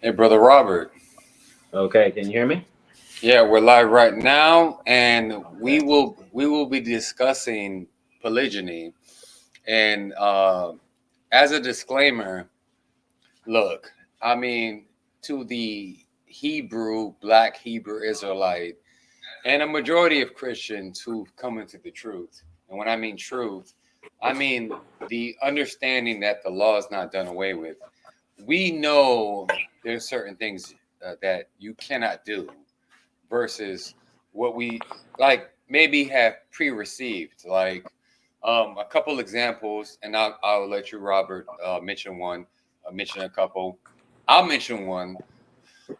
Hey, brother Robert. Okay, can you hear me? Yeah, we're live right now, and we Okay. will we will be discussing polygyny. And as a disclaimer, look, I mean, to the Black Hebrew Israelite, and a majority of Christians who've come into the truth. And when I mean truth, I mean the understanding that the law is not done away with. We know there's certain things that you cannot do versus what we like maybe have pre-received, like a couple examples, and I'll let you, Robert, mention one, mention a couple. I'll mention one.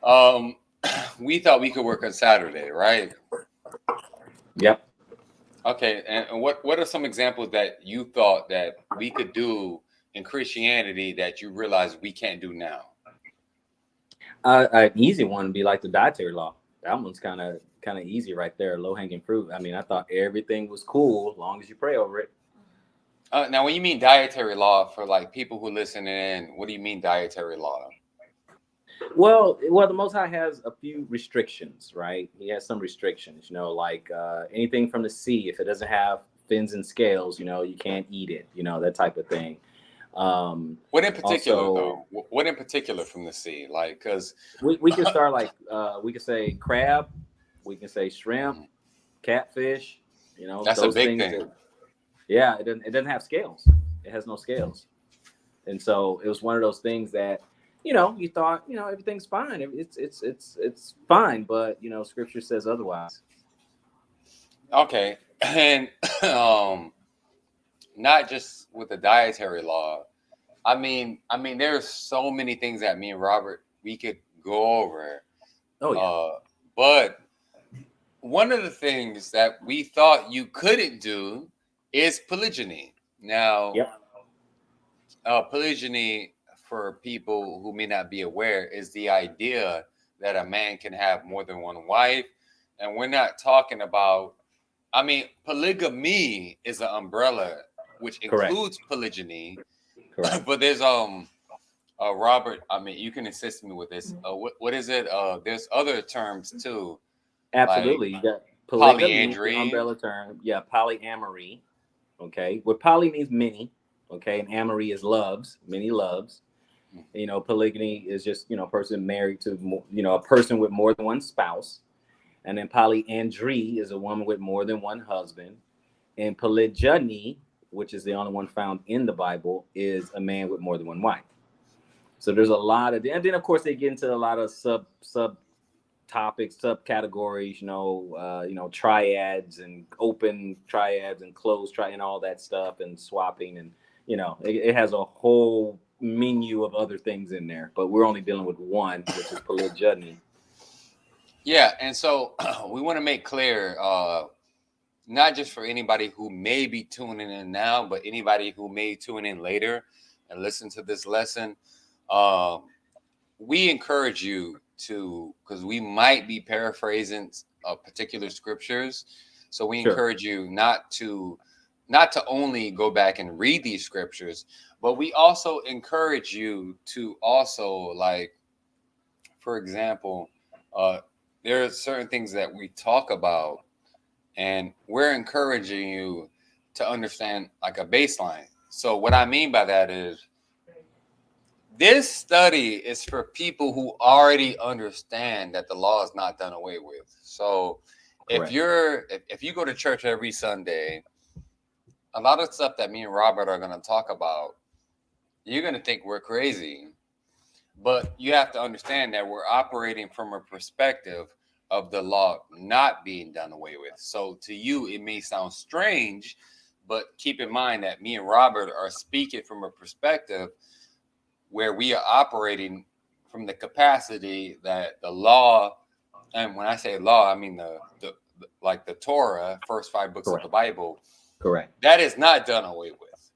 um we thought we could work on Saturday, right? Yep. Okay, and what are some examples that you thought that we could do in Christianity that you realize we can't do now? An easy one would be like the dietary law. That one's kind of easy right there, low hanging fruit. I mean, I thought everything was cool as long as you pray over it. Now, when you mean dietary law, for like people who listen in, what do you mean dietary law? Well, the Most High has a few restrictions, right? He has some restrictions, like anything from the sea. If it doesn't have fins and scales, you can't eat it. That type of thing. What in particular, Also, though? What in particular from the sea? Like, because we can start like we can say crab, we can say shrimp, catfish. that's a Those big things thing. that it doesn't have scales. It has no scales. And so it was one of those things that, you thought, everything's fine. It's fine, but scripture says otherwise. Okay, and not just with the dietary law. I mean, there's so many things that me and Robert we could go over. Oh yeah. But one of the things that we thought you couldn't do is polygyny. Now, Yep. polygyny, for people who may not be aware, is the idea that a man can have more than one wife. And we're not talking about, I mean, polygamy is an umbrella which Correct. includes polygyny, Correct. but there's Robert, I mean, you can assist me with this. What is it? There's other terms too, like Absolutely. You got polygamy is the polyandry. umbrella term. Yeah, polyamory. Okay. What poly means many. Okay. And amory is loves, many loves. Polygyny is just, a person married to, a person with more than one spouse. And then polyandry is a woman with more than one husband. And polygyny, which is the only one found in the Bible, is a man with more than one wife. So there's a lot of, and then of course they get into a lot of sub topics, subcategories, triads and open triads and closed triad and all that stuff and swapping, and it has a whole menu of other things in there. But we're only dealing with one, which is polygyny. Yeah, and so we want to make clear, not just for anybody who may be tuning in now, but anybody who may tune in later and listen to this lesson. Um, we encourage you to, because we might be paraphrasing particular scriptures, so we Sure. encourage you not to only go back and read these scriptures, but we also encourage you to also, like, for example, uh, there are certain things that we talk about, and we're encouraging you to understand like a baseline. So what I mean by that is, this study is for people who already understand that the law is not done away with. So if Correct. if you go to church every Sunday, a lot of stuff that me and Robert are going to talk about, you're going to think we're crazy. But you have to understand that we're operating from a perspective of the law not being done away with. So to you, it may sound strange, but keep in mind that me and Robert are speaking from a perspective where we are operating from the capacity that the law, and when I say law, I mean the like the Torah, first five books of the Correct. Bible, Correct. that is not done away with.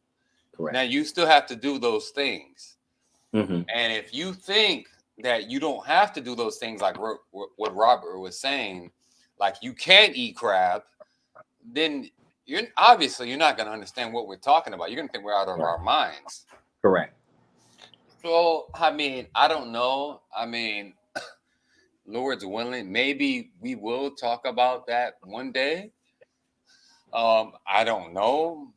Correct. Now you still have to do those things. Mm-hmm. And if you think that you don't have to do those things, like what Robert was saying, like you can't eat crab, then you're not going to understand what we're talking about. You're going to think we're out of Right. our minds. Correct. So, I mean, I don't know. I mean, Lord's willing, maybe we will talk about that one day. I don't know.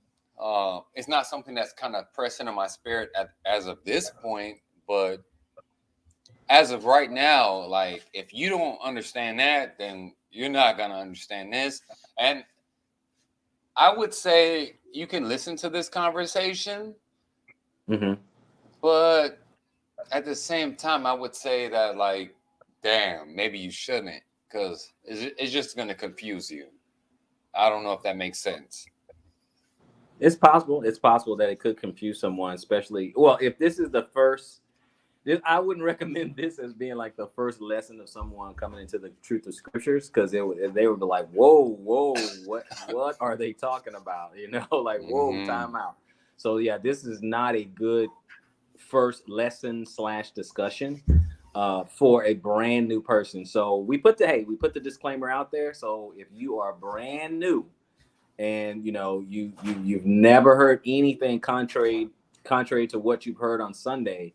It's not something that's kind of pressing on my spirit as of this point, but as of right now, like if you don't understand that, then you're not gonna understand this. And I would say you can listen to this conversation, Mm-hmm. but at the same time, I would say that like, damn, maybe you shouldn't, because it's just gonna confuse you. I don't know if that makes sense. It's possible. It's possible that it could confuse someone, especially well, if this is the first. I wouldn't recommend this as being like the first lesson of someone coming into the truth of scriptures, because they would be like, whoa, what are they talking about? You know, like whoa, Hmm. time out. So yeah, this is not a good first lesson slash discussion for a brand new person. So we put the disclaimer out there. So if you are brand new and you know you've never heard anything contrary to what you've heard on Sunday,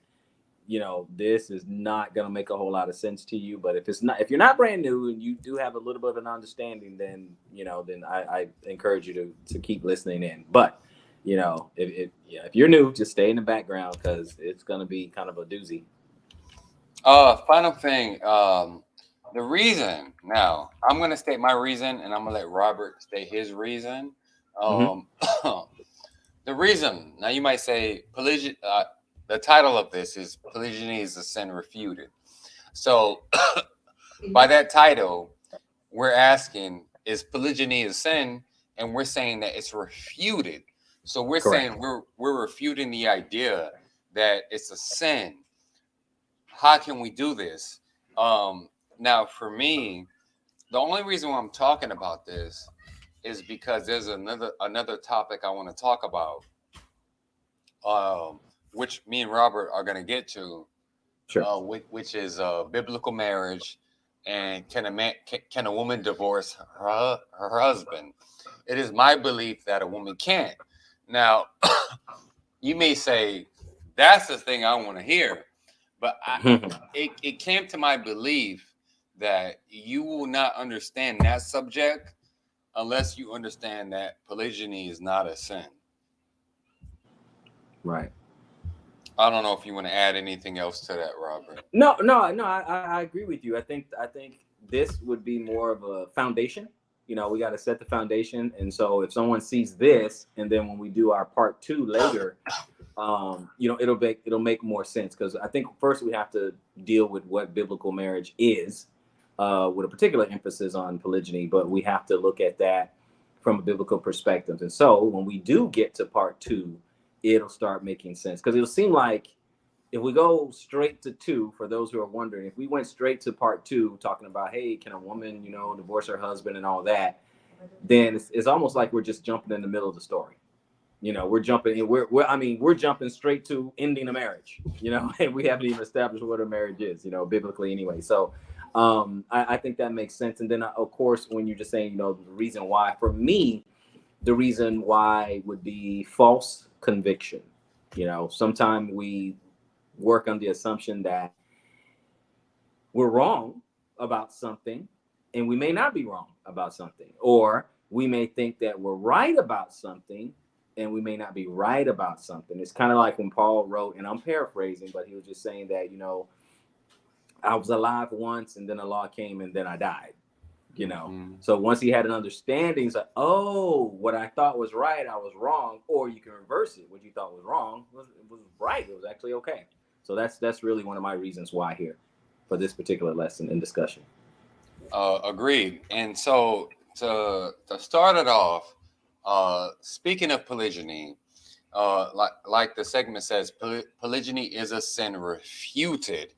you know this is not going to make a whole lot of sense to you. But if you're not brand new and you do have a little bit of an understanding, then I encourage you to keep listening in. But you know if you're new, just stay in the background because it's going to be kind of a doozy. Final thing. The reason. Now, I'm gonna state my reason, and I'm gonna let Robert state his reason. Mm-hmm. Um, the reason. Now, you might say polygyny. The title of this is "Polygyny is a Sin Refuted." So, by that title, we're asking, is polygyny a sin? And we're saying that it's refuted. So we're Correct. saying we're refuting the idea that it's a sin. How can we do this? Now, for me, the only reason why I'm talking about this is because there's another topic I want to talk about, um, which me and Robert are going to get to, Sure. which is biblical marriage, and can a woman divorce her husband? It is my belief that a woman can't. Now, you may say that's the thing I want to hear, but it came to my belief that you will not understand that subject unless you understand that polygyny is not a sin. Right. I don't know if you want to add anything else to that, Robert. No. I agree with you. I think this would be more of a foundation. You know, we got to set the foundation, and so if someone sees this, and then when we do our part two later, it'll make more sense because I think first we have to deal with what biblical marriage is, with a particular emphasis on polygyny. But we have to look at that from a biblical perspective, and so when we do get to part two, it'll start making sense because it'll seem like if we go straight to two, for those who are wondering, if we went straight to part two, talking about, hey, can a woman, divorce her husband and all that, then it's almost like we're just jumping in the middle of the story. We're jumping in, we're jumping straight to ending a marriage, and we haven't even established what a marriage is, biblically anyway. So I think that makes sense. And then, of course, when you're just saying, the reason why, for me, the reason why would be false conviction. Sometimes we work on the assumption that we're wrong about something and we may not be wrong about something, or we may think that we're right about something and we may not be right about something. It's kind of like when Paul wrote, and I'm paraphrasing, but he was just saying that, I was alive once and then the law came and then I died. Mm-hmm. So once he had an understanding, he's like, oh, what I thought was right, I was wrong. Or you can reverse it. What you thought was wrong was right. It was actually okay. So that's really one of my reasons why here for this particular lesson and discussion. Agreed. And so to start it off, speaking of polygyny, like the segment says, polygyny is a sin refuted.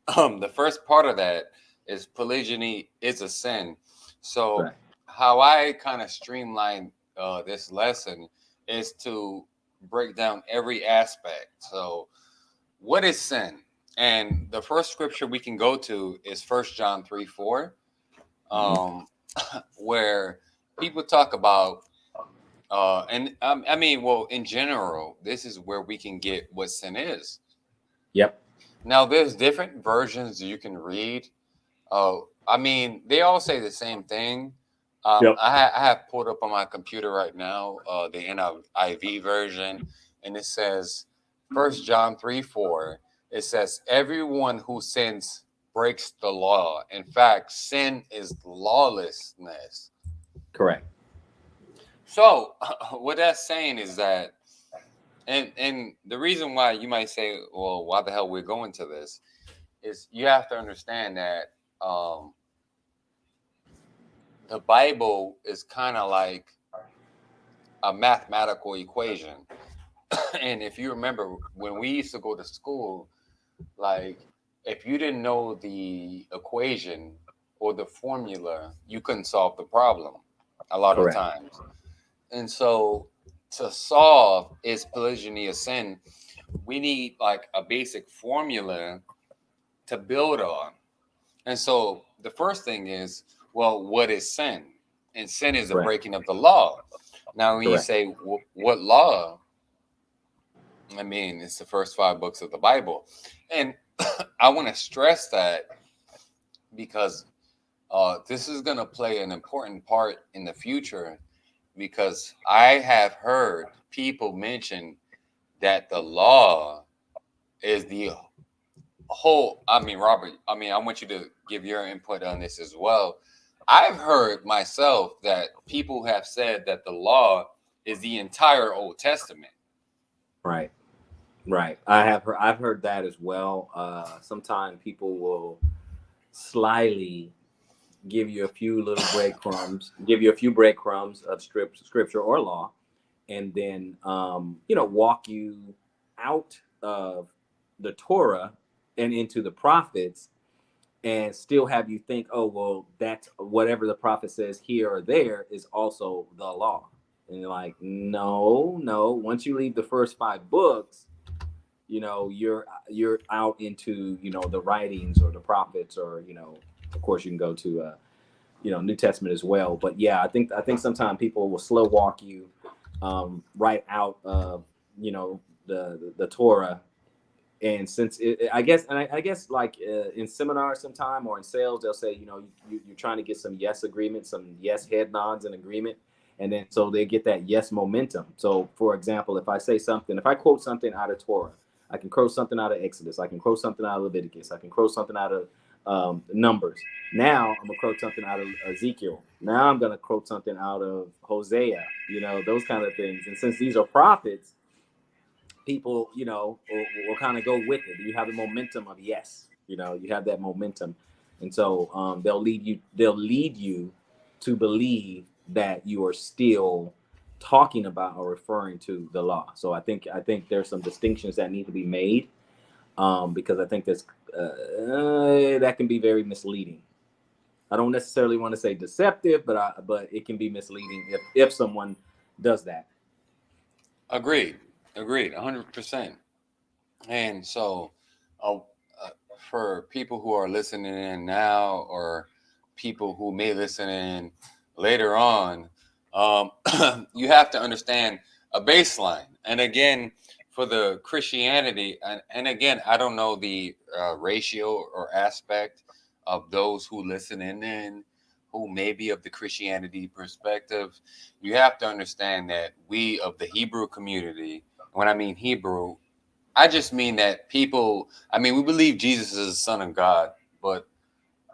The first part of that is polygyny is a sin. So Right. how I kind of streamline this lesson is to break down every aspect. So what is sin? And the first scripture we can go to is First John 3:4, Mm-hmm. um, where people talk about, and I mean, well, in general, this is where we can get what sin is. Yep. Now, there's different versions you can read. I mean, they all say the same thing. Yep. I have pulled up on my computer right now the NIV version, and it says, 1 John 3:4. It says, everyone who sins breaks the law. In fact, sin is lawlessness. Correct. So, what that's saying is that, and the reason why you might say, well, why the hell we're going to this, is you have to understand that um, the Bible is kind of like a mathematical equation. And if you remember, when we used to go to school, like, if you didn't know the equation or the formula, you couldn't solve the problem a lot of Correct. times. And so, to solve is polygyny a sin, we need like a basic formula to build on. And so the first thing is, well, what is sin? And sin is a Correct. breaking of the law. Now, when you Correct. say what law, I mean, it's the first 5 books of the Bible. And I want to stress that because this is going to play an important part in the future, because I have heard people mention that the law is the whole. I mean, Robert, I mean, I want you to give your input on this as well. I've heard myself that people have said that the law is the entire Old Testament. Right. Right. I've heard that as well. Sometimes people will slyly give you a few breadcrumbs of scripture or law, and then walk you out of the Torah and into the prophets, and still have you think, oh well, that's whatever the prophet says here or there is also the law. And you're like, no, no. Once you leave the first 5 books, you're out into the writings or the prophets, or of course you can go to New Testament as well. But yeah, I think sometimes people will slow walk you right out of the Torah. And since I guess like in seminars sometime, or in sales, they'll say you're trying to get some yes agreement, some yes head nods and agreement, and then so they get that yes momentum. So for example, if I quote something out of Torah, I can quote something out of Exodus, I can quote something out of Leviticus, I can quote something out of Numbers. Now I'm gonna quote something out of Ezekiel. Now I'm gonna quote something out of Hosea. Those kind of things. And since these are prophets, people, will kind of go with it. You have the momentum of yes. You have that momentum, and so they'll lead you to believe that you are still talking about or referring to the law. So I think there's some distinctions that need to be made, because I think that can be very misleading. I don't necessarily want to say deceptive, but it can be misleading if someone does that. Agreed. Agreed. 100%. And so, uh, uh, for people who are listening in now, or people who may listen in later on, you have to understand a baseline. And again, for the Christianity, and again, I don't know the ratio or aspect of those who listen in who may be of the Christianity perspective. You have to understand that we of the Hebrew community, when I mean Hebrew, I just mean that people, I mean, we believe Jesus is the Son of God, but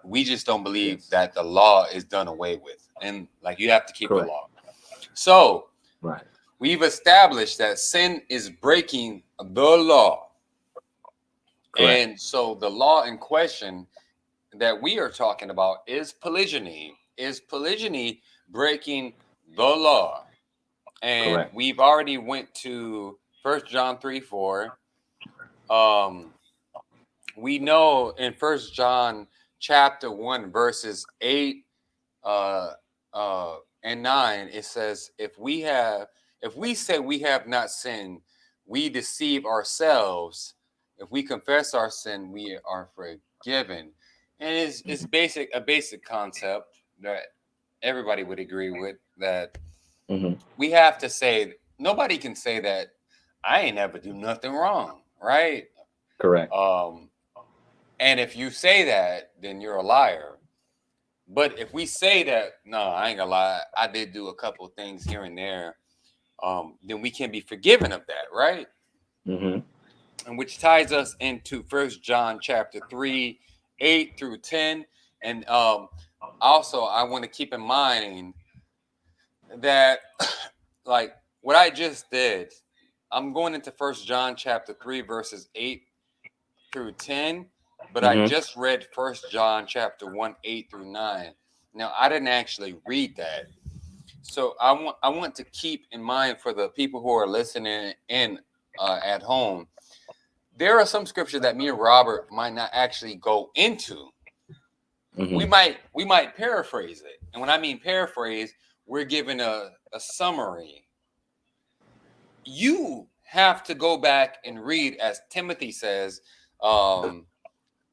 we just don't believe Yes. that the law is done away with. And like, you have to keep the Correct. law. So Right. we've established that sin is breaking the law. Correct. And so the law in question that we are talking about is polygyny. Is polygyny breaking the law? And Correct. we've already went to 1 John 3:4. Um, we know in 1 John chapter 1 verses 8 uh, and 9, it says, if we say we have not sinned, we deceive ourselves. If we confess our sin, we are forgiven. And it's Mm-hmm. a basic concept that everybody would agree with, that Mm-hmm. we have to say, nobody can say that I ain't ever do nothing wrong, right? Correct. And if you say that, then you're a liar. But if we say that, no, I ain't gonna lie, I did do a couple of things here and there, then we can be forgiven of that, right? Mm-hmm. And which ties us into First John chapter 3, 8 through 10. And also, I want to keep in mind that, like, what I just did, I'm going into First John chapter 3, verses 8 through 10, but I Mm-hmm. just read First John chapter 1, 8 through 9. Now, I didn't actually read that. So I want to keep in mind for the people who are listening in at home, there are some scriptures that me and Robert might not actually go into. We Mm-hmm. might paraphrase it. And when I mean paraphrase, we're given a summary. You have to go back and read, as Timothy says,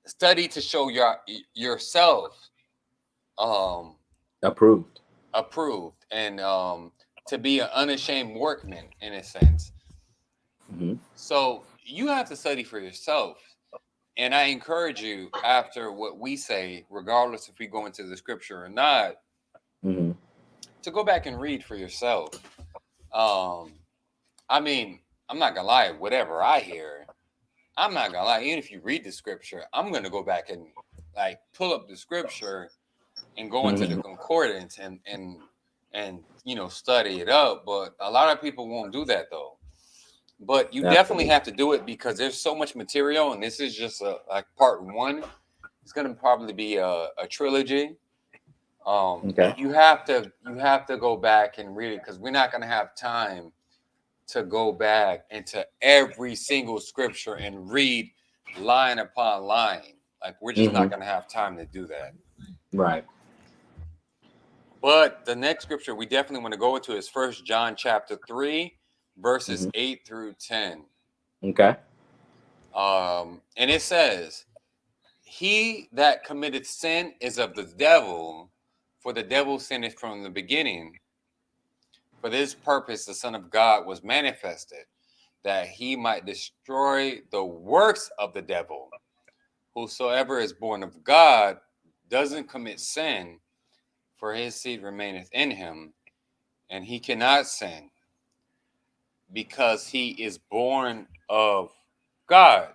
study to show yourself Approved. approved, and to be an unashamed workman in a sense. Mm-hmm. So you have to study for yourself. And I encourage you, after what we say, regardless if we go into the scripture or not, Mm-hmm. to go back and read for yourself. Um, I mean, I'm not gonna lie, whatever I hear, I'm not gonna lie, even if you read the scripture, I'm gonna go back and like pull up the scripture and go into the Mm-hmm. concordance and study it up. But a lot of people won't do that though. But you definitely Absolutely. have to do it because there's so much material, and this is just like part one. It's gonna probably be a trilogy. Okay. You have to go back and read it because we're not gonna have time to go back into every single scripture and read line upon line. Like we're just Mm-hmm. not gonna have time to do that. Right. But the next scripture we definitely want to go into is First John chapter 3, verses Mm-hmm. 8 through 10. Okay. And it says, "He that committeth sin is of the devil, for the devil sinned from the beginning. For this purpose the Son of God was manifested, that he might destroy the works of the devil. Whosoever is born of God doesn't commit sin, for his seed remaineth in him, and he cannot sin, because he is born of God."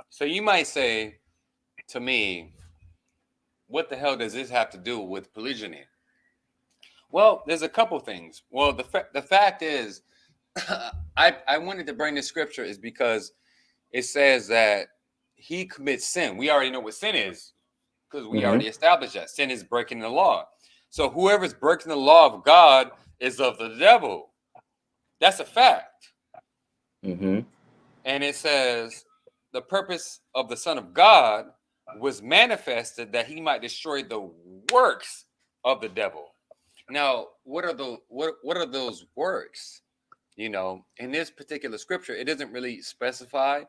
So you might say to me, what the hell does this have to do with polygyny? Well, there's a couple things. Well, the fact is, I wanted to bring this scripture is because it says that he commits sin. We already know what sin is because we Mm-hmm. already established that sin is breaking the law. So whoever's breaking the law of God is of the devil. That's a fact. Mm-hmm. And it says the purpose of the Son of God was manifested that he might destroy the works of the devil. Now, what are those works? In this particular scripture, it doesn't really specify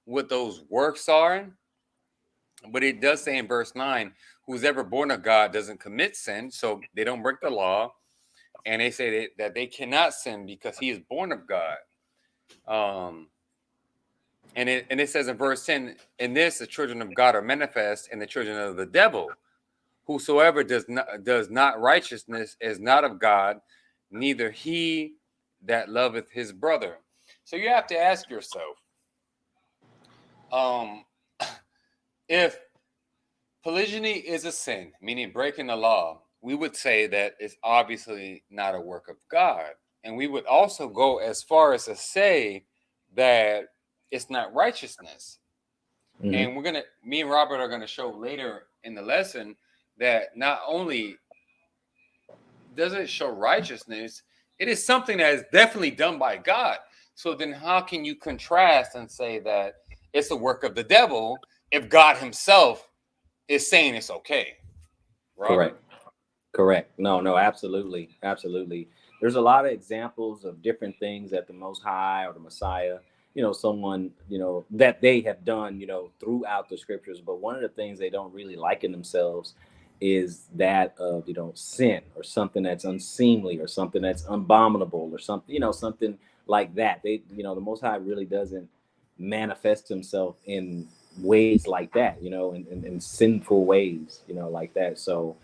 what those works are, but it does say in verse 9, who's ever born of God doesn't commit sin, so they don't break the law, and they say that they cannot sin because he is born of God. Um, and it says in verse 10, in this the children of God are manifest, and the children of the devil. Whosoever does not righteousness is not of God, neither he that loveth his brother. So you have to ask yourself, um, if polygyny is a sin, meaning breaking the law, we would say that it's obviously not a work of God. And we would also go as far as to say that it's not righteousness. Mm-hmm. And me and Robert are gonna show later in the lesson that not only does it show righteousness, it is something that is definitely done by God. So then how can you contrast and say that it's a work of the devil if God himself is saying it's okay? Correct. Robert? Correct. No, no, absolutely. Absolutely. There's a lot of examples of different things that the Most High or the Messiah, someone, that they have done, throughout the scriptures. But one of the things they don't really like in themselves is that of, sin or something that's unseemly or something that's abominable or something, something like that. The Most High really doesn't manifest himself in ways like that, you know, in sinful ways, you know, like that. So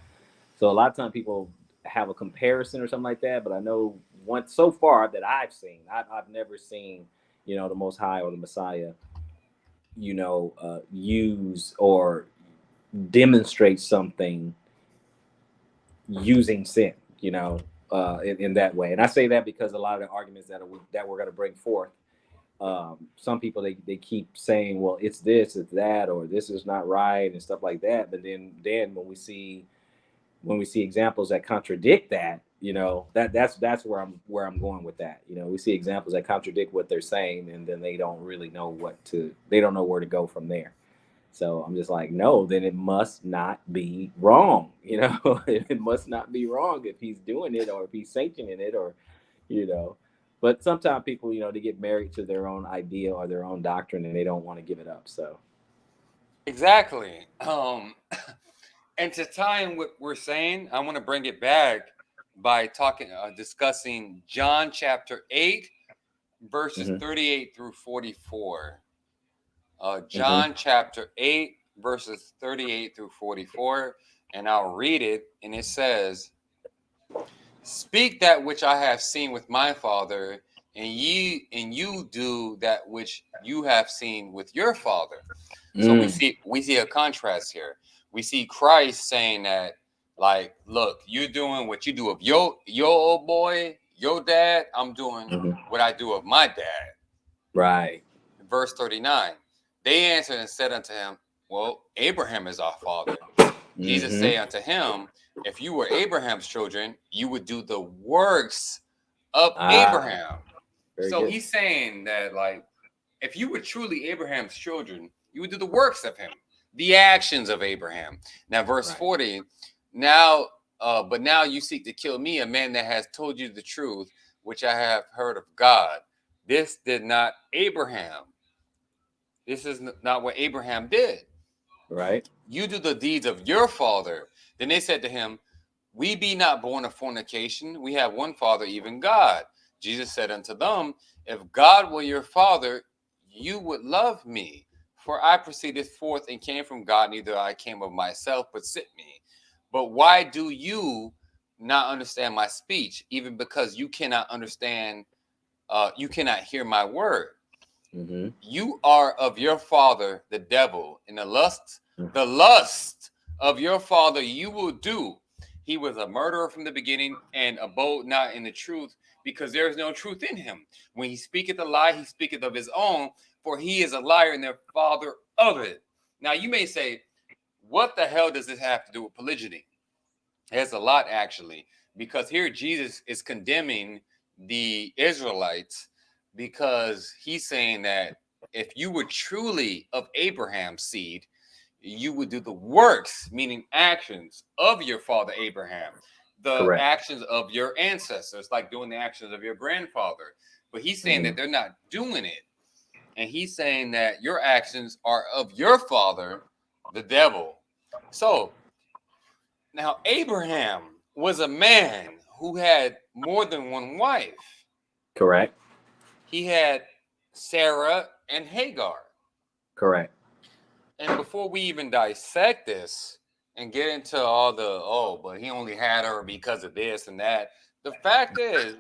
a lot of times people have a comparison or something like that, but I know once so far that I've never seen, you know, the Most High or the Messiah, you know, use or demonstrate something using sin, you know, in that way. And I say that because a lot of the arguments that we're going to bring forth, some people they keep saying, well, it's this, it's that, or this is not right and stuff like that. But then when we see examples that contradict that, you know, that's where I'm going with that. You know, we see examples that contradict what they're saying, and then they don't really know they don't know where to go from there. So I'm just like, no, then it must not be wrong. You know, it must not be wrong if he's doing it or if he's sanctioning it, or, you know. But sometimes people, you know, they get married to their own idea or their own doctrine and they don't want to give it up. So Exactly. And to tie in what we're saying, I want to bring it back by discussing John chapter 8, verses mm-hmm. 38 through 44. Mm-hmm. John chapter 8, verses 38 through 44. And I'll read it. And it says, "Speak that which I have seen with my father, and you do that which you have seen with your father." So we see a contrast here. We see Christ saying that, like, look, you're doing what you do of your old boy, your dad. I'm doing Mm-hmm. what I do of my dad. Right. Verse 39. They answered and said unto him, well, Abraham is our father. Jesus Mm-hmm. say unto him, if you were Abraham's children, you would do the works of Ah, Abraham. very So good. he's saying that, like, if you were truly Abraham's children, you would do the works of him, the actions of Abraham. Now, verse Right. 40, now, but now you seek to kill me, a man that has told you the truth, which I have heard of God. This did not Abraham. This is not what Abraham did. Right. You do the deeds of your father. Then they said to him, we be not born of fornication. We have one father, even God. Jesus said unto them, if God were your father, you would love me. For I proceeded forth and came from God, neither I came of myself, but sent me. But why do you not understand my speech? Even because you cannot understand, you cannot hear my word. Mm-hmm. You are of your father, the devil, and the lust of your father you will do. He was a murderer from the beginning and abode not in the truth, because there is no truth in him. When he speaketh a lie, he speaketh of his own, for he is a liar and the father of it. Now, you may say, what the hell does this have to do with polygyny? It has a lot, actually, because here Jesus is condemning the Israelites because he's saying that if you were truly of Abraham's seed, you would do the works, meaning actions of your father Abraham, the Correct. actions of your ancestors, like doing the actions of your grandfather. But he's saying Mm-hmm. that they're not doing it. And he's saying that your actions are of your father, the devil. So now, Abraham was a man who had more than one wife. Correct. He had Sarah and Hagar. Correct. And before we even dissect this and get into all but he only had her because of this and that, the fact is,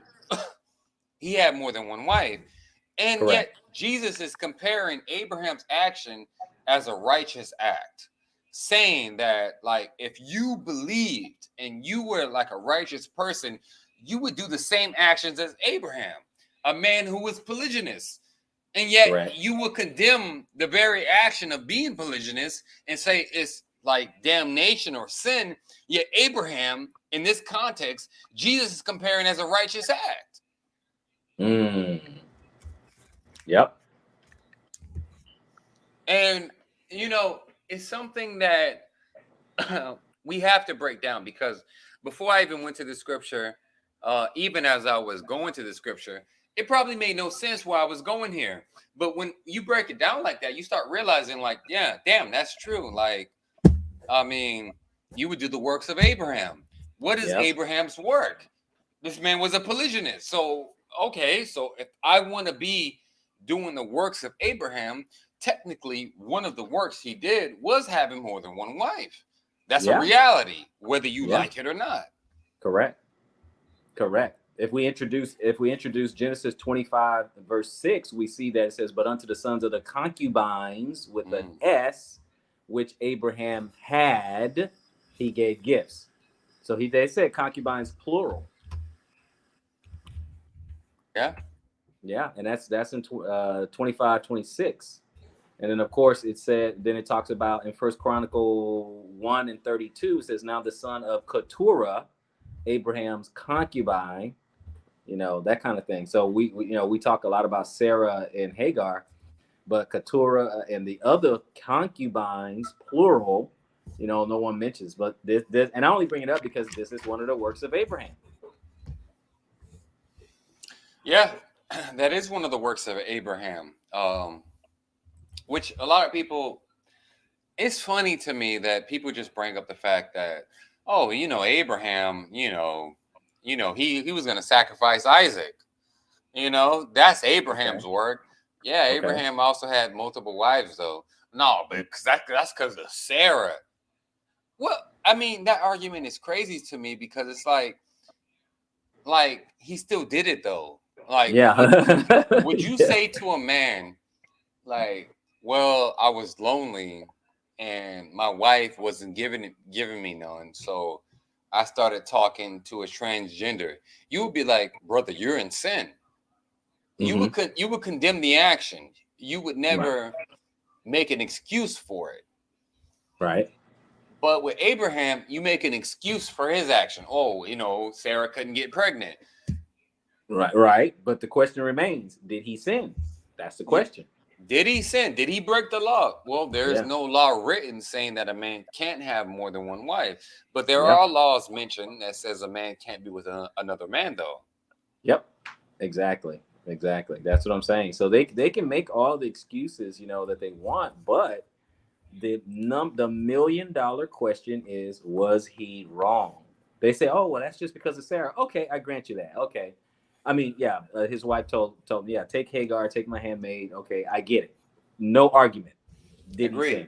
he had more than one wife. And Correct. yet, Jesus is comparing Abraham's action as a righteous act, saying that, like, if you believed and you were like a righteous person, you would do the same actions as Abraham, a man who was polygynous. And yet, Correct. you would condemn the very action of being polygynous and say it's like damnation or sin. Yet, Abraham, in this context, Jesus is comparing as a righteous act. Mm. Yep. And, you know, it's something that we have to break down, because before I even went to the scripture, even as I was going to the scripture, it probably made no sense why I was going here. But when you break it down like that, you start realizing, like, yeah, damn, that's true. Like, I mean, you would do the works of Abraham. What is Yep. Abraham's work? This man was a polygynist. So, okay, so if I want to be doing the works of Abraham, technically one of the works he did was having more than one wife. That's a reality, whether you like it or not. Correct. If we introduce Genesis 25 verse 6, we see that it says, "But unto the sons of the concubines with an S, which Abraham had, he gave gifts." So they said concubines plural. Yeah, and that's in 25:26. And then of course it talks about in First Chronicle 1:32, it says, "Now the son of Keturah, Abraham's concubine," that kind of thing. So we talk a lot about Sarah and Hagar, but Keturah and the other concubines, plural, no one mentions. But this, and I only bring it up because this is one of the works of Abraham. Yeah, that is one of the works of Abraham, which a lot of people, it's funny to me that people just bring up the fact that, oh, Abraham, he was going to sacrifice Isaac. That's Abraham's work. Yeah, Abraham also had multiple wives, though. No, but that's because of Sarah. Well, I mean, that argument is crazy to me because it's like he still did it though. Like, would you say to a man, like, well, I was lonely and my wife wasn't giving me none, so I started talking to a transgender? You would be like, brother, you're in sin. You would condemn the action. You would never make an excuse for it. Right. But with Abraham, you make an excuse for his action. Oh, Sarah couldn't get pregnant. Right. But the question remains, did he sin? That's the question. Did he sin? Did he break the law? Well, there is no law written saying that a man can't have more than one wife. But there are laws mentioned that says a man can't be with another man, though. Yep. Exactly. That's what I'm saying. So they can make all the excuses, that they want, but the $1 million question is, was he wrong? They say, oh, well, that's just because of Sarah. Okay, I grant you that. Okay. I mean, his wife told him, take Hagar, take my handmaid. Okay, I get it. No argument. Did he sin?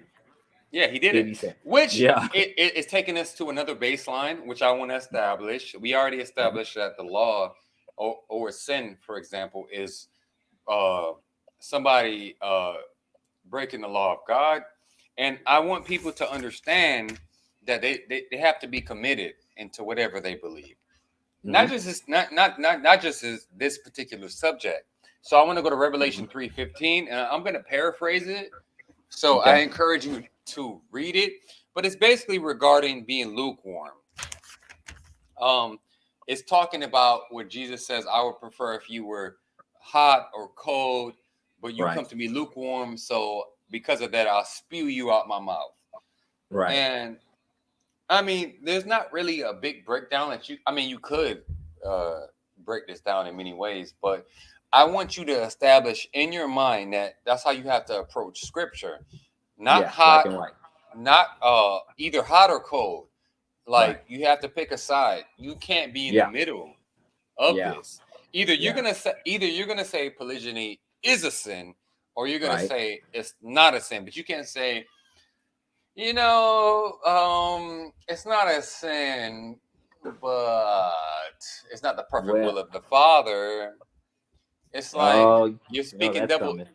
Yeah, he did it. Which it's taking us to another baseline, which I want to establish. We already established that the law or sin, for example, is somebody breaking the law of God. And I want people to understand that they have to be committed into whatever they believe. Not just as this particular subject. So I want to go to Revelation 3:15, and I'm going to paraphrase it. So I encourage you to read it, but it's basically regarding being lukewarm. It's talking about what Jesus says, I would prefer if you were hot or cold, but you come to me lukewarm. So because of that, I'll spew you out my mouth. Right. And I mean, there's not really a big breakdown that you could break this down in many ways, but I want you to establish in your mind that that's how you have to approach scripture. Not hot, black and white. Not either hot or cold. Like you have to pick a side. You can't be in the middle of this. Either you're gonna say polygyny is a sin, or you're gonna say it's not a sin. But you can't say, it's not a sin, but it's not the perfect will of the Father. It's like you're speaking double. Coming.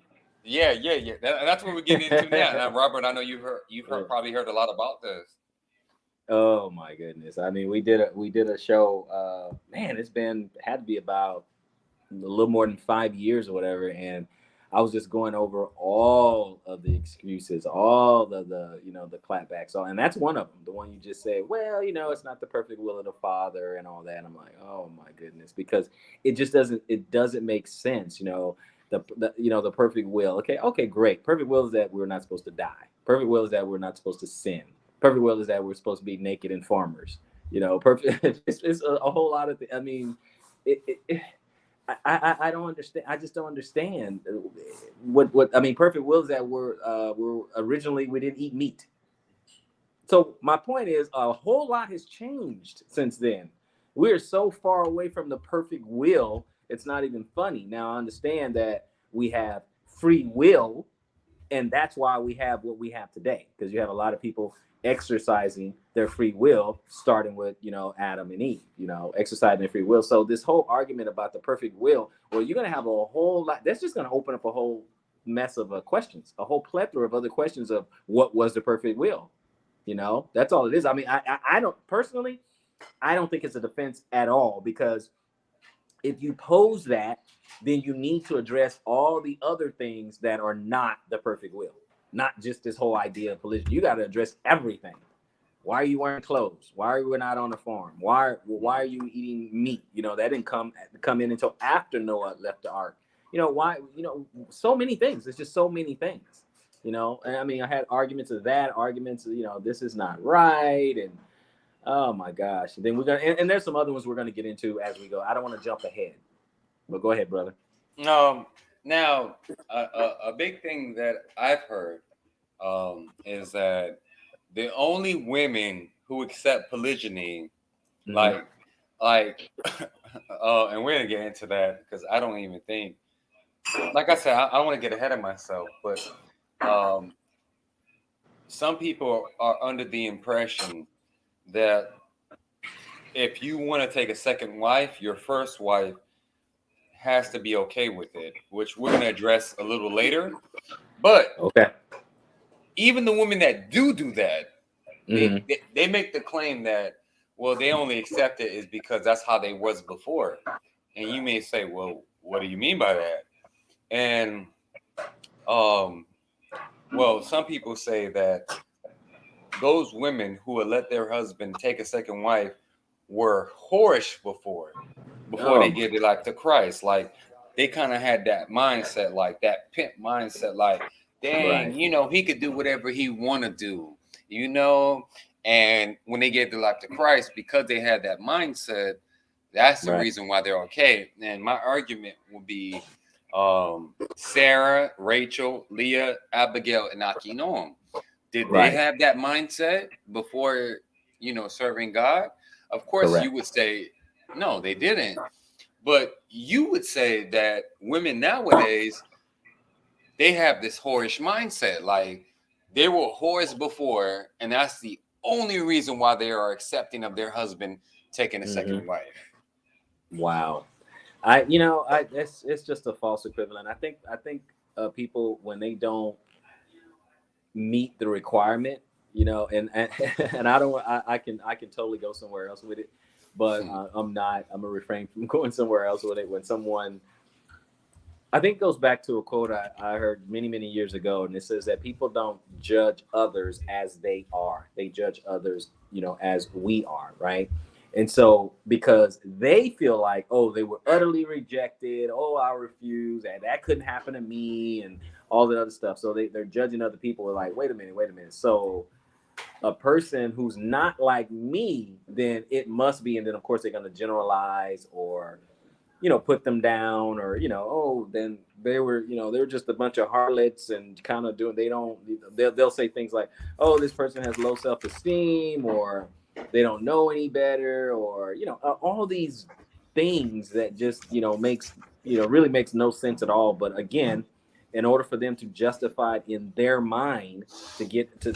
Yeah. That's what we're getting into now. Now, Robert, I know you've probably heard a lot about this. Oh my goodness! I mean, we did a show. Man, had to be about a little more than 5 years or whatever, and I was just going over all of the excuses, all the clapbacks. And that's one of them. The one you just said, well, it's not the perfect will of the Father and all that. And I'm like, oh my goodness, because it just doesn't make sense. The perfect will. Okay, great. Perfect will is that we're not supposed to die. Perfect will is that we're not supposed to sin. Perfect will is that we're supposed to be naked and farmers. Perfect. It's a whole lot of things. I mean, I don't understand. I just don't understand what I mean. Perfect will is that we're originally we didn't eat meat. So my point is, a whole lot has changed since then. We're so far away from the perfect will. It's not even funny. Now I understand that we have free will, and that's why we have what we have today, because you have a lot of people exercising their free will, starting with, you know, Adam and Eve, you know, exercising their free will. So this whole argument about the perfect will, well, you're going to have a whole lot, that's just going to open up a whole mess of questions, a whole plethora of other questions of what was the perfect will. You know, that's all it is. I mean, I don't personally, I don't think it's a defense at all, because if you pose that, then you need to address all the other things that are not the perfect will, not just this whole idea of polygyny. You got to address everything. Why are you wearing clothes? Why are you not on the farm? Why are you eating meat? You know, that didn't come in until after Noah left the ark. You know, why, you know, so many things. It's just so many things, you know. And I mean, I had arguments of that, arguments of, you know, this is not right. And oh my gosh. And then we're going to, and there's some other ones we're going to get into as we go. I don't want to jump ahead, but go ahead, brother. Now, a big thing that I've heard is that the only women who accept polygyny, like, and we're gonna get into that because I don't even think, like I said, I don't want to get ahead of myself, but some people are under the impression that if you want to take a second wife, your first wife has to be okay with it, which we're going to address a little later. But okay, even the women that do that, mm-hmm. they make the claim that, well, they only accept it is because that's how they was before. And you may say, well, what do you mean by that? And well, some people say that those women who would let their husband take a second wife were whorish before they gave their life to Christ. Like, they kind of had that mindset, like that pimp mindset, like, dang, Right. you know, he could do whatever he want to do, you know. And when they gave their life to Christ, because they had that mindset, that's the reason why they're okay. And my argument would be Sarah, Rachel, Leah, Abigail, and Achinoam. Did they have that mindset before, you know, serving God? Of course, you would say, no, they didn't. But you would say that women nowadays, they have this whorish mindset. Like, they were whores before, and that's the only reason why they are accepting of their husband taking a second wife. Wow. It's just a false equivalent. I think people, when they don't meet the requirement, you know, and I don't, I can totally go somewhere else with it, but I'm gonna refrain from going somewhere else with it. When someone, I think, goes back to a quote I heard many years ago, and it says that people don't judge others as they are; they judge others, you know, as we are, right? And so, because they feel like, oh, they were utterly rejected, oh, I refuse, and that couldn't happen to me, and all that other stuff. So they're judging other people. We're like, wait a minute. So a person who's not like me, then it must be. And then, of course, they're going to generalize, or, you know, put them down, or, you know, oh, then they were just a bunch of harlots, and kind of doing, they'll say things like, oh, this person has low self-esteem, or they don't know any better, or, you know, all these things that just, you know, really makes no sense at all. But again, in order for them to justify it in their mind, to get to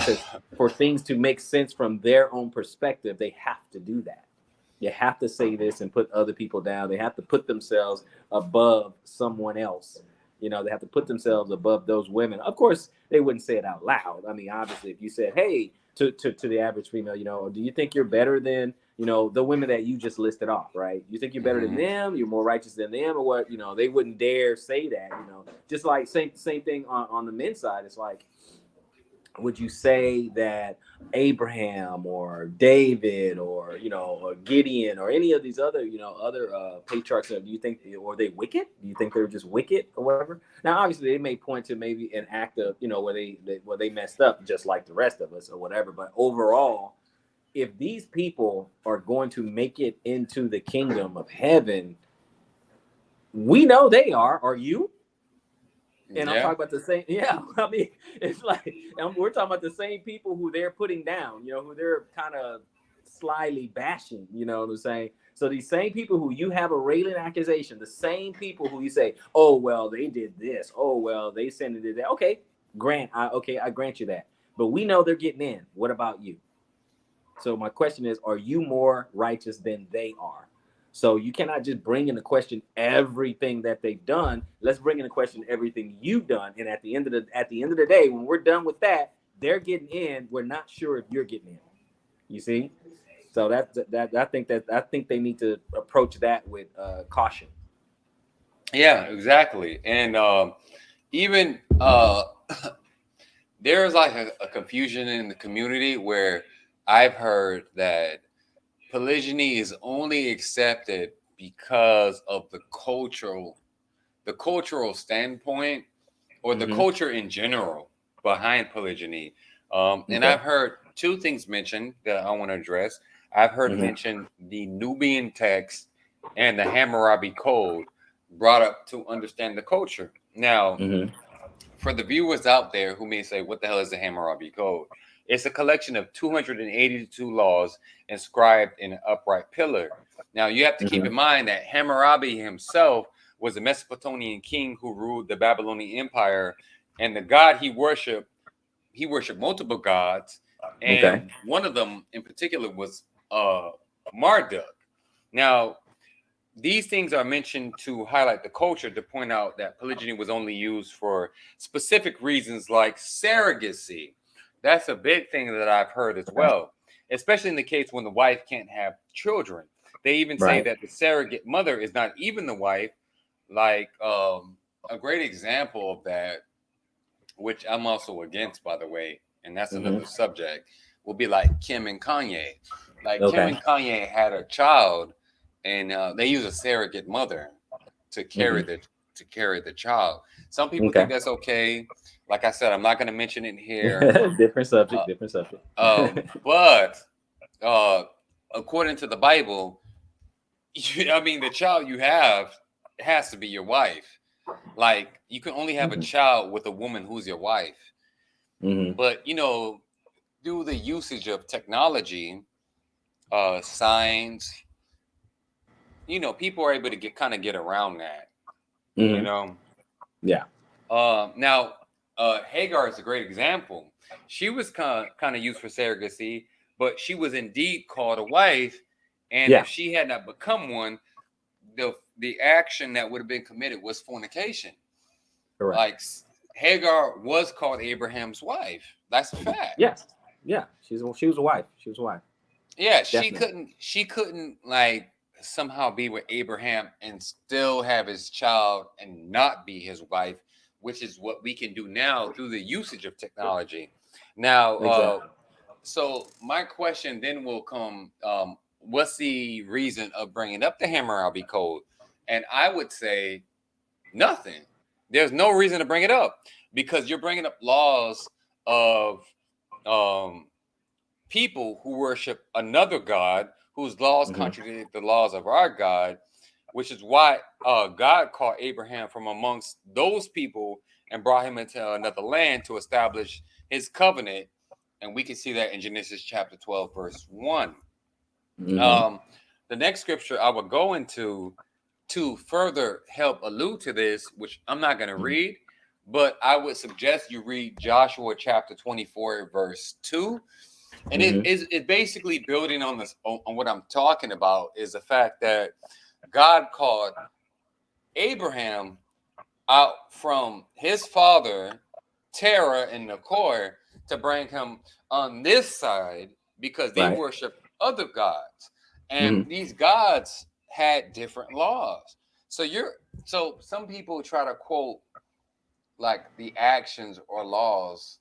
for things to make sense from their own perspective, they have to do that. You have to say this and put other people down. They have to put themselves above someone else. You know, they have to put themselves above those women. Of course, they wouldn't say it out loud. I mean, obviously, if you said, hey, to the average female, you know, do you think you're better than, you know, the women that you just listed off, right? You think you're better than them? You're more righteous than them, or what? You know, they wouldn't dare say that, you know. Just like same thing on the men's side. It's like, would you say that Abraham or David, or, you know, or Gideon, or any of these other, you know, patriarchs, do you think, or they wicked? Do you think they're just wicked or whatever? Now, obviously, they may point to maybe an act of, you know, where they messed up just like the rest of us or whatever. But overall, if these people are going to make it into the kingdom of heaven, we know they are. Are you? And I'm talking about the same, I mean, it's like, we're talking about the same people who they're putting down, you know, who they're kind of slyly bashing, you know what I'm saying? So these same people who you have a railing accusation, the same people who you say, oh well, they did this, oh well, they sinned and did that. Okay, I grant you that. But we know they're getting in. What about you? So my question is, are you more righteous than they are? So you cannot just bring into question everything that they've done. Let's bring into question everything you've done. And at the end of the day, when we're done with that, they're getting in. We're not sure if you're getting in. You see? So I think they need to approach that with caution. Yeah, exactly. And even there's like a confusion in the community where I've heard that polygyny is only accepted because of the cultural standpoint or the Mm-hmm. culture in general behind polygyny. And Okay. I've heard two things mentioned that I want to address. I've heard Mm-hmm. mentioned the Nubian text and the Hammurabi Code brought up to understand the culture. Now, Mm-hmm. for the viewers out there who may say, what the hell is the Hammurabi Code? It's a collection of 282 laws inscribed in an upright pillar. Now, you have to keep Mm-hmm. in mind that Hammurabi himself was a Mesopotamian king who ruled the Babylonian Empire, and the god he worshiped multiple gods, Okay. and one of them in particular was Marduk. Now, these things are mentioned to highlight the culture, to point out that polygyny was only used for specific reasons like surrogacy. That's a big thing that I've heard as Right. well, especially in the case when the wife can't have children. They even say Right. that the surrogate mother is not even the wife. Like a great example of that, which I'm also against, by the way, and that's Mm-hmm. another subject, will be like Kim and Kanye. Like Kim Okay. and Kanye had a child, and they use a surrogate mother to carry Mm-hmm. the child. Some people Okay. think that's okay. Like I said, I'm not going to mention it here. Different Uh, subject. Different subject. but uh, according to the Bible, I mean, the child you have has to be your wife. Like you can only have a Mm-hmm. child with a woman who's your wife. Mm-hmm. But through the usage of technology, signs, people are able to get around that. You Mm-hmm. know, Yeah. now Hagar is a great example. She was kind of used for surrogacy, but she was indeed called a wife. And Yeah. if she had not become one, the action that would have been committed was fornication. Correct. Like Hagar was called Abraham's wife. That's a fact. Yes. Yeah. She was a wife. She was a wife. Yeah, Definitely. she couldn't like somehow be with Abraham and still have his child and not be his wife, which is what we can do now through the usage of technology. Now, Exactly. so my question then will come: what's the reason of bringing up the Hammurabi Code? And I would say nothing. There's no reason to bring it up because you're bringing up laws of um, people who worship another god whose laws Mm-hmm. contradict the laws of our God, which is why God called Abraham from amongst those people and brought him into another land to establish his covenant. And we can see that in Genesis chapter 12, verse 1. Mm-hmm. Um, the next scripture I will go into to further help allude to this, which I'm not going to Mm-hmm. read, but I would suggest you read Joshua chapter 24, verse 2. And it Mm-hmm. is basically building on this on what I'm talking about is the fact that God called Abraham out from his father Terah and Nakor to bring him on this side because they Right. worship other gods, and Mm-hmm. these gods had different laws. So some people try to quote like the actions or laws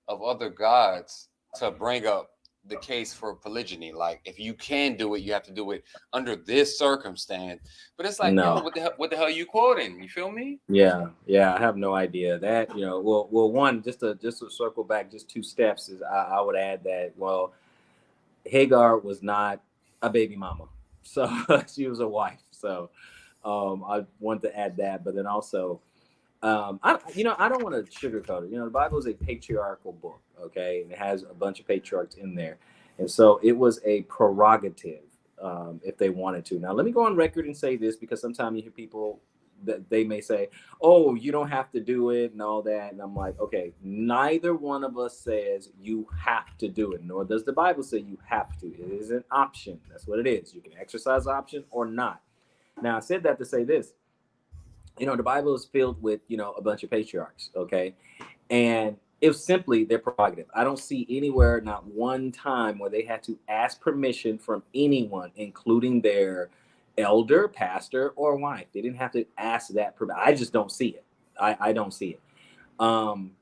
of other gods to bring up the case for polygyny. Like if you can do it, you have to do it under this circumstance. But it's like, yo, No. what the hell are you quoting? You feel me? Yeah. Yeah. I have no idea that, well, one, just to circle back just two steps is I would add that, well, Hagar was not a baby mama. So she was a wife. So I want to add that, but then also, I don't want to sugarcoat it. The Bible is a patriarchal book, okay, and it has a bunch of patriarchs in there, and so it was a prerogative if they wanted to. Now, let me go on record and say this, because sometimes you hear people that they may say, "Oh, you don't have to do it," and all that. And I'm like, okay, neither one of us says you have to do it, nor does the Bible say you have to. It is an option. That's what it is. You can exercise option or not. Now, I said that to say this. The Bible is filled with, a bunch of patriarchs, okay? And it's simply their prerogative. I don't see anywhere, not one time, where they had to ask permission from anyone, including their elder, pastor, or wife. They didn't have to ask that. I just don't see it. I don't see it. Um,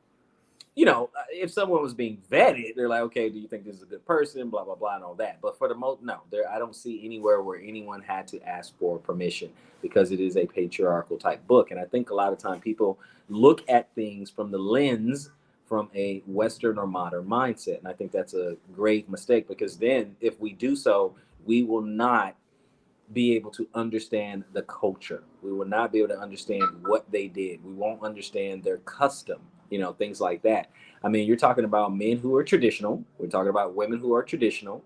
if someone was being vetted, they're like, okay, do you think this is a good person? Blah, blah, blah, and all that. But for the most, no, I don't see anywhere where anyone had to ask for permission, because it is a patriarchal type book. And I think a lot of time people look at things from the lens from a Western or modern mindset. And I think that's a great mistake, because then if we do so, we will not be able to understand the culture. We will not be able to understand what they did. We won't understand their custom, things like that. I mean, you're talking about men who are traditional. We're talking about women who are traditional.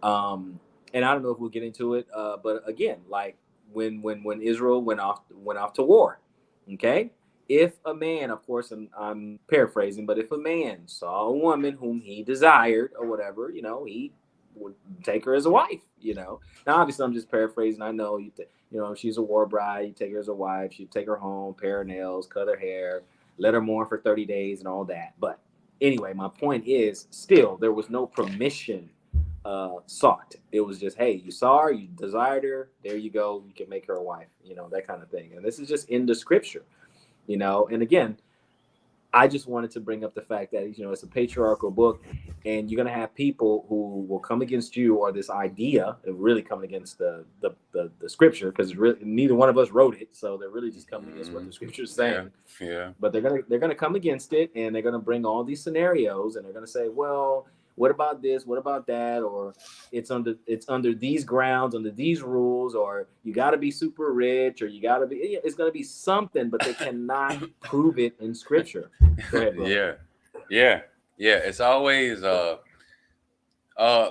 And I don't know if we'll get into it, but again, like when Israel went off to war, okay. If a man, of course, and I'm paraphrasing, but if a man saw a woman whom he desired or whatever, he would take her as a wife. Now obviously I'm just paraphrasing. I know if she's a war bride, you take her as a wife. You take her home, pare her nails, cut her hair, let her mourn for 30 days and all that. But anyway, my point is, still there was no permission sought. It was just, hey, you saw her, you desired her, there you go, you can make her a wife, that kind of thing. And this is just in the scripture. And again, I just wanted to bring up the fact that it's a patriarchal book, and you're gonna have people who will come against you, or this idea of really coming against the scripture, because really neither one of us wrote it, so they're really just coming against what the scripture is saying. Yeah. But they're gonna come against it, and they're gonna bring all these scenarios, and they're gonna say, well, what about this? What about that? Or it's under these grounds, under these rules, or you got to be super rich, or you got to be. It's going to be something, but they cannot prove it in scripture. Go ahead, bro. Yeah. It's always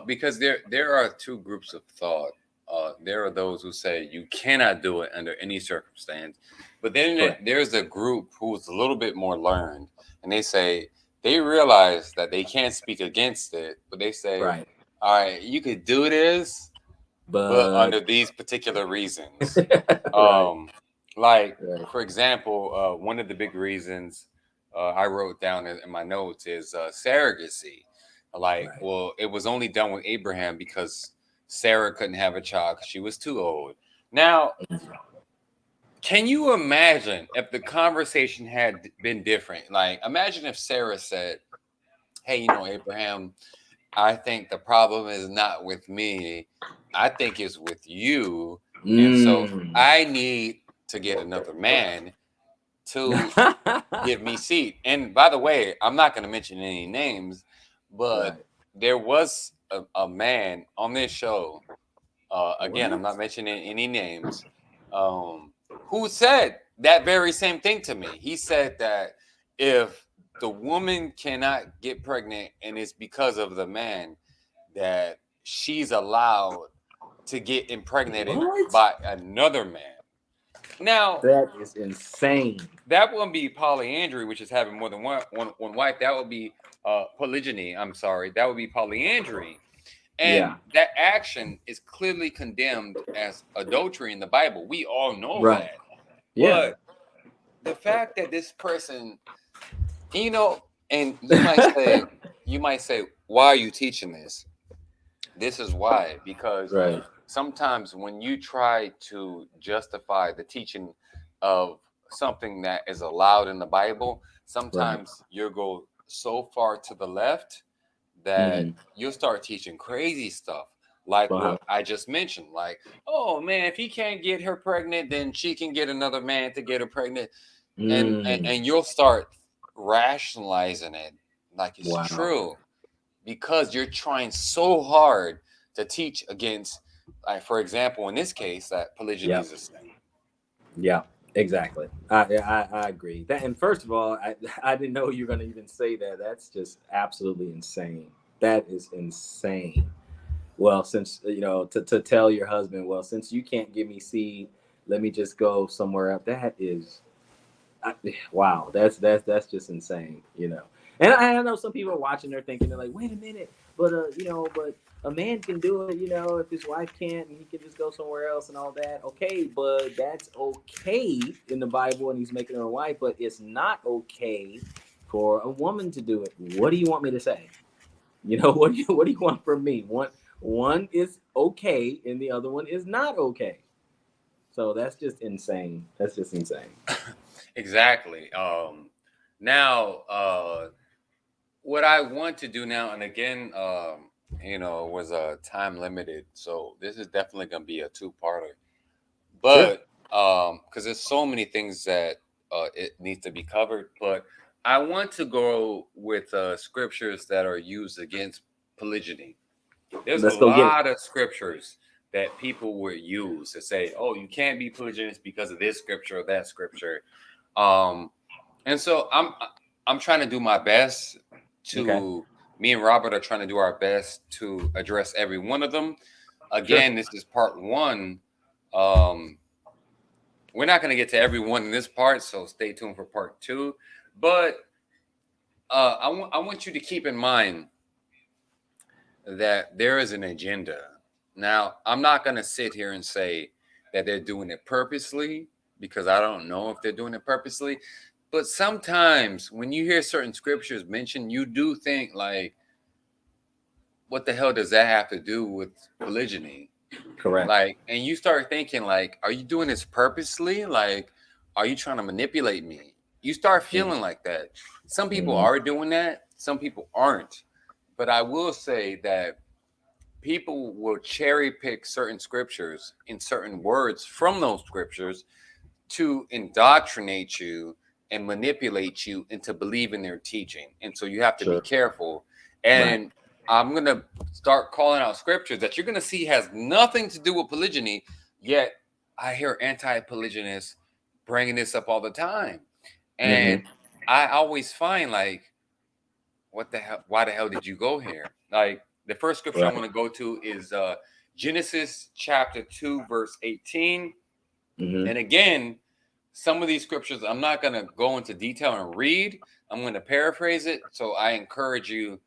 because there are two groups of thought. There are those who say you cannot do it under any circumstance, but then there's a group who's a little bit more learned, and they say they realize that they can't speak against it, but they say, Right. all right, you could do this, but under these particular reasons. Right. Like, for example, one of the big reasons I wrote down in my notes is surrogacy. Like, well, it was only done with Abraham because Sarah couldn't have a child because she was too old. Now, can you imagine if the conversation had been different? Like, imagine if Sarah said, hey, Abraham, I think the problem is not with me. I think it's with you. And so I need to get another man to give me seed. And by the way, I'm not going to mention any names, but there was a man on this show. Again, I'm not mentioning any names, who said that very same thing to me. He said that if the woman cannot get pregnant and it's because of the man, that she's allowed to get impregnated by another man. Now, that is insane. That wouldn't be polyandry, which is having more than one wife. That would be polygyny. I'm sorry. That would be polyandry. And that action is clearly condemned as adultery in the Bible. We all know that. But the fact that this person, and you might say, why are you teaching this? This is why, because sometimes when you try to justify the teaching of something that is allowed in the Bible, sometimes you'll go so far to the left that you'll start teaching crazy stuff. Like what I just mentioned, like, oh man, if he can't get her pregnant, then she can get another man to get her pregnant. And you'll start rationalizing it like it's true, because you're trying so hard to teach against, like, for example, in this case, that polygyny is a sin. Yeah, exactly. I agree. That, and first of all, I didn't know you were going to even say that. That's just absolutely insane. That is insane. well, since to tell your husband, well, since you can't give me seed, let me just go somewhere else. That is, wow, that's just insane. And I know some people are watching, they're thinking, they're like, wait a minute, but but a man can do it, if his wife can't, and he can just go somewhere else and all that. Okay, but that's okay in the Bible, and he's making her a wife, but it's not okay for a woman to do it. What do you want me to say? What do you want from me? One is okay, and the other one is not okay. So that's just insane. That's just insane. Exactly. Now, what I want to do now, and again, was time limited, so this is definitely going to be a two-parter. Sure. But because there's so many things that it needs to be covered, but I want to go with scriptures that are used against polygyny. There's a Let's go get it. lot of scriptures that people would use to say, "Oh, you can't be polygynous because of this scripture or that scripture." Um, and so I'm trying to do my best Okay. to. Me and Robert are trying to do our best to address every one of them. Sure. Again, this is part one. Um, we're not going to get to everyone in this part, so stay tuned for part two. But I want you to keep in mind that there is an agenda. Now, I'm not going to sit here and say that they're doing it purposely because I don't know if they're doing it purposely. But sometimes when you hear certain scriptures mentioned, you do think, like, what the hell does that have to do with polygyny? Correct. Like, and you start thinking, like, are you doing this purposely? Like, are you trying to manipulate me? You start feeling like that. Some people Mm-hmm. are doing that, some people aren't. But I will say that people will cherry pick certain scriptures and certain words from those scriptures to indoctrinate you and manipulate you into believing their teaching. And so you have to be Sure. careful. Right. And I'm going to start calling out scriptures that you're going to see has nothing to do with polygyny, yet I hear anti-polygynists bringing this up all the time. Mm-hmm. And I always find, like, what the hell, why the hell did you go here? Like, the first scripture I'm Right. going to go to is Genesis chapter 2 verse 18. Mm-hmm. And again, some of these scriptures I'm not going to go into detail and read. I'm going to paraphrase it. So I encourage you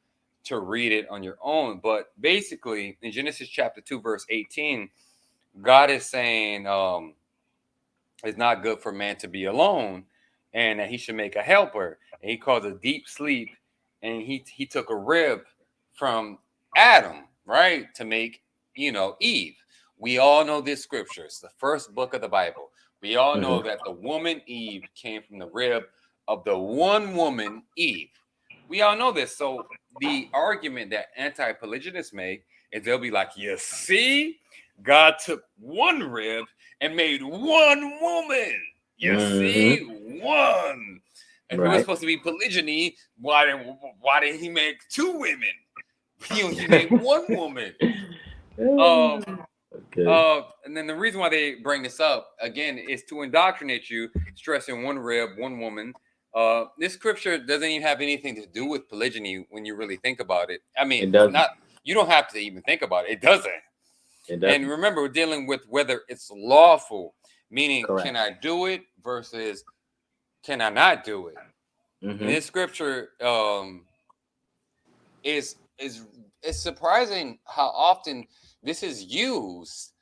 to read it on your own. But basically, in Genesis chapter 2, verse 18, God is saying it's not good for man to be alone and that he should make a helper. And he calls a deep sleep. And he took a rib from Adam, right, to make, Eve. We all know this scripture. It's the first book of the Bible. We all know Mm-hmm. that the woman Eve came from the rib of the one woman Eve. We all know this. So the argument that anti-polygynists make is they'll be like, you see, God took one rib and made one woman. You see, Mm-hmm. one. If it was Right. supposed to be polygyny, why did he make two women? He made one woman. Um, Okay. and then the reason why they bring this up again is to indoctrinate you, stressing one rib, one woman. This scripture doesn't even have anything to do with polygyny when you really think about it. I mean, It doesn't. not you don't have to even think about it. It doesn't. It And doesn't. remember, we're dealing with whether it's lawful, meaning can Correct. I do it versus can I not do it. And Mm-hmm. this scripture is it's surprising how often this is used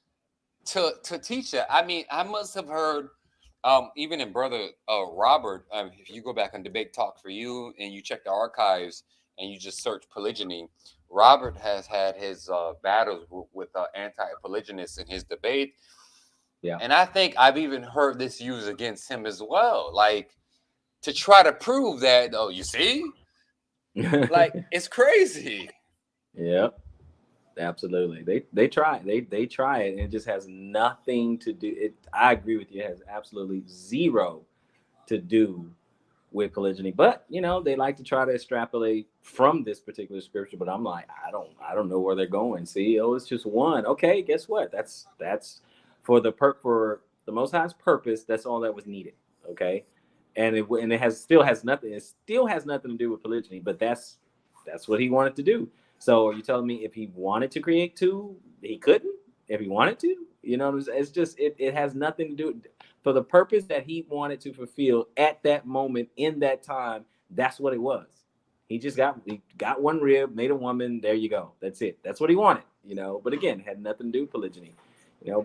to teach that. I mean, I must have heard, even in brother Robert, if you go back on Debate Talk for You and you check the archives and you just search polygyny, Robert has had his battles with anti-polygynists in his debate, Yeah. and I think I've even heard this used against him as well, like to try to prove that. Oh, you see, like it's crazy. Yep. Absolutely. They try. They try it, and it just has nothing to do. It. I agree with you. It has absolutely zero to do with polygyny. But they like to try to extrapolate from this particular scripture. But I'm like, I don't know where they're going. See, oh, it's just one. Okay, guess what? That's for the Most High's purpose. That's all that was needed. Okay, and it still has nothing. It still has nothing to do with polygyny. But that's what he wanted to do. So are you telling me if he wanted to create two, he couldn't? If he wanted to, it's just it has nothing to do for the purpose that he wanted to fulfill at that moment in that time. That's what it was. He got one rib, made a woman. There you go. That's it. That's what he wanted. But again, it had nothing to do with polygyny.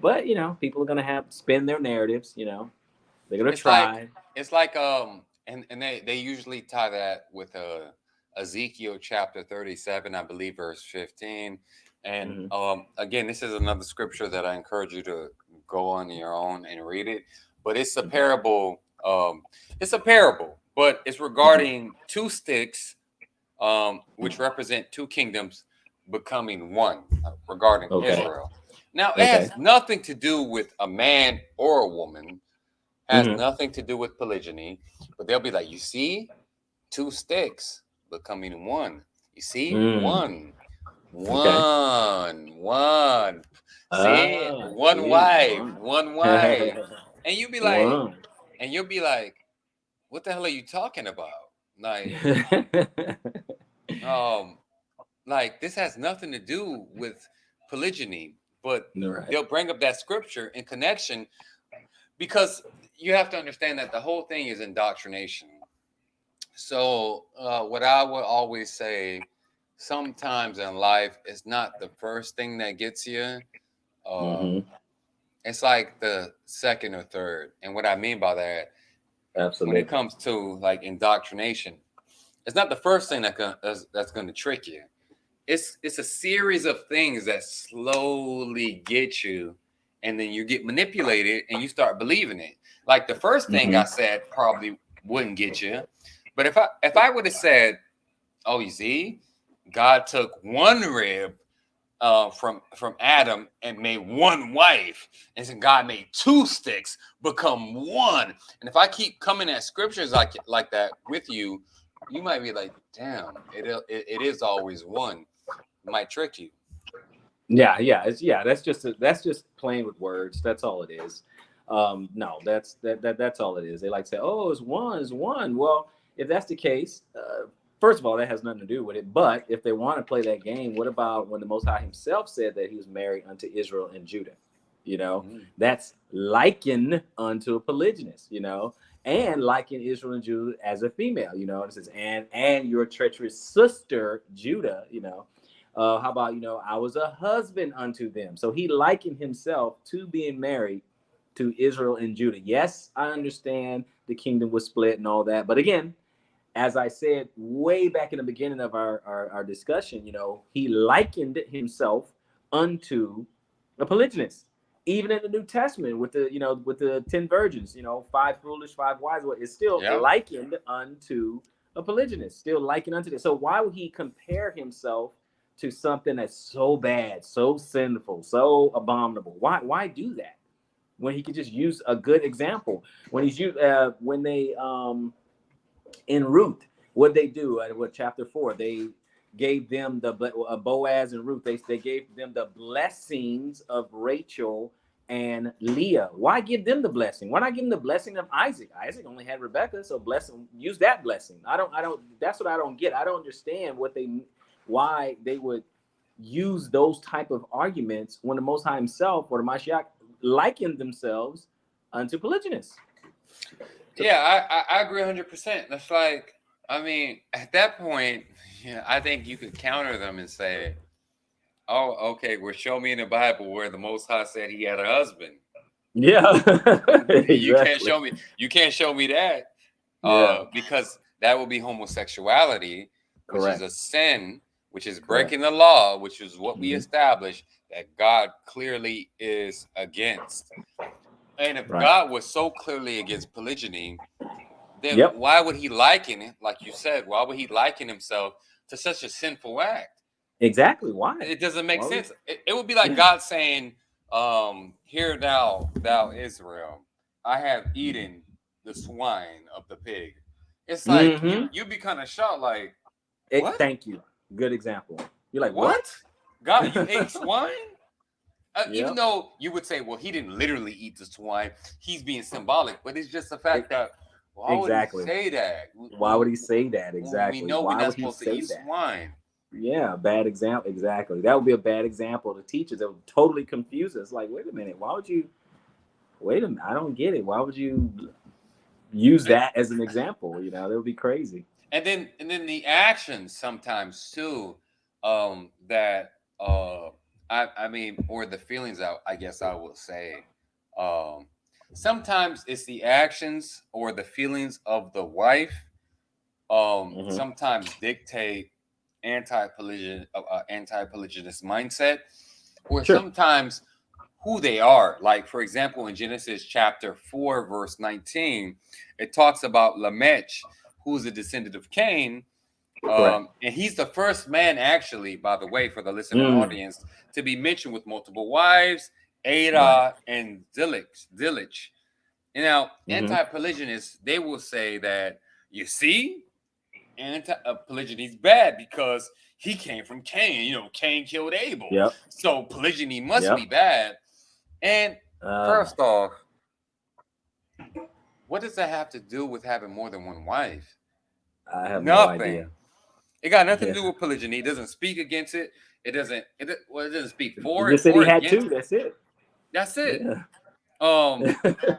But people are gonna have spin their narratives. They're gonna It's like try. it's like and they usually tie that with Ezekiel chapter 37, I believe, verse 15. And Mhm. again, this is another scripture that I encourage you to go on your own and read it. But it's a Mhm. parable. It's a parable, but it's Mhm. regarding two sticks, which represent two kingdoms becoming one, regarding Okay. Israel. Now, it Okay. has nothing to do with a man or a woman, has Hmm. nothing to do with polygyny, but they'll be like, you see, two sticks becoming one. You see, Mm. one, Okay. one. See, Ah, one see, wife, one. one wife, and One. you'll be like, what the hell are you talking about? Like, um, like this has nothing to do with polygyny, but Right. they'll bring up that scripture in connection because you have to understand that the whole thing is indoctrination. So, what I would always say, sometimes in life, it's not the first thing that gets you. Hmm. It's like the second or third. And what I mean by that, when it Absolutely. comes to like indoctrination, it's not the first thing that's going to trick you. It's a series of things that slowly get you, and then you get manipulated and you start believing it. Like the first thing I Hmm. said probably wouldn't get you, but if I would have said, "Oh, you see, God took one rib from Adam and made one wife, and then God made two sticks become one," and if I keep coming at scriptures like that with you, you might be like, "Damn, it is always one." It might trick you. Yeah, yeah, that's just playing with words. That's all it is. No, that's all it is. They like to say, "Oh, it's one." Well, if that's the case, first of all, that has nothing to do with it. But if they want to play that game, what about when the Most High Himself said that He was married unto Israel and Judah? Mm. That's likened unto a polygynist. And liken Israel and Judah as a female. It says, and your treacherous sister Judah. How about, I was a husband unto them. So he likened himself to being married to Israel and Judah. Yes, I understand the kingdom was split and all that. But again, as I said way back in the beginning of our discussion, he likened himself unto a polygynist. Even in the New Testament with the 10 virgins, five foolish, five wise, it's still Yeah. likened unto a polygynist, still likened unto this. So why would he compare himself to something that's so bad, so sinful, so abominable? Why do that when he could just use a good example? When they in Ruth, what they do? What chapter 4? They gave them the Boaz and Ruth. They gave them the blessings of Rachel and Leah. Why give them the blessing? Why not give them the blessing of Isaac? Isaac only had Rebecca, so use that blessing. I don't. That's what I don't get. I don't understand why they would use those type of arguments when the Most High Himself or the Mashiach likened themselves unto polygynists. So, Yeah, I agree 100%. That's like, I mean, at that point, yeah, I think you could counter them and say, "Oh, okay, well, show me in the Bible where the Most High said He had a husband." yeah, You can't exactly. show me. You can't show me that, Yeah, because that would be homosexuality, which is a correct, sin, which is correct. breaking the law, which is what we Hmm. established that God clearly is against. And if Right. God was so clearly against polygyny, then Yep. why would He liken it, like you said? Why would He liken Himself to such a sinful act? Exactly. Why? It doesn't make Why would sense. It would be like God saying, "Hear thou Israel, I have eaten the swine of the pig." It's like you Mm-hmm. you be kind of shocked, like, what? Thank you. Good example. You're like, what? What? God, you ate swine? Even Yep. though you would say, well, he didn't literally eat the swine, he's being symbolic, but it's just the E- fact that why would he exactly. say that Why would he say that? when we Exactly. know we're Why not would he supposed to say eat that? swine? Yeah, bad example. Exactly. That would be a bad example to teachers. That would totally confuse us. Like, wait a minute, why would you? Wait a minute, I don't get it. Why would you use that as an example? You know, that would be crazy. And then the actions sometimes too, that I mean, or the feelings, I guess I will say, um sometimes it's the actions or the feelings of the wife, Mm-hmm. sometimes dictate anti-polygynist mindset, or Sure. sometimes who they are. Like, for example, in Genesis chapter 4 verse 19, it talks about Lamech, who's a descendant of Cain. Correct. And he's the first man, actually, by the way, for the listening Mm, audience, to be mentioned with multiple wives, right. Ada and Zilich. And now, Mm-hmm. anti-polygynists, they will say that, you see, polygyny is bad because he came from Cain. Cain killed Abel, Yep. so polygyny must be Yep. bad. And Uh, first off, what does that have to do with having more than one wife? I have no idea. Nothing. It got nothing Yeah. to do with polygyny. It doesn't speak against it. It doesn't. It doesn't speak He for it just said he or had against two. it. That's it. That's it. Yeah. Um,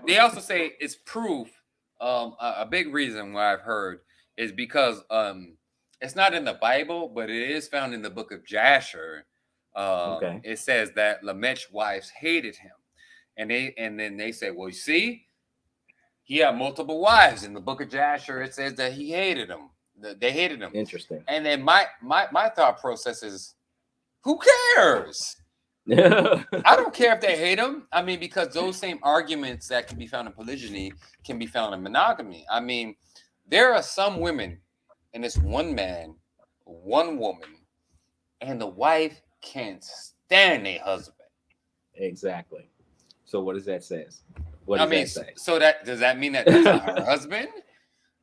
they also say it's proof. A big reason why I've heard is because it's not in the Bible, but it is found in the book of Jasher. Okay. It says that Lamech's wives hated him, and then they say, well, you see, he had multiple wives. In the book of Jasher, it says that he hated them. They hated him. Interesting. And then my thought process is, who cares? I don't care if they hate him. I mean, because those same arguments that can be found in polygyny can be found in monogamy. I mean, there are some women, and it's one man, one woman, and the wife can't stand their husband. Exactly. So what does that say? What I does mean, that say? so that does that mean that that's not her husband?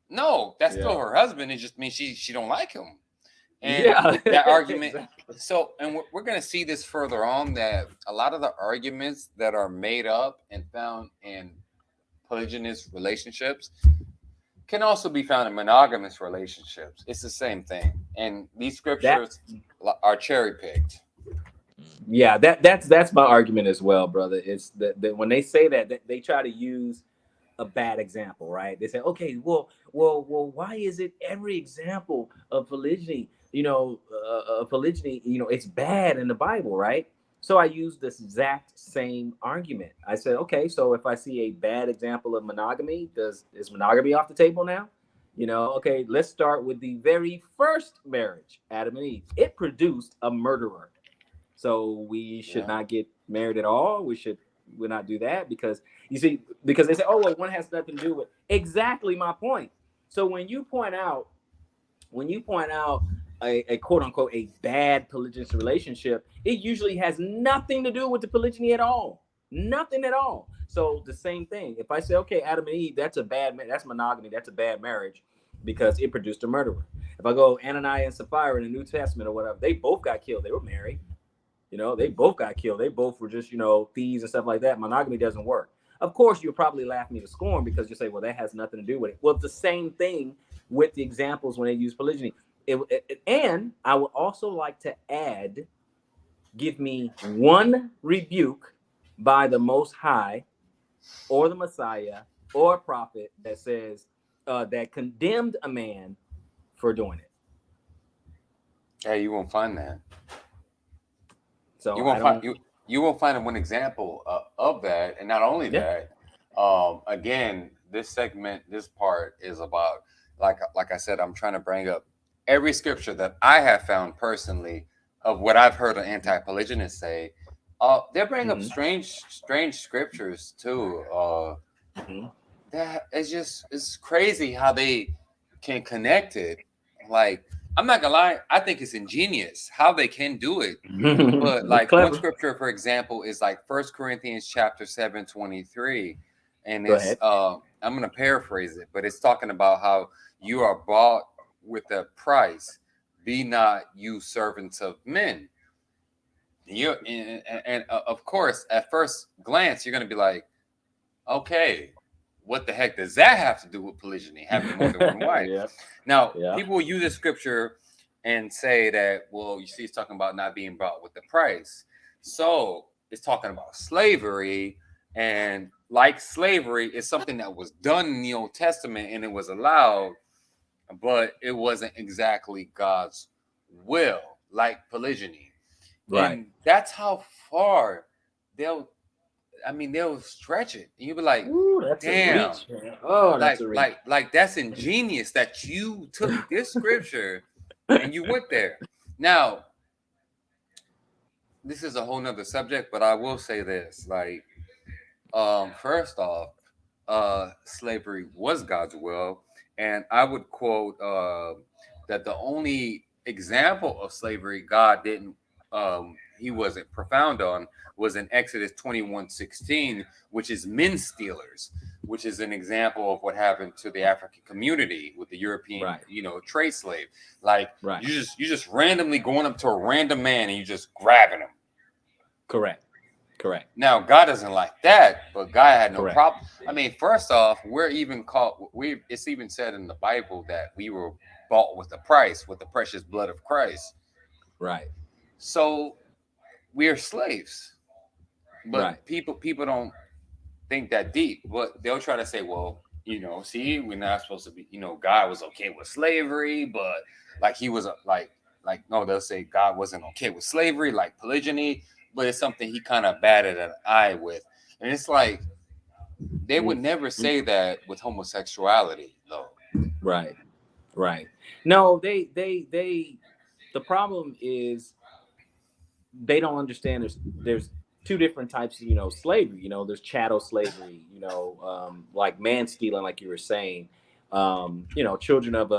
No, that's still Yeah. her husband. It just means she don't like him. And Yeah. that argument. Exactly. So, and we're going to see this further on, that a lot of the arguments that are made up and found in polygynous relationships can also be found in monogamous relationships. It's the same thing. And these That scriptures are cherry picked. yeah, that's my argument as well, brother. It's that when they say that, they try to use a bad example, right? They say, okay, well, why is it every example of polygyny, polygyny, it's bad in the Bible, right? So I use this exact same argument. I said, okay, so if I see a bad example of monogamy, is monogamy off the table now? Okay, let's start with the very first marriage, Adam and Eve. It produced a murderer. So we should Yeah. not get married at all. We not do that because you see, because they say, oh well, one has nothing to do with exactly my point. So when you point out a quote unquote a bad polygynous relationship, it usually has nothing to do with the polygyny at all. Nothing at all. So the same thing. If I say, okay, Adam and Eve, that's monogamy, that's a bad marriage because it produced a murderer. If I go Ananias and Sapphira in the New Testament or whatever, they both got killed. They were married. They both got killed. They both were just, thieves and stuff like that. Monogamy doesn't work. Of course, you'll probably laugh me to scorn because you say, well, that has nothing to do with it. Well, it's the same thing with the examples when they use polygyny. And I would also like to add, give me one rebuke by the Most High or the Messiah or a prophet that says that condemned a man for doing it. Hey, you won't find that. So You I won't find don't. you won't find one example of that. And not only Yeah. that, again, this segment, this part is about, like I said, I'm trying to bring up every scripture that I have found personally of what I've heard an anti-polygynist say. They bring up Mm-hmm. strange scriptures too. Mm-hmm. That it's crazy how they can connect it. Like, I'm not gonna lie, I think it's ingenious how they can do it. But It's like, one clever. scripture, for example, is like First Corinthians chapter 7:23, and Go it's ahead. I'm gonna paraphrase it, but it's talking about how you are bought with a price. Be not you servants of men. And of course, at first glance, you're gonna be like, okay, what the heck does that have to do with polygyny, having more than one wife? Yeah, Now, yeah. people use this scripture and say that, well, you see, it's talking about not being bought with the price. So it's talking about slavery, and like slavery is something that was done in the Old Testament and it was allowed, but it wasn't exactly God's will, like polygyny. Right. And that's how far they'll, I mean, they'll stretch it. And you'll be like, Ooh, that's a damn, reach, man. Oh, that's a reach. like that's ingenious that you took this scripture and you went there. Now, this is a whole nother subject, but I will say this. Like, first off, slavery was God's will, and I would quote that the only example of slavery God didn't, he wasn't profound on, was in Exodus 21:16, which is men stealers, which is an example of what happened to the African community with the European, Right. trade slave. Like, Right. you just randomly going up to a random man and you just grabbing him. Correct. Correct. Now, God doesn't like that, but God had no Correct. problem. I mean, first off, we're even called, it's even said in the Bible that we were bought with a price, with the precious blood of Christ. Right. So we are slaves. But Right. people don't think that deep. But they'll try to say, well, see, we're not supposed to be, God was okay with slavery, but like he was like no, they'll say God wasn't okay with slavery, like polygyny, but it's something he kind of batted an eye with. And it's like they would Mm, never mm, say that with homosexuality, though. right. Right. No, the problem is they don't understand there's two different types of slavery. There's chattel slavery, like man stealing, like you were saying. Children of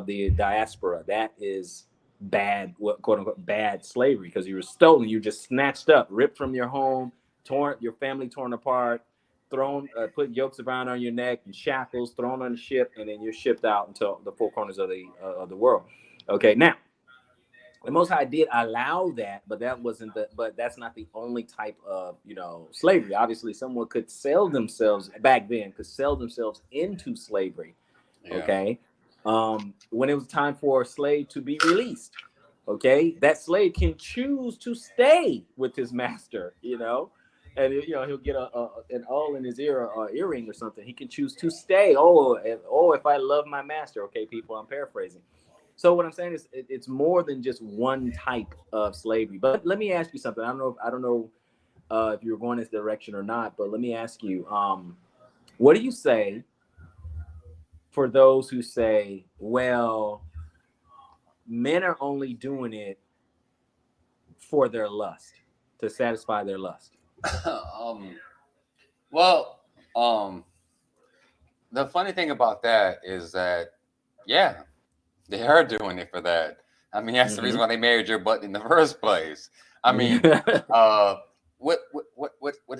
the diaspora, that is bad, what quote unquote bad slavery, because you were stolen, you just snatched up, ripped from your home, torn, your family torn apart, thrown, put yokes around on your neck and shackles, thrown on a ship, and then you're shipped out into the four corners of the world. Okay, now the Most High did allow that, but that's not the only type of slavery. Obviously, someone could sell themselves back then, could sell themselves into slavery. Yeah. Okay, when it was time for a slave to be released, okay, that slave can choose to stay with his master. And he'll get an awl in his ear, or earring or something. He can choose to stay. Oh, if I love my master. Okay, people, I'm paraphrasing. So what I'm saying is, it's more than just one type of slavery. But let me ask you something. I don't know if you're going this direction or not. But let me ask you, what do you say for those who say, well, men are only doing it for their lust, to satisfy their lust? um, well, the funny thing about that is that, yeah, they are doing it for that. I mean, that's the reason Mm-hmm. why they married your butt in the first place. I mean, uh, what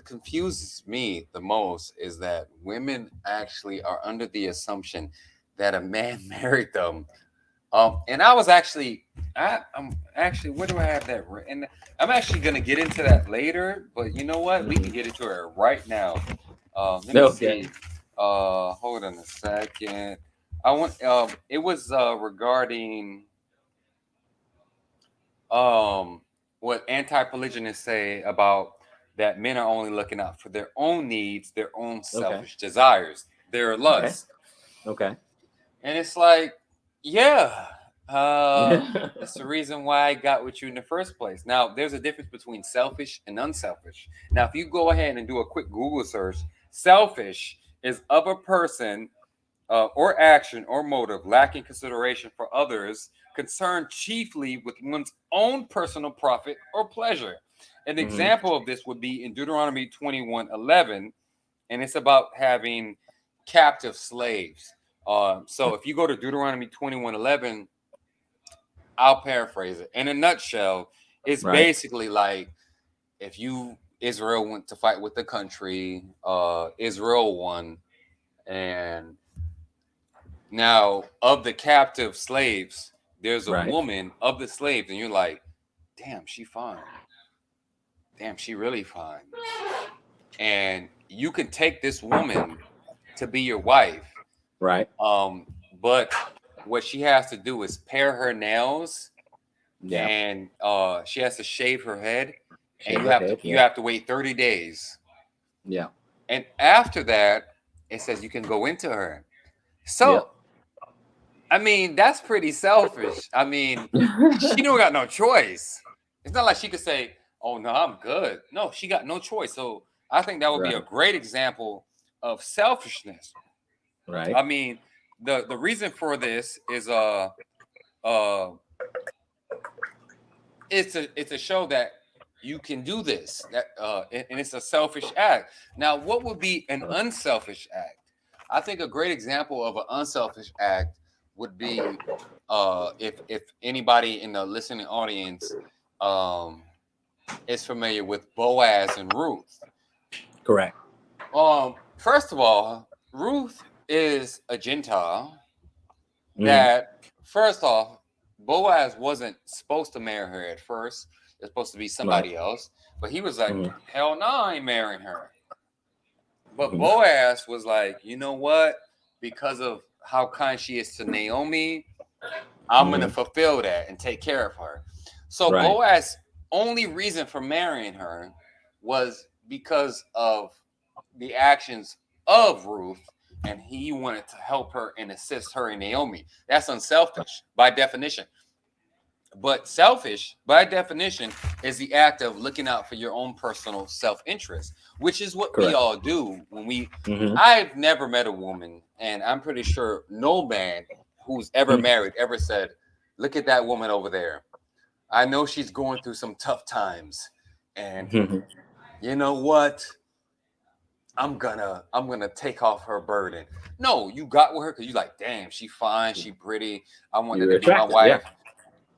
confuses me the most is that women actually are under the assumption that a man married them. And I was actually, I'm actually, where do I have that? And I'm actually gonna get into that later. But you know what? We Mm-hmm. can get into it right now. Let me Okay. see. Hold on a second. I want. It was regarding um what anti-polygynists say about that men are only looking out for their own needs, their own Okay. selfish desires, their Okay. lust. Okay. And it's like, yeah, that's the reason why I got with you in the first place. Now, there's a difference between selfish and unselfish. Now, if you go ahead and do a quick Google search, selfish is of a person or action or motive lacking consideration for others, concerned chiefly with one's own personal profit or pleasure. An Mm-hmm. example of this would be in Deuteronomy 21:11, and it's about having captive slaves. So if you go to Deuteronomy 21:11, I'll paraphrase it. In a nutshell, it's Right. basically like if Israel went to fight with the country, Israel won, and now, of the captive slaves, there's a Right. woman of the slaves, and you're like, damn, she fine. Damn, she really fine. And you can take this woman to be your wife. Right. Um, but what she has to do is pare her nails, Yeah. and she has to shave her head, and Shave her head. you Yeah. have to wait 30 days. Yeah. And after that, it says you can go into her. Yep. So I mean, that's pretty selfish. I mean, she don't got no choice. It's not like she could say, "Oh no, I'm good." No, she got no choice. So I think that would be a Right. great example of selfishness. Right. I mean, the reason for this is uh it's a show that you can do this, that and it's a selfish act. Now, what would be an unselfish act? I think a great example of an unselfish act would be if anybody in the listening audience um is familiar with Boaz and Ruth. Correct. First of all, Ruth is a Gentile Mm-hmm. that, first off, Boaz wasn't supposed to marry her at first. It's supposed to be Right. somebody else. But he was like, Mm-hmm. hell no, I ain't marrying her. But Mm-hmm. Boaz was like, you know what? Because of how kind she is to Naomi, I'm going to Mm-hmm. fulfill that and take care of her. So Right. Boaz's only reason for marrying her was because of the actions of Ruth, and he wanted to help her and assist her and Naomi. That's unselfish by definition. But selfish, by definition, is the act of looking out for your own personal self interest, which is what we Correct. all do when we. Mm-hmm. I've never met a woman, and I'm pretty sure no man who's ever married ever said, "Look at that woman over there. I know she's going through some tough times, and Mm-hmm. you know what? I'm gonna take off her burden." No, you got with her because you like, damn, she fine, she pretty. I want her You're to be my attractive. Yeah. wife.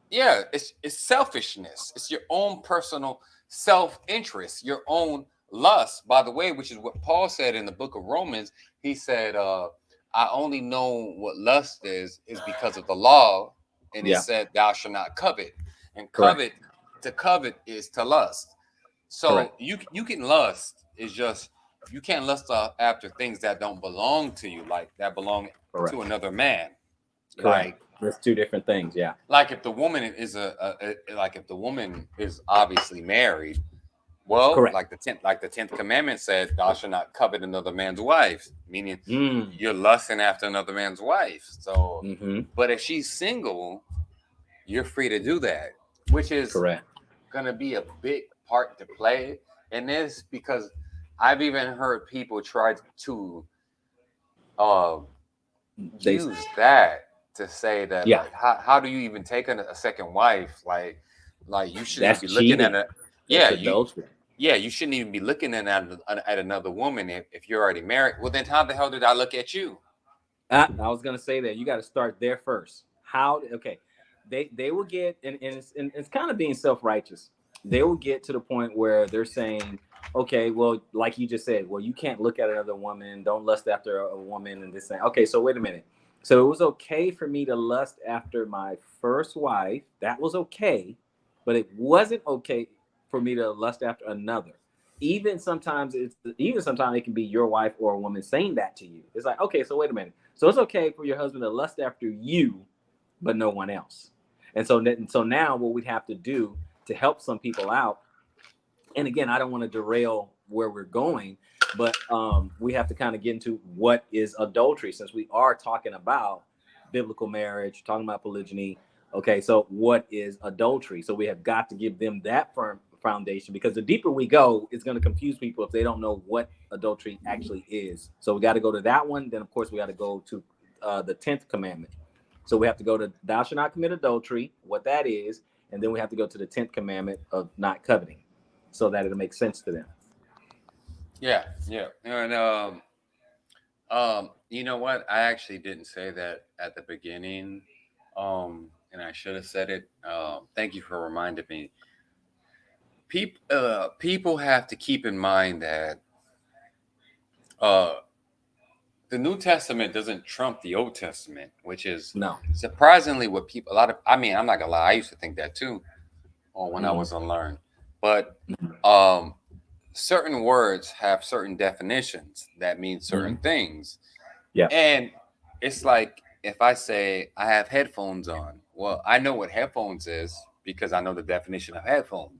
Yeah, it's selfishness. It's your own personal self-interest, your own lust, by the way, which is what Paul said in the book of Romans. He said, I only know what lust is because of the law. And it Yeah. said, thou shalt not covet. And Correct. to covet is to lust. So Correct. you can lust. It's just you can't lust after things that don't belong to you, like that belong Correct. to another man. Correct. Like There's two different things. Yeah. if the woman is like if the woman is obviously married, well, Correct. like the 10th commandment said, thou shalt not covet another man's wife, meaning Mm. you're lusting after another man's wife. So, Mm-hmm. but if she's single, you're free to do that, which is Correct. gonna be a big part to play in this, because I've even heard people try to uh, They. use that to say that, Yeah. like, how do you even take a second wife? Like you shouldn't even That's be looking at cheating. a That's yeah you adultery. yeah you shouldn't even be looking at another woman if you're already married. Well, then how the hell did I look at you? I was gonna say that you got to start there first. How? Okay, they will get, and it's kind of being self righteous. They will get to the point where they're saying, okay, well, like you just said, well, you can't look at another woman, don't lust after a woman, and this thing. Okay, so wait a minute. So it was okay for me to lust after my first wife. That was okay, but it wasn't okay for me to lust after another. Even sometimes it can be your wife or a woman saying that to you. It's like, okay, so wait a minute. So it's okay for your husband to lust after you, but no one else. And so now what we'd have to do to help some people out, and again, I don't want to derail where we're going, but we have to kind of get into what is adultery, since we are talking about biblical marriage, talking about polygyny. Okay, so what is adultery? So we have got to give them that firm foundation, because the deeper we go, it's going to confuse people if they don't know what adultery actually is. So we got to go to that one. Then, of course, we got to go to the 10th commandment. So we have to go to thou shalt not commit adultery, what that is, and then we have to go to the 10th commandment of not coveting, so that it'll make sense to them. Yeah, yeah. And you know what? I actually didn't say that at the beginning, and I should have said it. Thank you for reminding me. People have to keep in mind that uh, the New Testament doesn't trump the Old Testament, which is No. surprisingly what people, a lot of, I mean, I'm not gonna lie, I used to think that too, or when I Mm-hmm. was unlearned. But Mm-hmm. um, certain words have certain definitions that mean Mm-hmm. certain things. Yeah. And it's like if I say I have headphones on, well, I know what headphones is because I know the definition of headphones.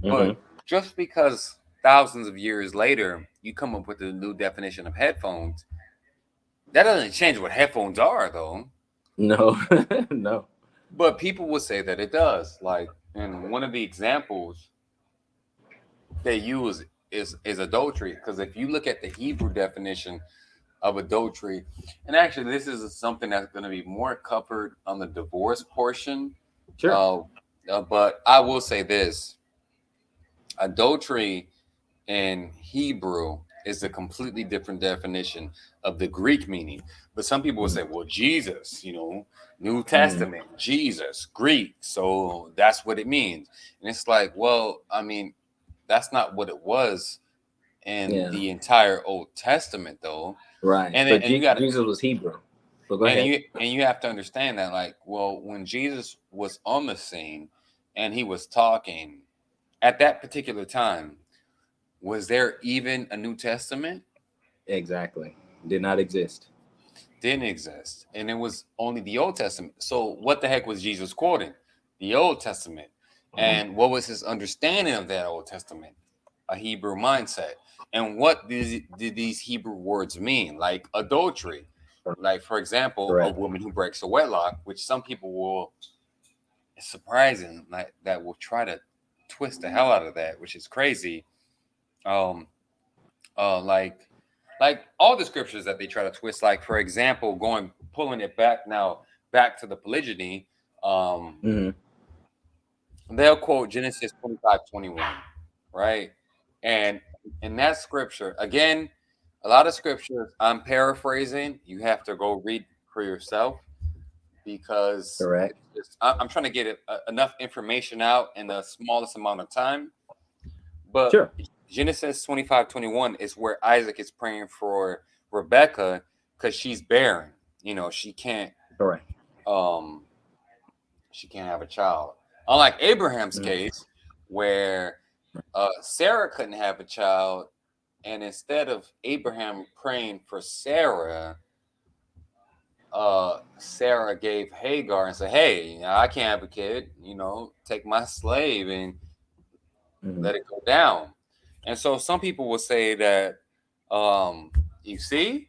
But Mm-hmm. just because thousands of years later you come up with a new definition of headphones, that doesn't change what headphones are, though. No, no. But people will say that it does. Like, and one of the examples they use is adultery. Because if you look at the Hebrew definition of adultery, and actually this is something that's going to be more covered on the divorce portion. Sure. Uh, but I will say this: adultery in Hebrew is a completely different definition of the Greek meaning. But some people will say, well, Jesus, New Mm-hmm. Testament, Jesus, Greek. So that's what it means. And it's like, well, I mean, that's not what it was in Yeah. the entire Old Testament, though. Right. And But and you got Jesus was Hebrew. But go ahead. and you have to understand that, like, well, when Jesus was on the scene and he was talking at that particular time, was there even a New Testament? Exactly. Did not exist. Didn't exist. And it was only the Old Testament. So what the heck was Jesus quoting? The Old Testament. And what was his understanding of that Old Testament? A Hebrew mindset. And what did these Hebrew words mean? Like adultery. Like, for example, a Correct. woman who breaks a wedlock, which some people will, it's surprising, like that will try to twist the hell out of that, which is crazy. Um, uh, like like all the scriptures that they try to twist, like for example, going pulling it back now back to the polygyny, um Mm-hmm. they'll quote Genesis 25:21, right? And in that scripture, again, a lot of scriptures I'm paraphrasing, you have to go read for yourself because Correct. I'm trying to get enough information out in the smallest amount of time. But Sure. Genesis 25:21 is where Isaac is praying for Rebecca because she's barren. She can't Correct. um she can't have a child. Unlike Abraham's Mm-hmm. case, where Sarah couldn't have a child, and instead of Abraham praying for Sarah, Sarah gave Hagar and said, "Hey, I can't have a kid. Take my slave and Mm-hmm. let it go down." And so some people will say that, you see,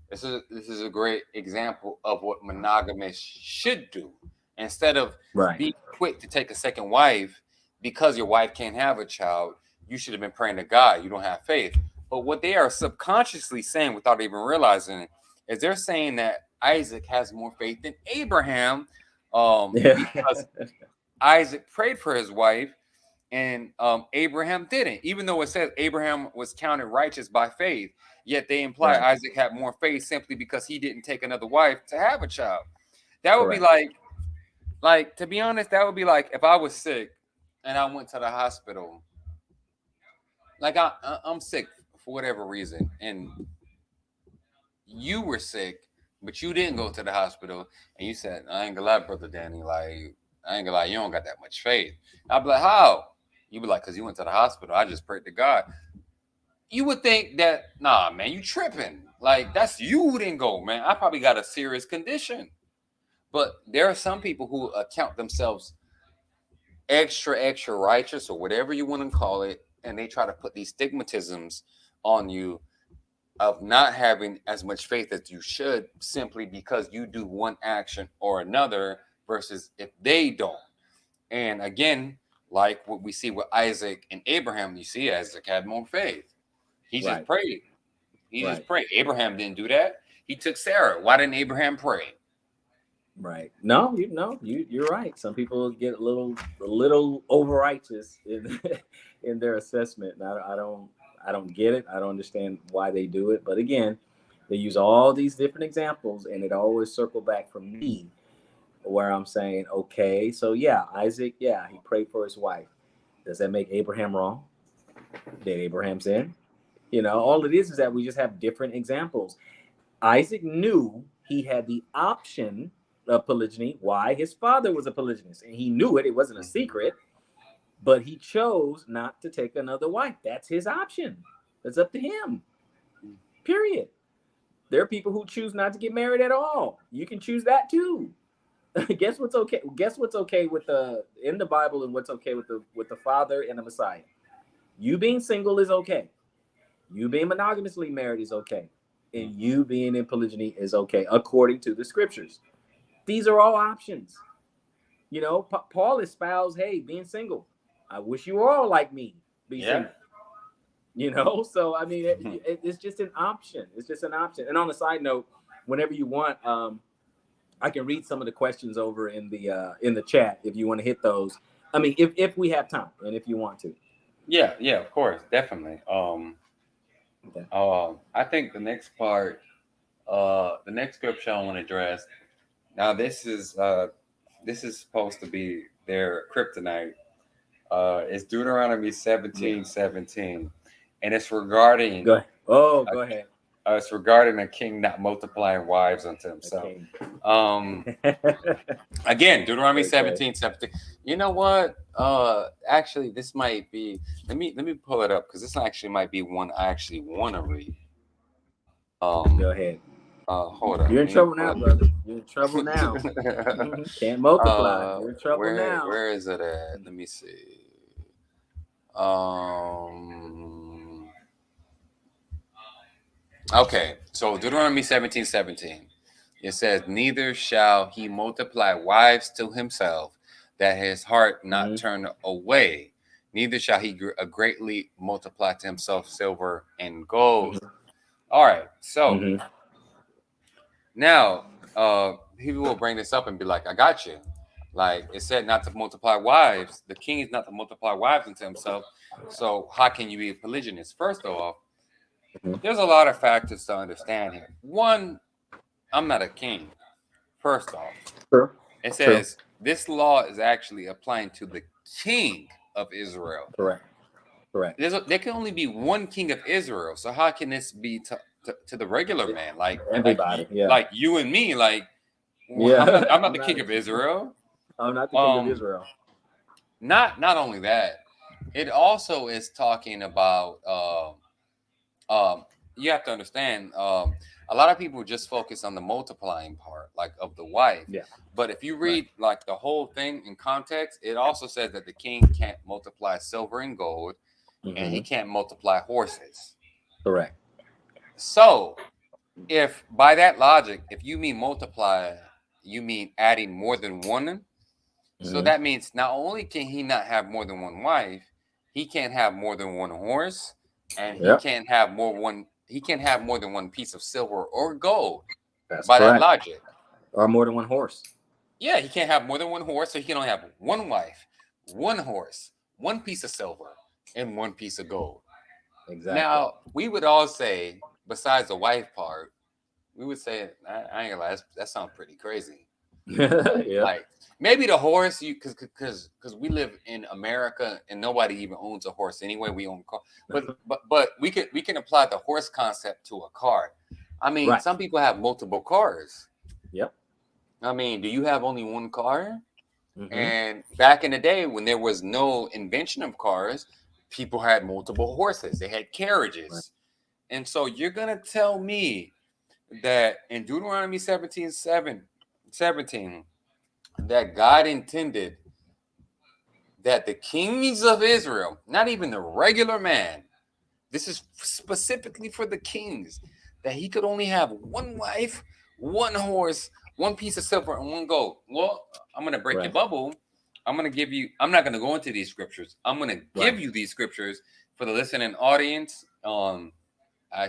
this is a great example of what monogamists should do. Instead of Right. being quick to take a second wife because your wife can't have a child, you should have been praying to God. You don't have faith. But what they are subconsciously saying without even realizing it is they're saying that Isaac has more faith than Abraham, Yeah. because Isaac prayed for his wife and Abraham didn't. Even though it says Abraham was counted righteous by faith, yet they imply Right. Isaac had more faith simply because he didn't take another wife to have a child. That would be Correct. like to be honest, that would be like if I was sick and I went to the hospital. Like I'm sick for whatever reason, and you were sick, but you didn't go to the hospital, and you said, "I ain't gonna lie, brother Danny. Like I ain't gonna lie, you don't got that much faith." I'd be like, "How?" You be like, "Cause you went to the hospital. I just prayed to God." You would think that, nah, man, you tripping. Like that's you who didn't go, man. I probably got a serious condition. But there are some people who account themselves extra righteous or whatever you want to call it, and they try to put these stigmatisms on you of not having as much faith as you should simply because you do one action or another versus if they don't. And again, like what we see with Isaac and Abraham, you see Isaac had more faith. He just Right. prayed. He just Right. prayed. Abraham didn't do that. He took Sarah. Why didn't Abraham pray? Right. No, you're right. Some people get a little over righteous in in their assessment. And I don't get it. I don't understand why they do it. But again, they use all these different examples, and it always circle back for me where I'm saying, okay, so yeah, Isaac, yeah, he prayed for his wife. Does that make Abraham wrong? Did Abraham sin? All it is that we just have different examples. Isaac knew he had the option of polygyny. Why? His father was a polygynist, and he knew it. It wasn't a secret, but he chose not to take another wife. That's his option. That's up to him. Period. There are people who choose not to get married at all. You can choose that too. Guess what's okay? Guess what's okay with in the Bible, and what's okay with the Father and the Messiah? You being single is okay. You being monogamously married is okay. And you being in polygyny is okay, according to the scriptures. These are all options. You know, Paul espoused, hey, being single. I wish you were all like me, be single. You know, so I mean, it's just an option. It's just an option. And on a side note, whenever you want, I can read some of the questions over in the chat if you want to hit those. I mean, if we have time and if you want to. Yeah, of course, definitely. I think the next part, the next scripture I want to address. Now, this is supposed to be their kryptonite. It's Deuteronomy 17:17, and it's regarding. Go ahead. Go ahead. It's regarding a king not multiplying wives unto himself. Again, Deuteronomy 17:17. You know what? Actually, this might be. Let me pull it up because this actually might be one I actually want to read. Go ahead. Hold on. You're in trouble now, brother. You're in trouble now. Can't multiply. You're in trouble now. Where is it at? Let me see. Okay, so Deuteronomy 17:17. It says, "Neither shall he multiply wives to himself, that his heart not turn away. Neither shall he greatly multiply to himself silver and gold." All right, so now people will bring this up and be like, "I got you." Like it said, not to multiply wives. The king is not to multiply wives unto himself. So how can you be a polygynist? First of all, there's a lot of factors to understand here. One, I'm not a king. First off, it says this law is actually applying to the king of Israel. Correct. There can only be one king of Israel. So how can this be to the regular man, like everybody, like you and me? Like, I'm not the king of Israel. I'm not the king of Israel. Not only that, it also is talking about. You have to understand. A lot of people just focus on the multiplying part, like of the wife. Yeah. But if you read like the whole thing in context, it also says that the king can't multiply silver and gold, and he can't multiply horses. Correct. So, if by that logic, if you mean multiply, you mean adding more than one. So that means not only can he not have more than one wife, he can't have more than one horse, and he can't have He can't have more than one piece of silver or gold. That's by correct. that logic. Or more than one horse. Yeah, he can't have more than one horse, so he can only have one wife, one horse, one piece of silver, and one piece of gold. Exactly. Now, we would all say, besides the wife part, we would say, I ain't gonna lie, that sounds pretty crazy. Like maybe the horse, because we live in America and nobody even owns a horse anyway. We own a car, but we can apply the horse concept to a car. I mean, some people have multiple cars. Yep. I mean, do you have only one car? And back in the day when there was no invention of cars, people had multiple horses. They had carriages. And so you're gonna tell me that in Deuteronomy 17 that God intended that the kings of Israel, not even the regular man, this is specifically for the kings, that he could only have one wife, one horse, one piece of silver, and one gold. Well, I'm going to break your bubble. I'm going to give you, I'm not going to go into these scriptures. I'm going to give you these scriptures for the listening audience. I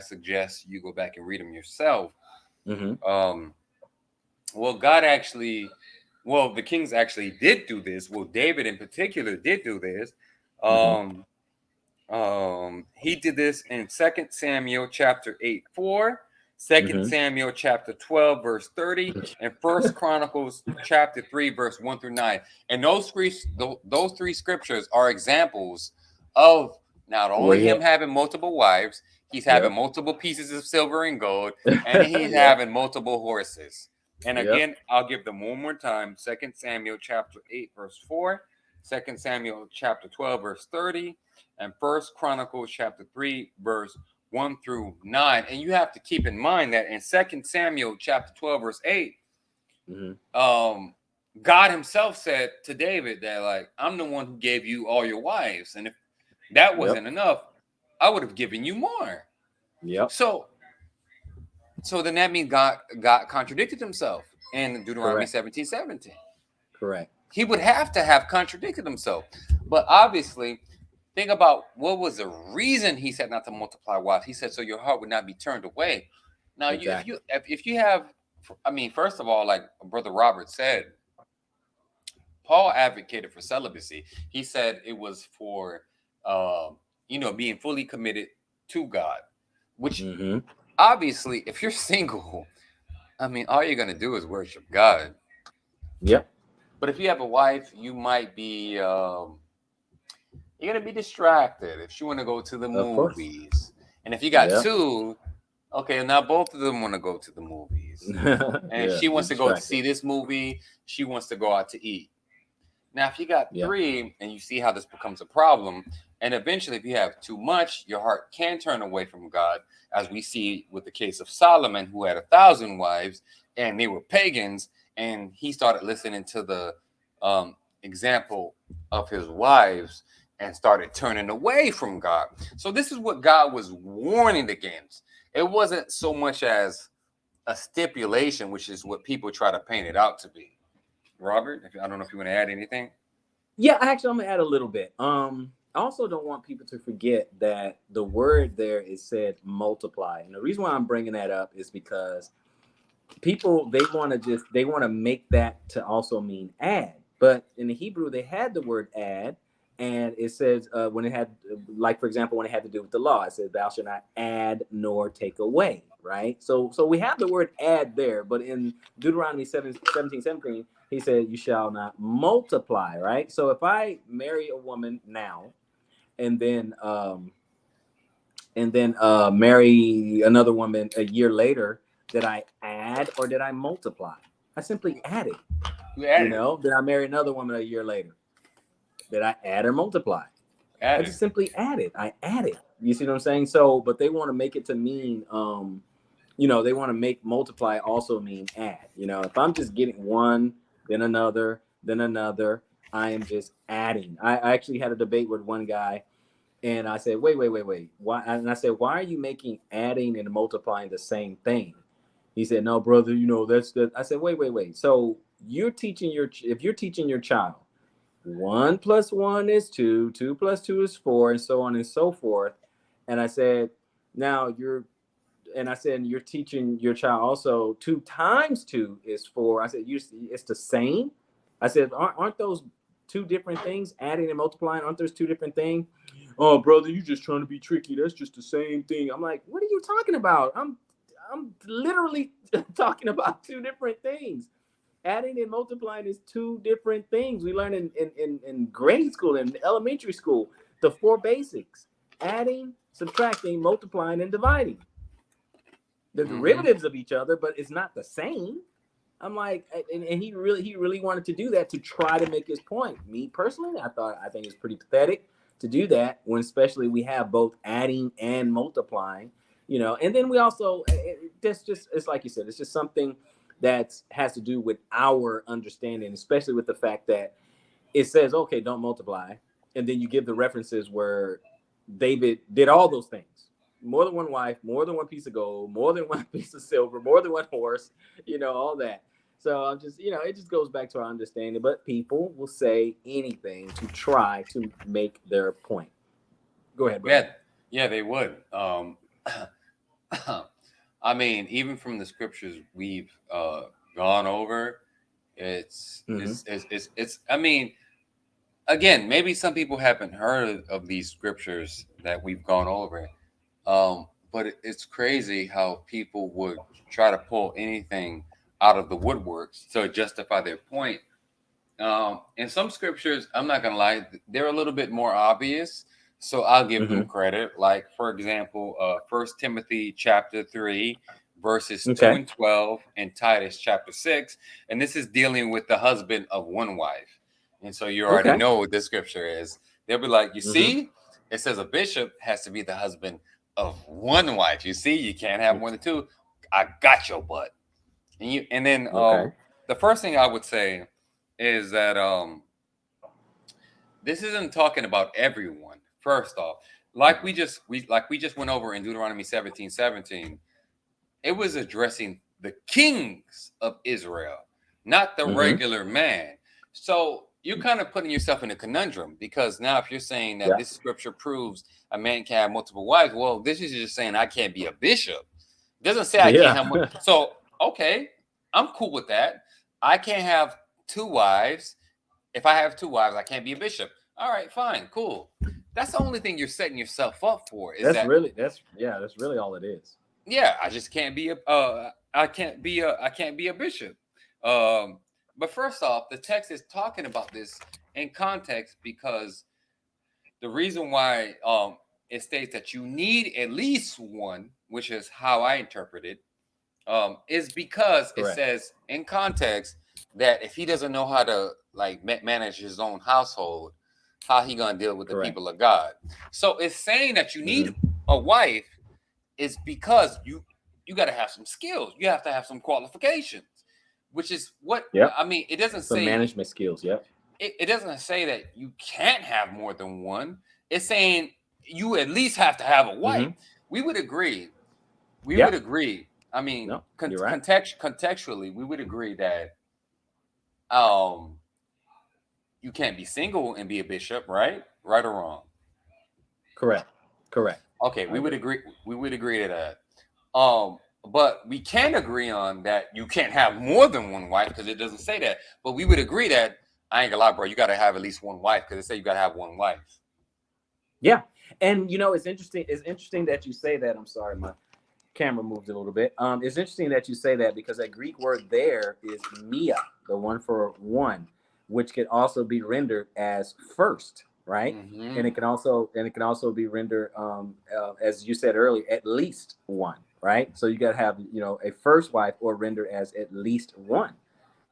suggest you go back and read them yourself. Well, God actually, the kings actually did do this. Well, David in particular did do this. He did this in 2 Samuel chapter 8:4, 2 Samuel chapter 12 verse 30, and 1 Chronicles chapter 3 verse 1 through 9. And those three scriptures are examples of not only him having multiple wives, he's having multiple pieces of silver and gold, and he's having multiple horses. And again, I'll give them one more time. 2 Samuel chapter 8 verse 4, 2 Samuel chapter 12 verse 30, and 1 Chronicles chapter 3 verse 1 through 9. And you have to keep in mind that in 2 Samuel chapter 12, verse 8, God himself said to David that, like, I'm the one who gave you all your wives. And if that wasn't enough, I would have given you more. Yep. So then that means God contradicted himself in Deuteronomy 17:17. Correct. He would have to have contradicted himself. But obviously, think about what was the reason he said not to multiply wives. He said so your heart would not be turned away. Now, Exactly. if you have, I mean, first of all, like Brother Robert said, Paul advocated for celibacy. He said it was for, being fully committed to God, which obviously, if you're single, I mean, all you're going to do is worship God. Yep. But if you have a wife, you might be, you're going to be distracted if you want to go to the movies. And if you got two, okay, now both of them want to go to the movies. And if she wants to go to see this movie, she wants to go out to eat. Now, if you got three and you see how this becomes a problem, and eventually if you have too much, your heart can turn away from God, as we see with the case of Solomon, who had 1,000 wives and they were pagans, and he started listening to the example of his wives and started turning away from God. So this is what God was warning against. It wasn't so much as a stipulation, which is what people try to paint it out to be. Robert, I don't know if you want to add anything. Yeah, actually, I'm gonna add a little bit. I also don't want people to forget that the word there is said multiply, and the reason why I'm bringing that up is because people they want to make that to also mean add, but in the Hebrew they had the word add, and it says when it had, like for example, when it had to do with the law, it says thou shalt not add nor take away, right? So we have the word add there, but in Deuteronomy 17:17 he said you shall not multiply, right? So if I marry a woman now and then marry another woman a year later, did I add or did I multiply? I simply added. Did I marry another woman a year later? Did I add or multiply? I just simply added. I added. You see what I'm saying? So, but they want to make it to mean, they want to make multiply also mean add. If I'm just getting one, then another, I am just adding. I actually had a debate with one guy. And I said, wait. Why? And I said, why are you making adding and multiplying the same thing? He said, no, brother, that's the. I said, wait. So if you're teaching your child 1 + 1 is 2, 2 + 2 is 4, and so on and so forth. And I said, you're teaching your child also 2 × 2 is 4. I said, it's the same. I said, aren't those 2 different things? Adding and multiplying, aren't those 2 different things? Oh, brother, you're just trying to be tricky. That's just the same thing. I'm like, what are you talking about? I'm literally talking about 2 different things. Adding and multiplying is 2 different things. We learn in grade school and elementary school, the 4 basics: adding, subtracting, multiplying, and dividing. The derivatives of each other, but it's not the same. I'm like, and he really wanted to do that to try to make his point. Me personally, I think it's pretty pathetic to do that when especially we have both adding and multiplying, and then we also, it's like you said, it's just something that has to do with our understanding, especially with the fact that it says, okay, don't multiply. And then you give the references where David did all those things. More than one wife, more than one piece of gold, more than one piece of silver, more than one horse, all that. So I'm just, it just goes back to our understanding. But people will say anything to try to make their point. Go ahead, brother. Yeah, they would. I mean, even from the scriptures we've gone over, it's. I mean, again, maybe some people haven't heard of these scriptures that we've gone over, but it's crazy how people would try to pull anything out of the woodworks to justify their point. In some scriptures, I'm not gonna lie, they're a little bit more obvious, so I'll give them credit. Like, for example, 1 Timothy chapter 3, verses 2 and 12, and Titus chapter 6, and this is dealing with the husband of one wife. And so you already know what this scripture is. They'll be like, you see, it says a bishop has to be the husband of one wife. You see, you can't have more than two. I got your butt. And then Okay. the first thing I would say is that this isn't talking about everyone. First off, like we just went over in Deuteronomy 17:17, it was addressing the kings of Israel, not the regular man. So you're kind of putting yourself in a conundrum, because now if you're saying that this scripture proves a man can have multiple wives, well, this is just saying I can't be a bishop. It doesn't say I can't have one. So okay, I'm cool with that. I can't have two wives. If I have two wives, I can't be a bishop. All right, fine, cool. That's the only thing you're setting yourself up for. Is That's that really that's really all it is. yeah, I just can't be a I can't be a bishop. But first off, the text is talking about this in context, because the reason why it states that you need at least one, which is how I interpret it, is because it says in context that if he doesn't know how to like manage his own household, how he gonna deal with the people of God? So it's saying that you need a wife is because you got to have some skills. You have to have some qualifications, which is what I mean. It doesn't some say management skills. It doesn't say that you can't have more than one. It's saying you at least have to have a wife. We would agree. We would agree. I mean, contextually, we would agree that you can't be single and be a bishop, right? Right or wrong? Correct. Okay, we would agree. We would agree to that. But we can agree on that you can't have more than one wife, because it doesn't say that. But we would agree that I ain't gonna lie, bro. You got to have at least one wife, because it say you got to have one wife. Yeah, and you know it's interesting. It's interesting that you say that. I'm sorry, my camera moved a little bit. It's interesting that you say that, because that Greek word there is mia, the one for one, which could also be rendered as first, right? And it can also be rendered as you said earlier, at least one, right? So you got to have a first wife, or rendered as at least one,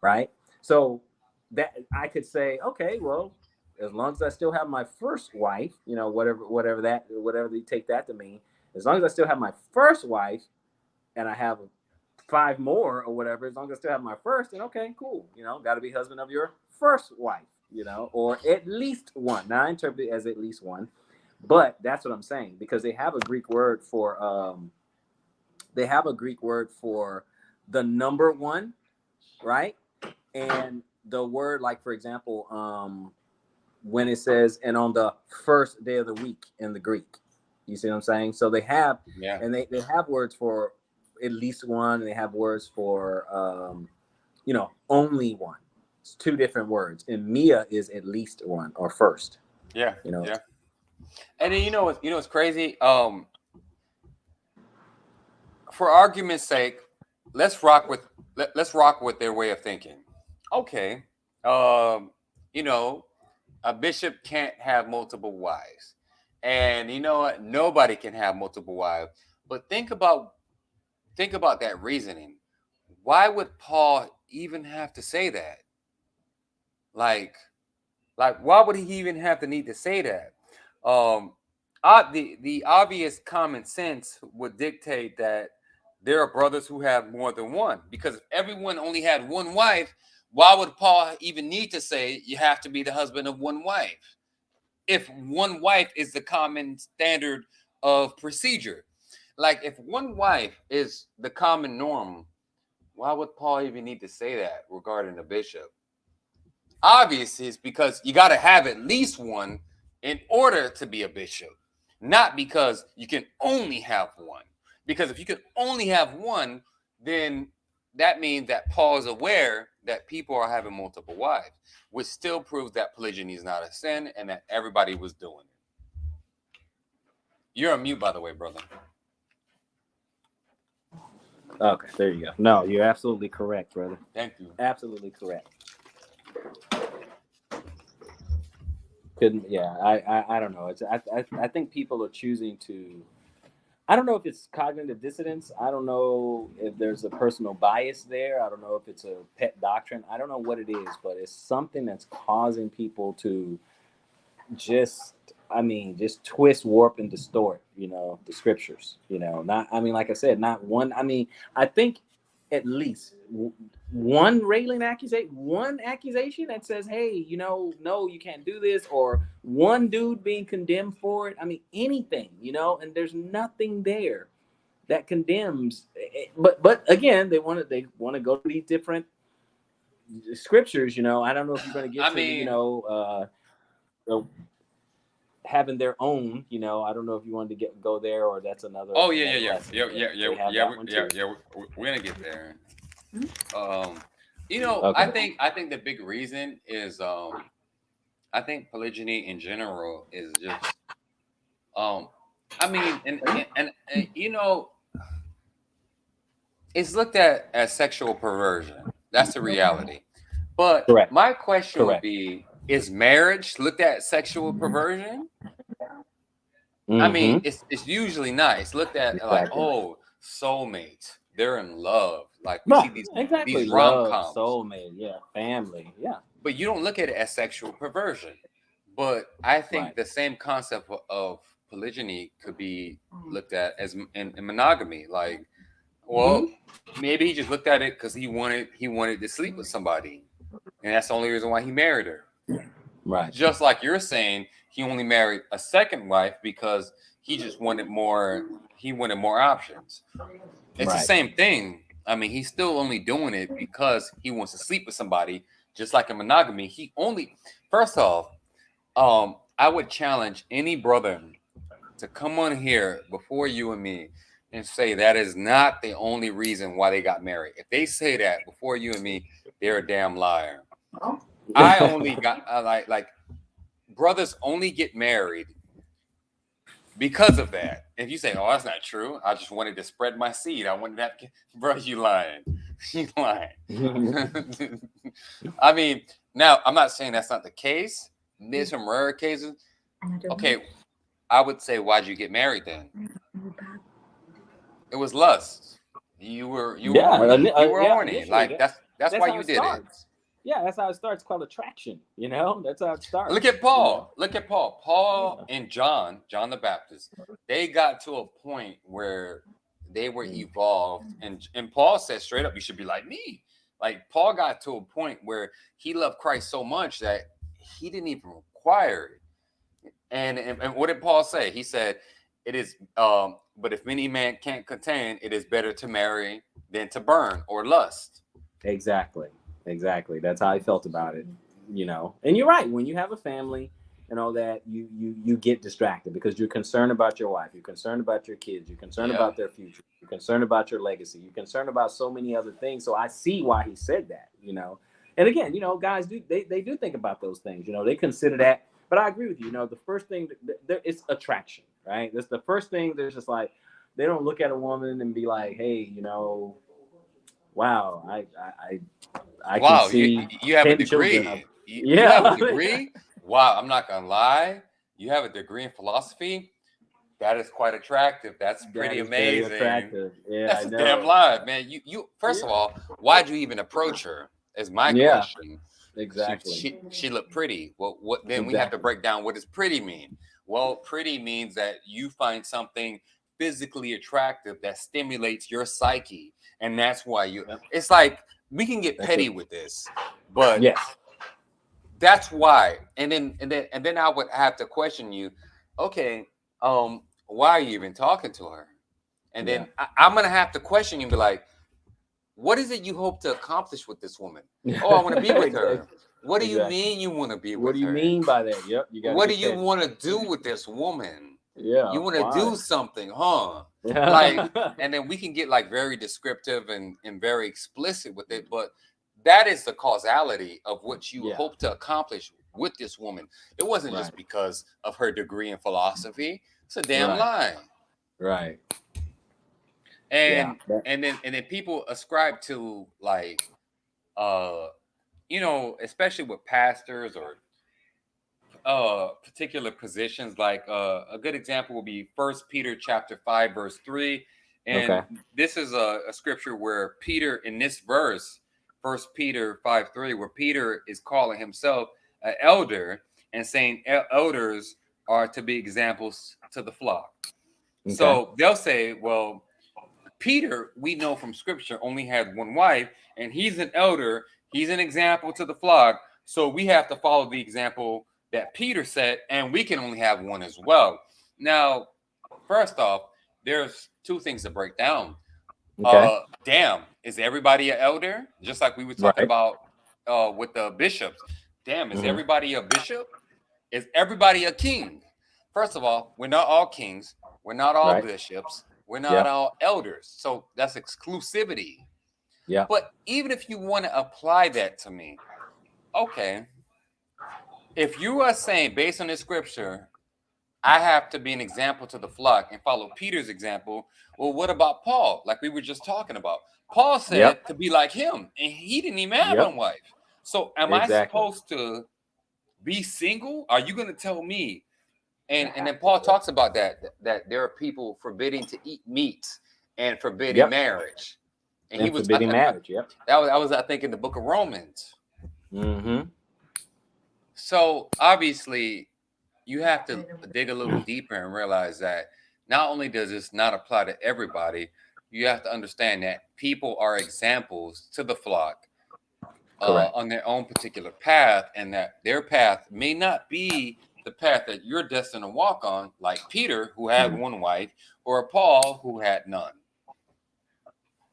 right? So that I could say, okay, well, as long as I still have my first wife, whatever they take that to mean, as long as I still have my first wife and I have 5 more or whatever, as long as I still have my first, then okay, cool. Got to be husband of your first wife, or at least one. Now I interpret it as at least one, but that's what I'm saying, because they have a Greek word for the number one, right? And the word, like for example, when it says, and on the first day of the week in the Greek, you see what I'm saying? So they have, and they have words for at least one, and they have words for, only one. It's 2 different words. And Mia is at least one, or first. Yeah. Yeah. And then it's crazy. For argument's sake, let's rock with their way of thinking. Okay. A bishop can't have multiple wives. And you know what? Nobody can have multiple wives. But think about that reasoning. Why would Paul even have to say that? Like why would he even have the need to say that? The obvious common sense would dictate that there are brothers who have more than one. Because if everyone only had one wife, why would Paul even need to say you have to be the husband of one wife? If one wife is the common standard of procedure. Like if one wife is the common norm, why would Paul even need to say that regarding a bishop? Obviously, it's because you got to have at least one in order to be a bishop, not because you can only have one. Because if you can only have one, then that means that Paul is aware that people are having multiple wives, which still proves that polygyny is not a sin and that everybody was doing it. You're on mute, by the way, brother. Okay, there you go. No, you're absolutely correct, brother. Thank you. Absolutely correct. I don't know. I think people are choosing to. I don't know if it's cognitive dissonance. I don't know if there's a personal bias there. I don't know if it's a pet doctrine. I don't know what it is, but it's something that's causing people to just I mean, just twist, warp, and distort, the scriptures, not, I mean, like I said, not one, I mean, I think at least one accusation that says, hey, no, you can't do this, or one dude being condemned for it. I mean, anything, and there's nothing there that condemns. But again, they want to go to these different scriptures. I don't know if you're going to get I to mean, having their own. I don't know if you wanted to go there, or that's another oh yeah, yeah, another yeah, lesson. yeah, But yeah, yeah, they have yeah, that one yeah, too. yeah. We're gonna get there. I Okay. think the big reason is I think polygyny in general is just um, I mean, and it's looked at as sexual perversion. That's the reality. But Correct. my question would Correct. be: is marriage looked at as sexual perversion? I mean, Mm-hmm. it's usually not. It's looked at like, Exactly. oh, soulmates, they're in love. Like we see Right. these Exactly. rom Love, coms, soulmate. Yeah. Family. Yeah. but you don't look at it as sexual perversion. But I think Right. the same concept of polygyny could be looked at as in monogamy. Like, well, Mm-hmm. maybe he just looked at it because he wanted to sleep with somebody, and that's the only reason why he married her. Right. Just like you're saying, he only married a second wife because he just wanted more. He wanted more options. It's the Right. same thing. I mean, he's still only doing it because he wants to sleep with somebody. Just like in monogamy, he only. First off, I would challenge any brother to come on here before you and me and say that is not the only reason why they got married. If they say that before you and me, they're a damn liar. I only got like brothers only get married because of that. If you say, "Oh, that's not true," I just wanted to spread my seed. I wanted that, bro. You lying? You lying? I mean, now I'm not saying that's not the case. There's some rare cases. Okay, I would say, why'd you get married then? It was lust. You were Yeah, horny. You were yeah. horny. Initially, Like that's that's why how you it did it. starts. Yeah, that's how it starts. It's called attraction. That's how it Look starts. at Paul. Look at Paul. Paul and John the Baptist. They got to a point where they were evolved, and Paul said straight up, "You should be like me." Like Paul got to a point where he loved Christ so much that he didn't even require it. And what did Paul say? He said, "It is, but if any man can't contain, it is better to marry than to burn or lust." Exactly. Exactly. That's how I felt about it. And you're right. When you have a family and all that, you get distracted because you're concerned about your wife, you're concerned about your kids, you're concerned Yeah, about their future, you're concerned about your legacy, you're concerned about so many other things. So I see why he said that. And again, guys they do think about those things. They consider that. But I agree with you. The first thing there is attraction, right? That's the first thing. There's just like they don't look at a woman and be like, hey, wow, I can wow, see you have a 10 children of. degree. You have a Yeah. degree. Wow, I'm not gonna lie. You have a degree in philosophy. That is quite attractive. That's That pretty is very amazing. attractive. Yeah, That's I a damn know. lie, man. You first of Yeah. all, why'd you even approach her? Is my Yeah, question. She exactly. she she looked pretty. Well, what then we have to Exactly. break down what does pretty mean? Well, pretty means that you find something physically attractive that stimulates your psyche, and that's why you. Yep. It's like we can get That's petty it. with this, but Yes. that's why. And then I would have to question you. Okay, why are you even talking to her? And Yeah. then I'm gonna have to question you and be like, what is it you hope to accomplish with this woman? Oh, I want to be with her. What do you Exactly. mean you want to be What with do you her? mean by that? Yep. You got to What do get you petty. want to do with this woman? Yeah. You want to Why? do something, huh? Like, Yeah. and then we can get like very descriptive and very explicit with it, but that is the causality of what you Yeah. hope to accomplish with this woman. It wasn't Right. just because of her degree in philosophy. It's a damn Right. lie. Right. Yeah. And and then people ascribe to like uh especially with pastors or particular positions, like a good example would be First Peter chapter 5 verse 3. And Okay. this is a scripture where Peter, in this verse, First Peter 5:3, where Peter is calling himself an elder and saying elders are to be examples to the flock. Okay. So they'll say, well, Peter, we know from scripture, only had one wife, and he's an elder. He's an example to the flock. So we have to follow the example that Peter set, and we can only have one as well. Now, first off, there's two things to break down. Okay. Damn, is everybody an elder? Just like we were talking Right. about with the bishops. Damn, is Mm-hmm. everybody a bishop? Is everybody a king? First of all, we're not all kings. We're not all Right. bishops. We're not Yeah. all elders. So that's exclusivity. Yeah. But even if you want to apply that to me, okay, if you are saying based on this scripture, I have to be an example to the flock and follow Peter's example, well, what about Paul? Like we were just talking about. Paul said Yep. to be like him, and he didn't even have a Yep. wife. So am I Exactly. supposed to be single? Are you going to tell me? And then Paul talks about that there are people forbidding to eat meat and forbidding Yep. marriage. And he And was forbidding marriage. Yep. that was I think in the book of Romans. Mm-hmm. So obviously you have to dig a little deeper and realize that not only does this not apply to everybody, you have to understand that people are examples to the flock Correct. on their own particular path, and that their path may not be the path that you're destined to walk on, like Peter, who had Mm-hmm. one wife, or Paul, who had none.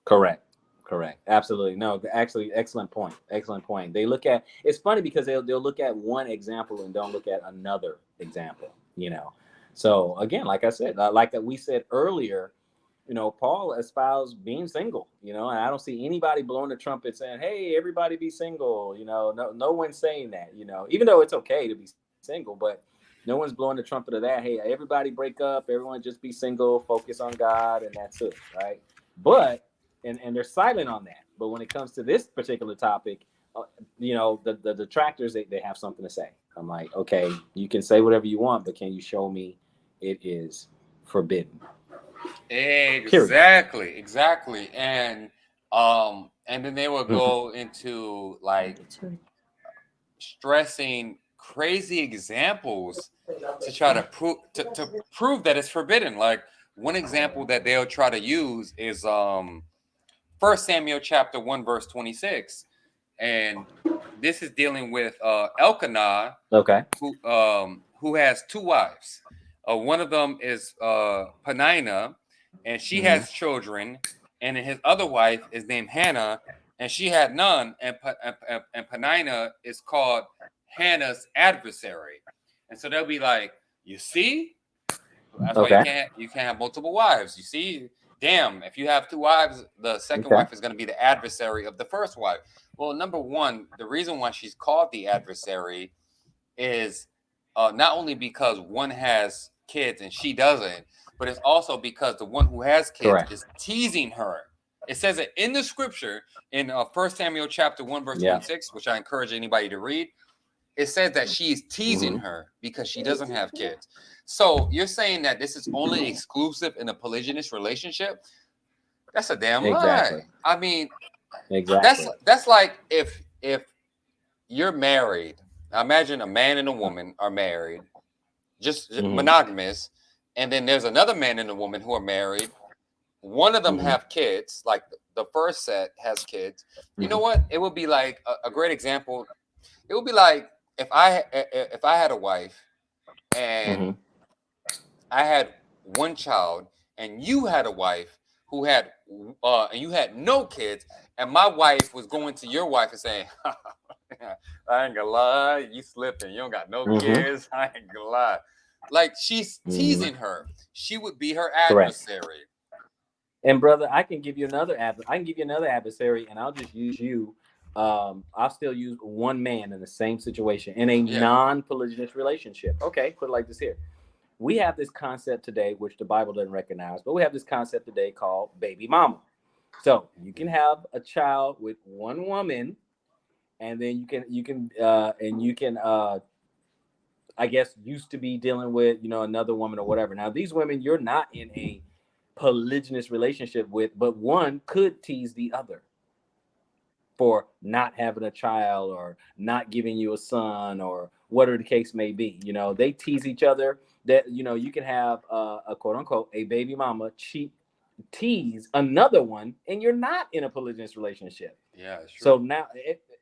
Correct. Correct. Absolutely. No, actually, excellent point. Excellent point. They look at, it's funny because they'll look at one example and don't look at another example, you know. So again, like I said, like we said earlier, you know, Paul espoused being single, you know, and I don't see anybody blowing the trumpet saying, "Hey, everybody be single." You know, no one's saying that, you know, even though it's okay to be single, but no one's blowing the trumpet of that. Hey, everybody break up, everyone just be single, focus on God, and that's it, right? But and they're silent on that. But when it comes to this particular topic, you know, the detractors, they have something to say. I'm like, okay, you can say whatever you want, but can you show me it is forbidden? Period. Exactly. And then they will go into like stressing crazy examples to try to prove that it's forbidden. Like one example that they'll try to use is 1 Samuel chapter 1 verse 26, and this is dealing with Elkanah, Okay. who has two wives. One of them is Penina, and she Mm-hmm. has children, and his other wife is named Hannah, and she had none. And Penina is called Hannah's adversary, and so they'll be like, "You see, that's why Okay. you can't have multiple wives. You see, damn, if you have two wives, the second Okay. wife is going to be the adversary of the first wife." Well, number one, the reason why she's called the adversary is not only because one has kids and she doesn't, but it's also because the one who has kids Correct. is teasing her. It says it in the scripture in 1 Samuel chapter 1 verse Yeah. 26, which I encourage anybody to read. It says that she's teasing Mm-hmm. her because she doesn't have kids. So you're saying that this is only exclusive in a polygynous relationship? That's a damn lie. Exactly. I mean, Exactly. that's like if you're married. Now imagine a man and a woman are married, just Mm-hmm. monogamous, and then there's another man and a woman who are married. One of them Mm-hmm. have kids, like the first set has kids. You know Mm-hmm. what? It would be like a great example. It would be like if I had a wife and Mm-hmm. I had one child, and you had a wife who had and you had no kids, and my wife was going to your wife and saying, "I ain't gonna lie, you slipping. You don't got no Mm-hmm. kids. I ain't gonna lie." Like she's Mm-hmm. teasing her. She would be her Correct. adversary. And brother, I can give you another I can give you another adversary, and I'll just use you. I'll still use one man in the same situation in a Yeah. non-polygynous relationship. Okay, put it like this here. We have this concept today, which the Bible doesn't recognize, but we have this concept today called baby mama. So you can have a child with one woman, and then you can I guess used to be dealing with, you know, another woman or whatever. Now these women you're not in a polygynous relationship with, but one could tease the other. for not having a child or not giving you a son or whatever the case may be. You know, they tease each other. That, you know, you can have a quote unquote a baby mama tease another one, and you're not in a polygynous relationship. Yeah, it's true. So now,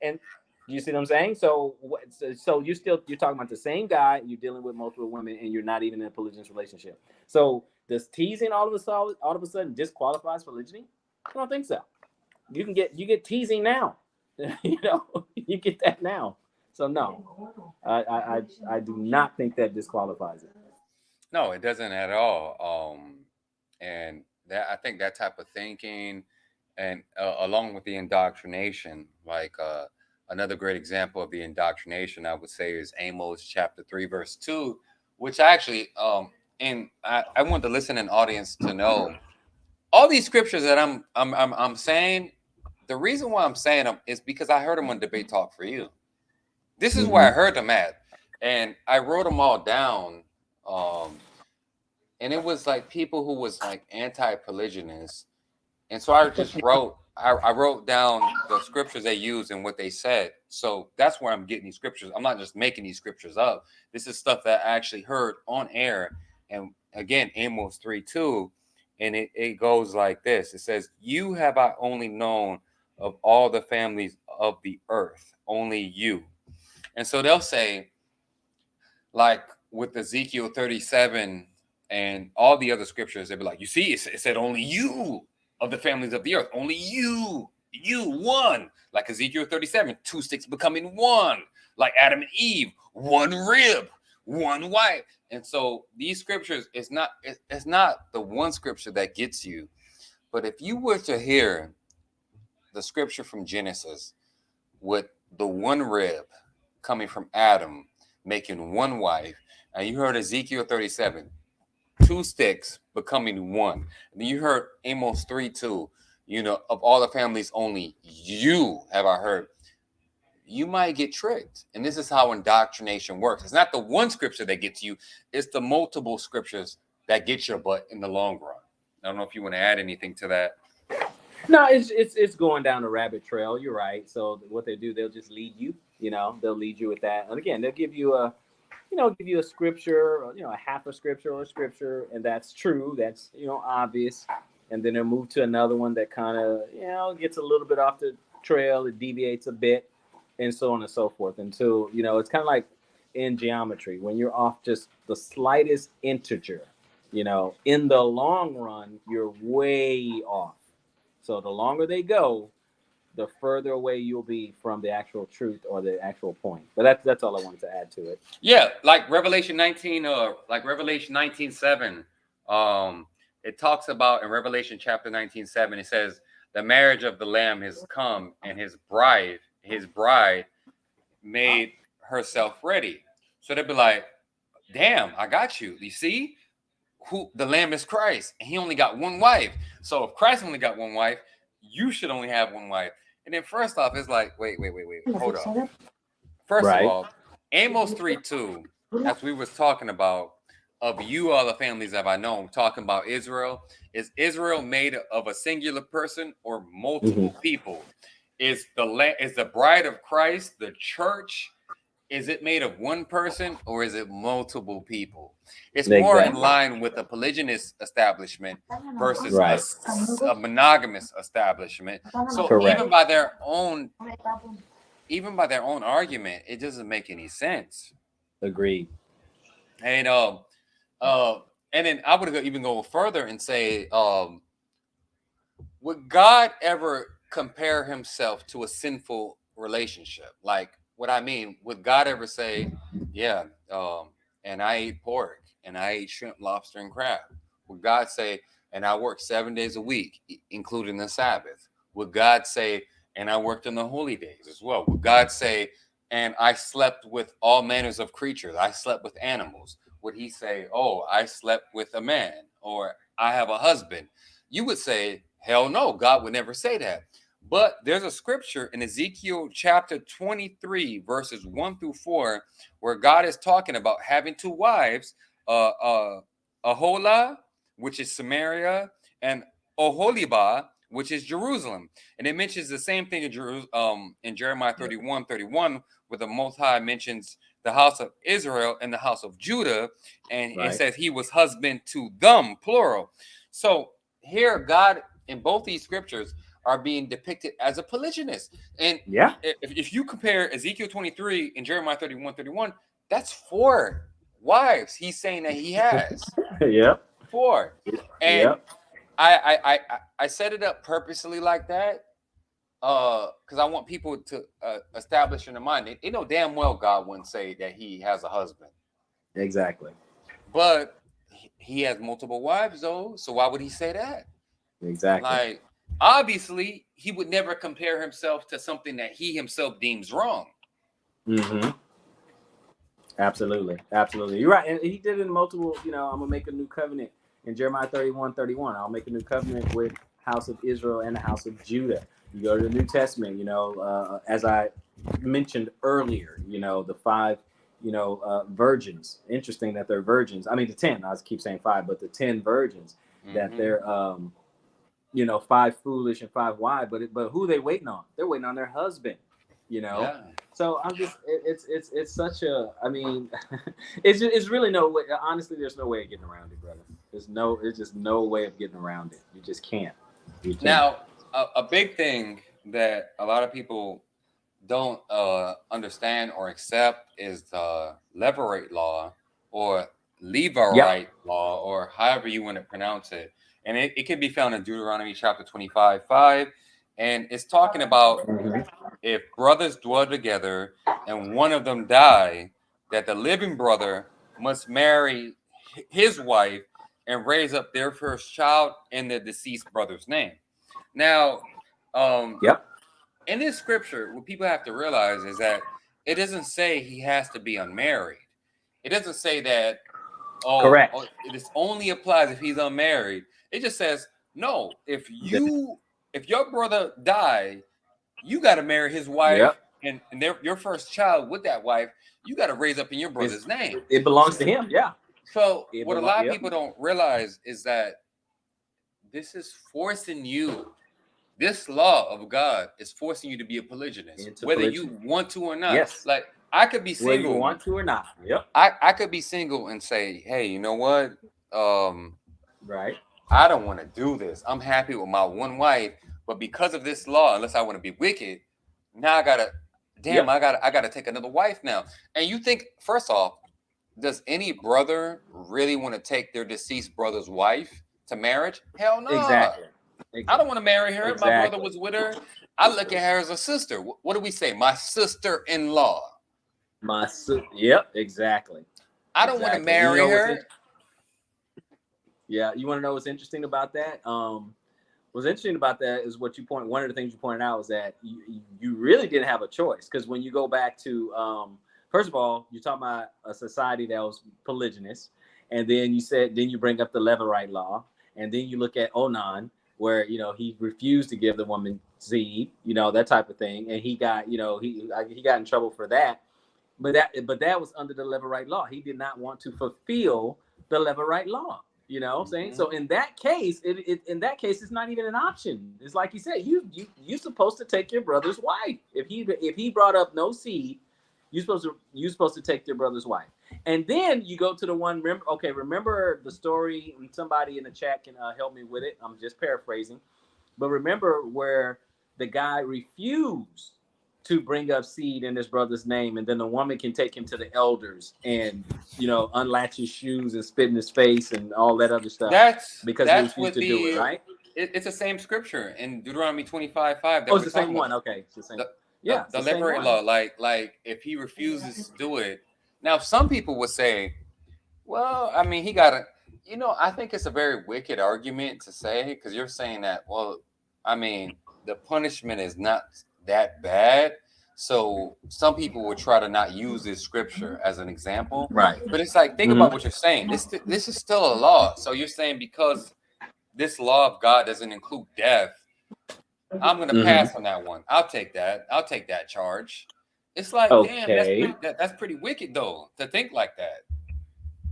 and you see what I'm saying? So you're talking about the same guy, you're dealing with multiple women, and you're not even in a polygynous relationship. So does teasing all of a sudden disqualifies polygyny? I don't think so. You get teasing now. You know, you get that now. So no, I do not think that disqualifies it. No, it doesn't at all. And that, I think that type of thinking, and along with the indoctrination, like another great example of the indoctrination, I would say, is Amos chapter 3, verse 2, which actually, and I want the listening audience to know all these scriptures that I'm saying. The reason why I'm saying them is because I heard them on Debate Talk for You. This is where I heard them at, and I wrote them all down. And it was like people who was like anti-polygynous, and so I wrote down the scriptures they used and what they said. So that's where I'm getting these scriptures. I'm not just making these scriptures up. This is stuff that I actually heard on air. And again, Amos 3:2, and it goes like this. It says, "You have I only known of all the families of the earth, only you." And so they'll say, like with Ezekiel 37 and all the other scriptures, they'd be like, "You see, it said only you of the families of the earth, only you one." Like Ezekiel 37, two sticks becoming one. Like Adam and Eve, one rib, one wife. And so these scriptures, it's not the one scripture that gets you. But if you were to hear the scripture from Genesis with the one rib coming from Adam, making one wife, and you heard Ezekiel 37, two sticks becoming one. And then you heard Amos 3:2, you know, of all the families, only you have I heard. You might get tricked. And this is how indoctrination works. It's not the one scripture that gets you, it's the multiple scriptures that get your butt in the long run. I don't know if you want to add anything to that. No, it's going down a rabbit trail. You're right. So what they do, they'll just lead you. You know, they'll lead you with that. And again, they'll give you a scripture, or, a half a scripture or a scripture, and that's true. That's obvious. And then they'll move to another one that kind of gets a little bit off the trail. It deviates a bit, and so on and so forth. Until it's kind of like in geometry when you're off just the slightest integer. In the long run, you're way off. So the longer they go, the further away you'll be from the actual truth or the actual point. But that's all I wanted to add to it. Yeah, like Revelation 19, like Revelation 19:7. It talks about in Revelation chapter 19:7, it says, "The marriage of the Lamb has come, and his bride made herself ready." So they'd be like, "Damn, I got you. You see? Who the Lamb is Christ, and he only got one wife. So if Christ only got one wife, you should only have one wife." And then first off, it's like, wait, hold up. First of all, Amos 3:2, as we was talking about, of you all the families have I known, talking about Israel. Is Israel made of a singular person or multiple people? Is the bride of Christ, the church, is it made of one person or is it multiple people? It's more in line with a polygynous establishment versus a monogamous establishment. So even by their own argument, it doesn't make any sense. Agreed. And then I would even go further and say, would God ever compare himself to a sinful relationship? Like, what I mean, would God ever say, "Yeah, and I eat pork, and I eat shrimp, lobster, and crab"? Would God say, "And I work 7 days a week, including the Sabbath"? Would God say, "And I worked on the holy days as well"? Would God say, "And I slept with all manners of creatures, I slept with animals"? Would he say, "Oh, I slept with a man," or "I have a husband"? You would say, hell no, God would never say that. But there's a scripture in Ezekiel chapter 23, verses 1-4, where God is talking about having two wives, Aholah, which is Samaria, and Oholibah, which is Jerusalem. And it mentions the same thing in Jeremiah 31:31, where the Most High mentions the house of Israel and the house of Judah, and it says he was husband to them, plural. So here, God in both these scriptures are being depicted as a polygynist. And if you compare Ezekiel 23 and Jeremiah 31:31, that's 4 wives he's saying that he has. 4. And I set it up purposely like that because I want people to establish in their mind. They know damn well God wouldn't say that he has a husband. Exactly. But he has multiple wives, though. So why would he say that? Exactly. Like, obviously, he would never compare himself to something that he himself deems wrong. Mm-hmm. Absolutely. Absolutely. You're right. And he did it in multiple, I'm going to make a new covenant in Jeremiah 31:31. I'll make a new covenant with house of Israel and the house of Judah. You go to the New Testament, as I mentioned earlier, the 5, virgins. Interesting that they're virgins. I mean, the 10, I keep saying 5, but the 10 virgins that they're, 5 foolish and 5 wise, but who are they waiting on? They're waiting on their husband, So I'm just, it's such a, I mean, it's really no way. Honestly, there's no way of getting around it, brother. There's just no way of getting around it. You just can't. Now, a big thing that a lot of people don't understand or accept is the Levirate law or Levirate law, or however you want to pronounce it. And it can be found in Deuteronomy chapter 25:5. And it's talking about if brothers dwell together and one of them die, that the living brother must marry his wife and raise up their first child in the deceased brother's name. Now, in this scripture, what people have to realize is that it doesn't say he has to be unmarried. It doesn't say that, correct. It only applies if he's unmarried. It just says, no, if your brother died, you got to marry his wife and your first child with that wife, you got to raise up in your brother's name. It belongs to him. Yeah. So what a lot of people don't realize is that this is forcing you. This law of God is forcing you to be a polygynist, whether you want to or not. Yes. Like, I could be single. Whether you want to or not. Yep. I could be single and say, hey, you know what? Right. I don't want to do this. I'm happy with my one wife, but because of this law, unless I want to be wicked, now I gotta take another wife now. And you think, first off, does any brother really want to take their deceased brother's wife to marriage? Hell no. Exactly. I don't want to marry her. Exactly. My brother was with her. I look at her as a sister. What do we say? My sister-in-law. Yep, exactly. I don't want to marry her. Yeah, you want to know what's interesting about that? What's interesting about that is one of the things you pointed out was that you really didn't have a choice, because when you go back to first of all, you're talking about a society that was polygynous, and then you bring up the Levirate law, and then you look at Onan, where he refused to give the woman seed, that type of thing, and he got he got in trouble for that. But that was under the Levirate law. He did not want to fulfill the Levirate law. You know what I'm saying? So in that case, it's not even an option. It's like you said, you're supposed to take your brother's wife. If he brought up no seed, you're supposed to take your brother's wife. And then you go to the one. Remember the story, and somebody in the chat can help me with it. I'm just paraphrasing, but remember where the guy refused to bring up seed in his brother's name, and then the woman can take him to the elders and unlatch his shoes and spit in his face and all that other stuff. That's he refused to do it, right? It's the same scripture in Deuteronomy 25:5. It's the same one. Okay, it's the same. The Levirate law, like if he refuses to do it. Now, some people would say, well, I mean, he got to, I think it's a very wicked argument to say, because you're saying that, well, I mean, the punishment is not that bad. So some people would try to not use this scripture as an example. Right. But it's like, think about what you're saying. This is still a law. So you're saying because this law of God doesn't include death, I'm going to pass on that one. I'll take that. I'll take that charge. It's like, damn, that's pretty wicked, though, to think like that.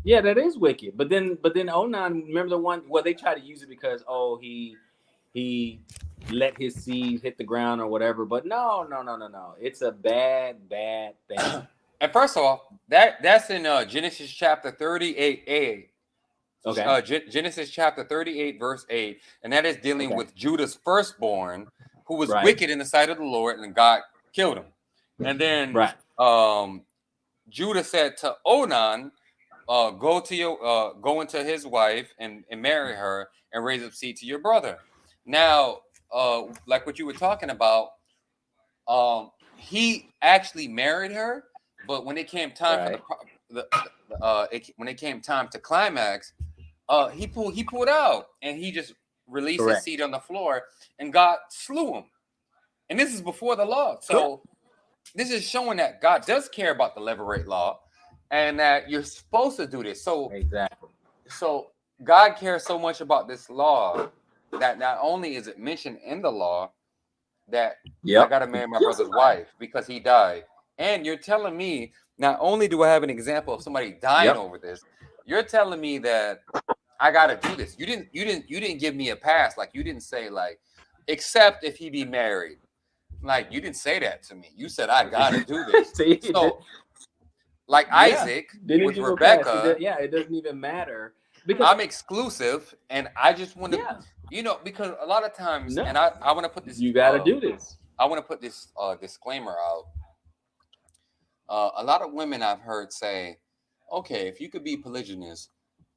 Yeah, that is wicked. But then Onan, remember the one? Well, they try to use it because he he let his seed hit the ground or whatever. But no. It's a bad thing. And first off, that's in Genesis chapter 38a. Okay. Genesis chapter 38, verse 8, and that is dealing Okay. with Judah's firstborn, who was Right. wicked in the sight of the Lord, and God killed him. And then Right. Judah said to Onan, go into his wife and marry her and raise up seed to your brother. Now, like what you were talking about, he actually married her, but when it came time Right. for when it came time to climax, he pulled out, and he just released Correct. his seed on the floor, and God slew him. And this is before the law, so this is showing that God does care about the Levirate law, and that you're supposed to do this. So Exactly. So God cares so much about this law that not only is it mentioned in the law that I got to marry my brother's wife because he died, and you're telling me not only do I have an example of somebody dying over this, you're telling me that I got to do this. You didn't give me a pass. Like, you didn't say, like, except if he be married. Like, you didn't say that to me. You said I got to do this. So, like Isaac with Rebecca, it doesn't even matter because I'm exclusive, and I just want to, because a lot of times, and I want to put this. You got to do this. I want to put this disclaimer out. A lot of women I've heard say, "Okay, if you could be polygynous,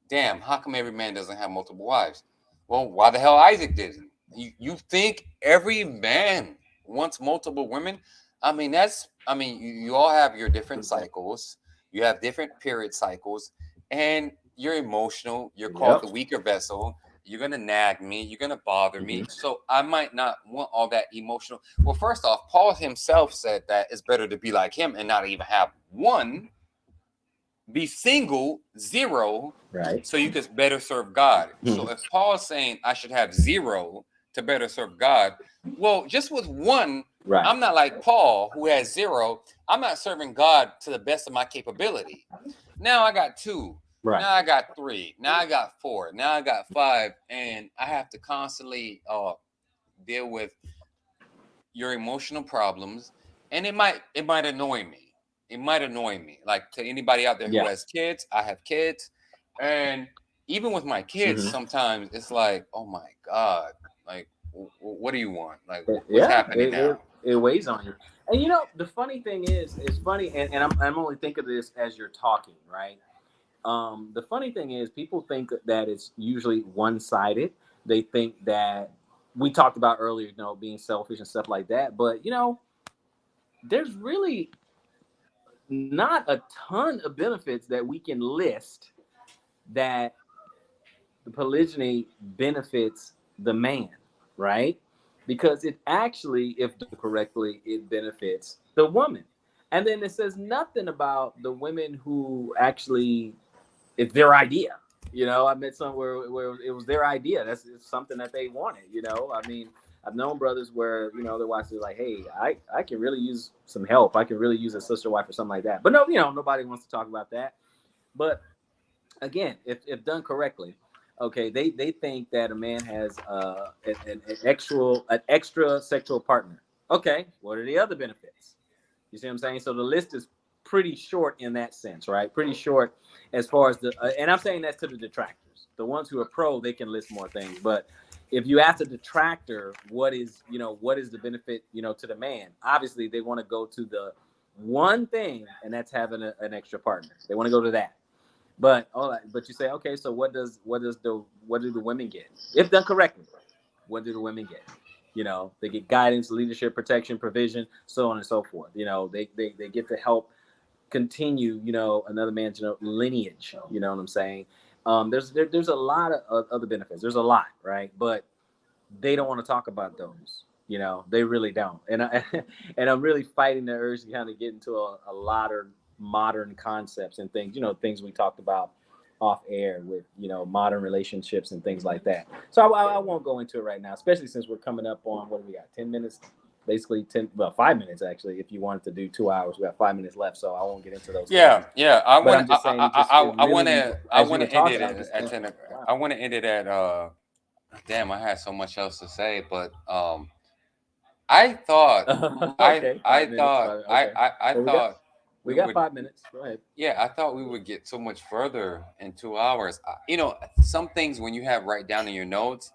damn, how come every man doesn't have multiple wives?" Well, why the hell Isaac didn't? You think every man wants multiple women? I mean, you all have your different cycles. You have different period cycles, and you're emotional. You're called the weaker vessel. You're gonna nag me. You're gonna bother me. So I might not want all that emotional. Well, first off, Paul himself said that it's better to be like him and not even have one. Be single, 0, right? So you could better serve God. So if Paul's saying I should have 0 to better serve God, well, just with 1, I'm not like Paul who has 0. I'm not serving God to the best of my capability. Now I got 2. Now I got 3. Now I got 4. Now I got 5, and I have to constantly deal with your emotional problems, and it might annoy me. It might annoy me. Like, to anybody out there who has kids, I have kids, and even with my kids, sometimes it's like, oh my God, like, what do you want? Like, what's happening now? It weighs on you. And the funny thing is, it's funny, and I'm only thinking of this as you're talking, right? The funny thing is, people think that it's usually one-sided. They think that we talked about earlier, being selfish and stuff like that. But there's really not a ton of benefits that we can list that the polygyny benefits the man, right? Because it actually, if done correctly, it benefits the woman. And then it says nothing about the women who actually, it's their idea. I met somewhere where it was their idea. That's something that they wanted. I mean, I've known brothers where their wives are like, "Hey, I can really use some help. I can really use a sister wife or something like that." But no, nobody wants to talk about that. But again, if done correctly, okay, they think that a man has an extra sexual partner. Okay, what are the other benefits? You see what I'm saying? So the list is pretty short in that sense, right? Pretty short as far as and I'm saying that to the detractors. The ones who are pro, they can list more things. But if you ask a detractor, what is the benefit, to the man? Obviously, they want to go to the one thing, and that's having an extra partner. They want to go to that. But you say, okay, so what do the women get if done correctly? What do the women get? They get guidance, leadership, protection, provision, so on and so forth. They get to help continue, another man's lineage. You know what I'm saying? There's a lot of other benefits. There's a lot, right? But they don't want to talk about those. They really don't. And I'm really fighting the urge to kind of get into a lot of modern concepts and things. Things we talked about off air with modern relationships and things like that. So I won't go into it right now, especially since we're coming up on, what do we got, 10 minutes, basically 5 minutes actually. If you wanted to do 2 hours, we got 5 minutes left, so I won't get into those things. I want to end it at 10. I want to end it at damn, I had so much else to say, but I thought, Okay, 5 minutes. Okay, I so thought we we got would, 5 minutes. Go ahead. yeah, I thought we would get so much further in 2 hours. You know, some things when you have write down in your notes,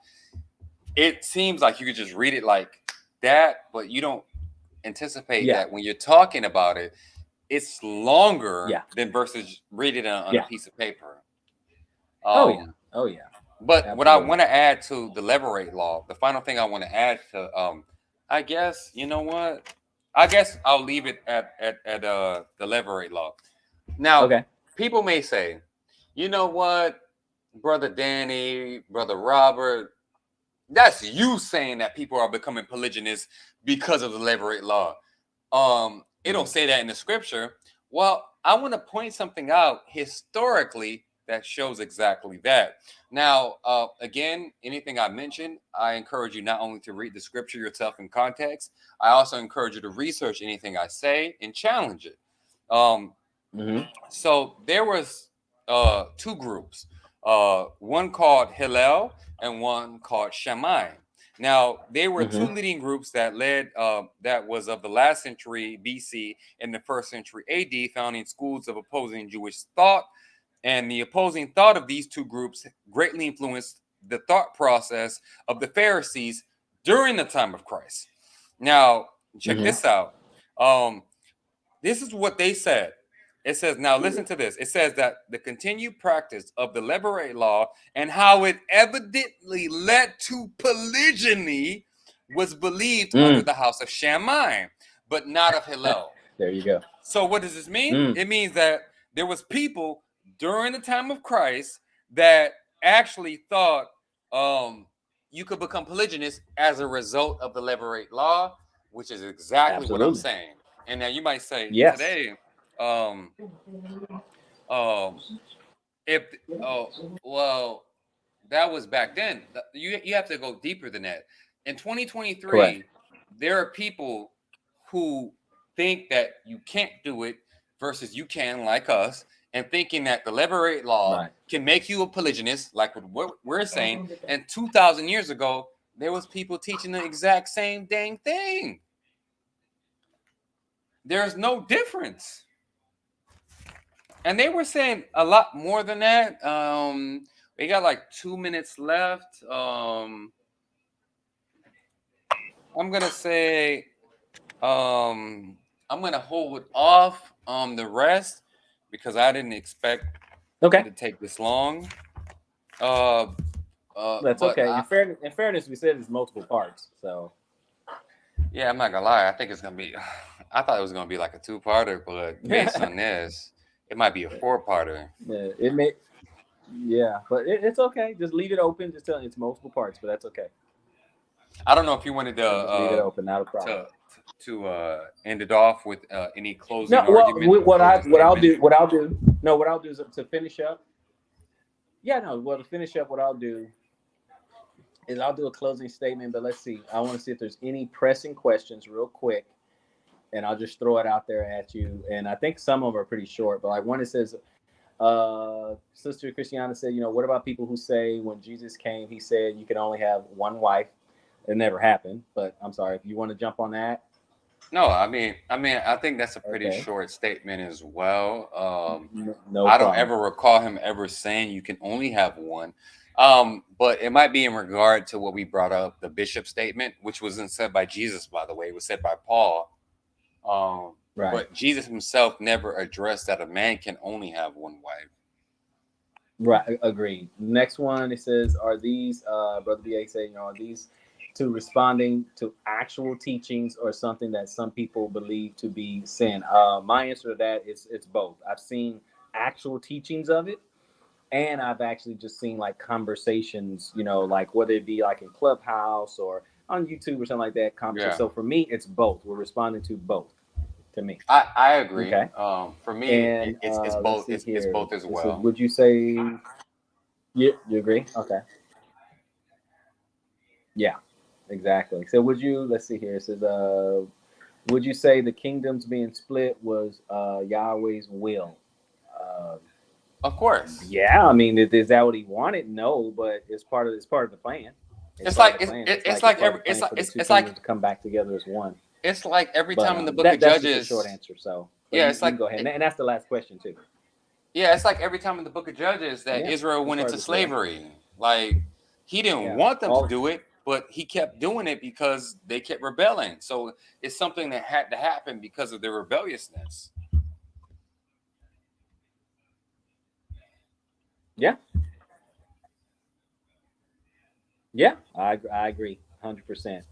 it seems like you could just read it like that, but you don't anticipate Yeah, that when you're talking about it, it's longer yeah, than versus read it on a yeah. piece of paper. Oh yeah, Um, oh yeah, but what I absolutely. want to add to the leverage law, the final thing I want to add to, I guess you know what? I guess I'll leave it at the leverage law. Now, Okay. people may say, you know what, brother Danny, brother Robert, that's you saying that people are becoming polygynous because of the levirate law. It don't Mm. say that in the scripture. Well, I want to point something out historically that shows exactly that. Now, again, anything I mentioned, I encourage you not only to read the scripture yourself in context, I also encourage you to research anything I say and challenge it. Um, Mm-hmm. so there was two groups, one called Hillel and one called Shammai. Now they were two Mm-hmm. leading groups that led that was of the last century BC and the first century AD, founding schools of opposing Jewish thought. And the opposing thought of these two groups greatly influenced the thought process of the Pharisees during the time of Christ. Now, check Mm-hmm. this out. Um, this is what they said. It says, now listen to this. It says that the continued practice of the Levirate law and how it evidently led to polygyny was believed under Mm. the house of Shammai, but not of Hillel. There you go. So what does this mean? Mm. It means that there was people during the time of Christ that actually thought you could become polygynous as a result of the Levirate law, which is exactly what I'm Absolutely. saying. And now you might say Yes. today, um, um, if oh well, that was back then. You have to go deeper than that. In Correct. 2023, there are people who think that you can't do it versus you can, like us, and thinking that the Levirate law Right. can make you a polygynist, like what we're saying. And 2,000 years ago, there was people teaching the exact same dang thing. There's no difference. And they were saying a lot more than that. We got like 2 minutes left. I'm gonna say, um, I'm gonna hold off the rest because I didn't expect it Okay. to take this long. Uh, That's but okay. In fairness, we said it's multiple parts. So yeah, I'm not gonna lie. I think it's gonna be. I thought it was gonna be like a two-parter, but based yeah, on this, it might be a four-parter. it may. Yeah, but it's okay. Just leave it open. Just tell it's multiple parts, but that's okay. I don't know if you wanted So just leave it open. Not a problem. to end it off with any No, closing well, argument or closing what I'll statement. do what I'll do no what I'll do is to finish up. Yeah, no. Well, to finish up, what I'll do is I'll do a closing statement. But let's see. I want to see if there's any pressing questions, real quick, and I'll just throw it out there at you. And I think some of them are pretty short. But like one, it says, Sister Christiana said, what about people who say when Jesus came, he said you can only have one wife? It never happened. But I'm sorry if you want to jump on that. No, I think that's a pretty Okay, short statement as well. no I don't problem. ever recall him ever saying you can only have one. But it might be in regard to what we brought up, the bishop statement, which wasn't said by Jesus, by the way, it was said by Paul. Right. But Jesus himself never addressed that a man can only have one wife. Right, agreed. Next one, it says, are these, Brother BA saying, are these to responding to actual teachings or something that some people believe to be sin? My answer to that is it's both. I've seen actual teachings of it, and I've actually just seen like conversations, like whether it be like in Clubhouse or on YouTube or something like that. Conversation. Yeah, So for me, it's both. We're responding to both. To me, I agree. okay. For me, And it's let's both. see It's here. both as It says, well. would you say you agree? Okay. Yeah, exactly. So would you, let's see here. It says, would you say the kingdoms being split was Yahweh's will? Uh, Of course. yeah, I mean, is that what he wanted? No, but it's part of the plan. It's It's part of like the plan. it's It's like part of every the plan for the two it's like kingdoms to come back together as one. every But time in the Book of that's just a short Judges. answer. So, but Yeah, you can go ahead, and that's the last question too. it's like every time in the Book of Judges that Yeah, Israel as went far into as it's well. slavery. Like he didn't Yeah, want them to all do it, but he kept doing it because they kept rebelling. So it's something that had to happen because of their rebelliousness. yeah, yeah. I agree, 100%.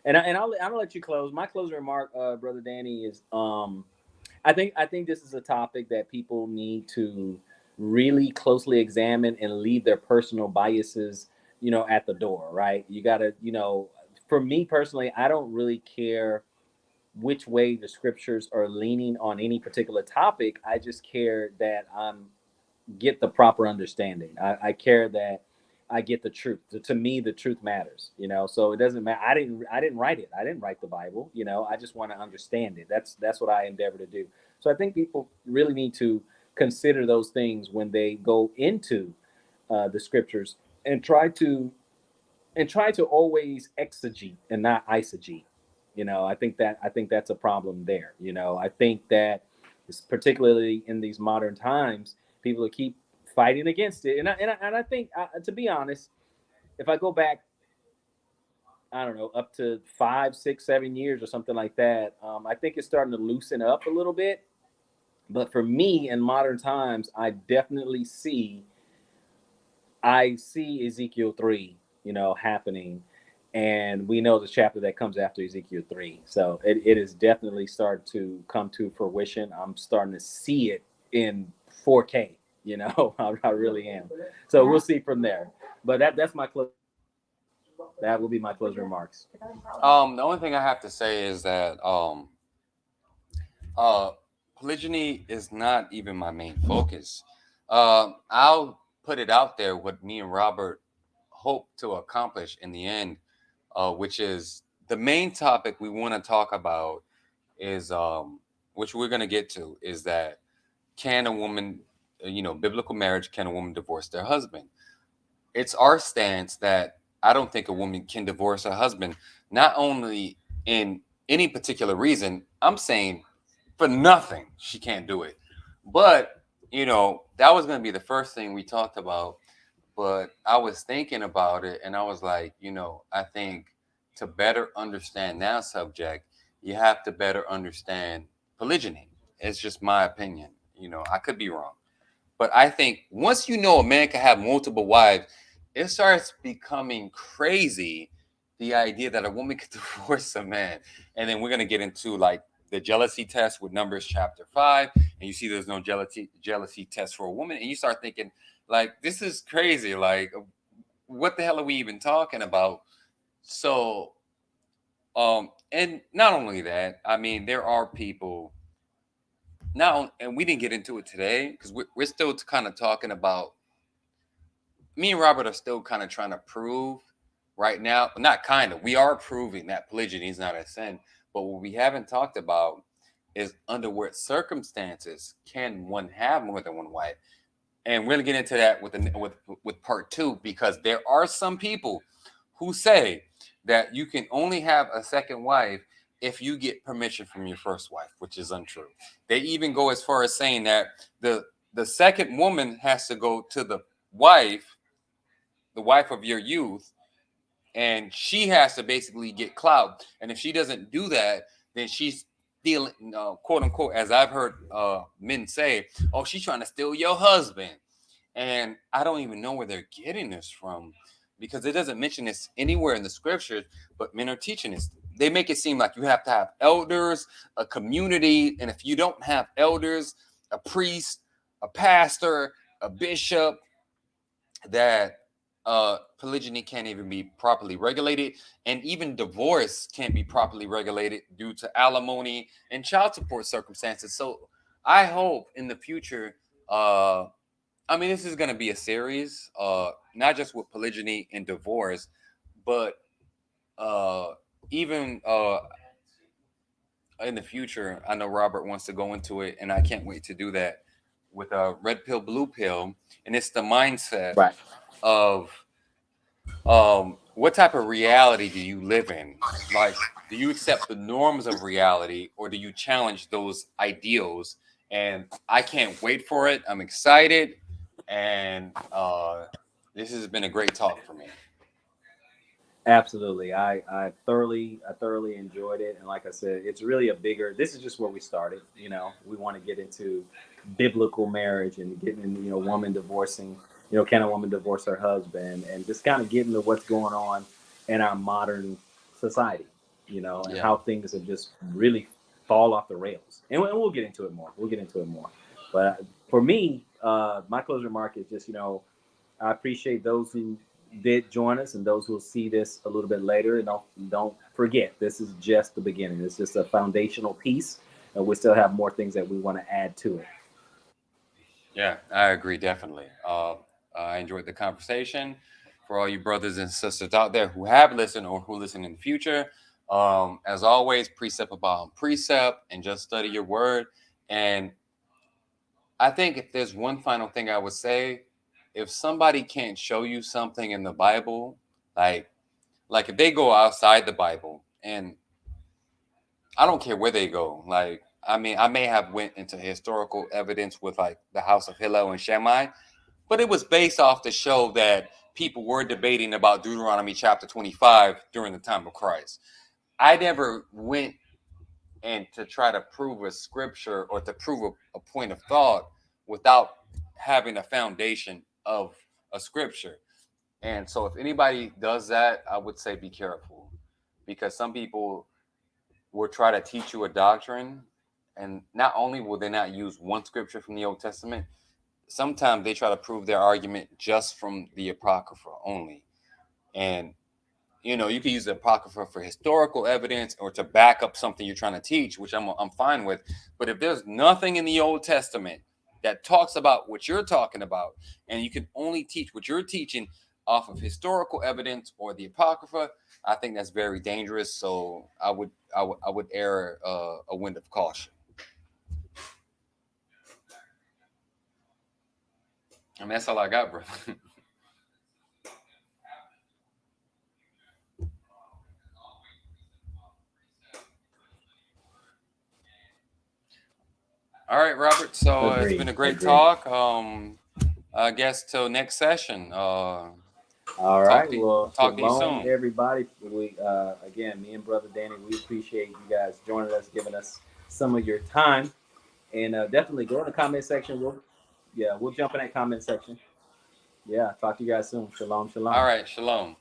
And I'll let you close. My closing remark, brother Danny, is I think this is a topic that people need to really closely examine and leave their personal biases, at the door, right? You got to, for me personally, I don't really care which way the scriptures are leaning on any particular topic. I just care that get the proper understanding. I care that I get the truth. To me, the truth matters. So it doesn't matter. I didn't write it. I didn't write the Bible. I just want to understand it. That's what I endeavor to do. So I think people really need to consider those things when they go into the scriptures and try to always exegete and not eisegete. I think that's a problem there. I think that particularly in these modern times, people keep fighting against it. And I think, to be honest, if I go back, I don't know, up to 5, 6, 7 years or something like that, I think it's starting to loosen up a little bit. But for me, in modern times, I see Ezekiel 3, happening. And we know the chapter that comes after Ezekiel 3. So it is definitely starting to come to fruition. I'm starting to see it in 4K. I really am. So we'll see from there. But that's my closing remarks. That will be my closing remarks. The only thing I have to say is that uh, polygyny is not even my main focus. I'll put it out there what me and Robert hope to accomplish in the end, which is the main topic we want to talk about is which we're going to get to is that can a woman, biblical marriage, can a woman divorce their husband? It's our stance that I don't think a woman can divorce her husband, not only in any particular reason. I'm saying for nothing, she can't do it. But, that was going to be the first thing we talked about. But I was thinking about it and I was like, I think to better understand that subject, you have to better understand polygyny. It's just my opinion. I could be wrong. But I think once a man can have multiple wives, it starts becoming crazy the idea that a woman could divorce a man. And then we're gonna get into like the jealousy test with Numbers chapter 5, and you see there's no jealousy test for a woman, and you start thinking like this is crazy. Like, what the hell are we even talking about? So, and not only that, I mean, there are people now, and we didn't get into it today because we're still kind of talking about. Me and Robert are still kind of trying to prove right now, not kind of, we are proving that polygyny is not a sin. But what we haven't talked about is under what circumstances can one have more than one wife. And we're gonna get into that with part two, because there are some people who say that you can only have a second wife if you get permission from your first wife, which is untrue. They even go as far as saying that the second woman has to go to wife the wife of your youth, and she has to basically get clout. And if she doesn't do that, then she's stealing, quote unquote, as I've heard men say, "Oh, she's trying to steal your husband." And I don't even know where they're getting this from, because it doesn't mention this anywhere in the scriptures. But men are teaching this. They make it seem like you have to have elders, a community, and if you don't have elders, a priest, a pastor, a bishop, that polygyny can't even be properly regulated, and even divorce can't be properly regulated due to alimony and child support circumstances. So I hope in the future, I mean, this is going to be a series, not just with polygyny and divorce, but uh, even in the future, I know Robert wants to go into it, and I can't wait to do that with red pill, blue pill, and it's the mindset Right. of what type of reality do you live in? Like, do you accept the norms of reality, or do you challenge those ideals? And I can't wait for it. I'm excited, and this has been a great talk for me. Absolutely. I thoroughly enjoyed it. And like I said, it's really a bigger, this is just where we started. We want to get into biblical marriage and getting in, woman divorcing, can a woman divorce her husband, and just kind of getting to what's going on in our modern society, and Yeah. how things have just really fall off the rails. And we'll get into it more. We'll get into it more. But for me, my closing remark is just, I appreciate those who did join us and those who will see this a little bit later. And don't forget, this is just the beginning. It's just a foundational piece, and we still have more things that we want to add to it. Yeah, I agree definitely. I enjoyed the conversation. For all you brothers and sisters out there who have listened or who listen in the future, as always, precept upon precept, and just study your word. And I think if there's one final thing I would say, if somebody can't show you something in the Bible, like like if they go outside the Bible, and I don't care where they go, like I mean, I may have went into historical evidence with like the house of Hillel and Shammai, but it was based off the show that people were debating about Deuteronomy chapter 25 during the time of Christ. I never went and to try to prove a scripture or to prove a point of thought without having a foundation of a scripture. And so if anybody does that, I would say be careful, because some people will try to teach you a doctrine, and not only will they not use one scripture from the Old Testament, sometimes they try to prove their argument just from the Apocrypha only. And you can use the Apocrypha for historical evidence or to back up something you're trying to teach, which I'm fine with. But if there's nothing in the Old Testament that talks about what you're talking about, and you can only teach what you're teaching off of historical evidence or the Apocrypha, I think that's very dangerous. So I would err a wind of caution. I mean, that's all I got, bro. All right, Robert. So it's been Agree. a great Agree. talk. I guess till next session. All Talk right. to Well, talk to you shalom, soon. everybody. We again, me and brother Danny, we appreciate you guys joining us, giving us some of your time, and definitely go in the comment section. We'll jump in that comment section. Yeah. Talk to you guys soon. Shalom. All Shalom. right, shalom.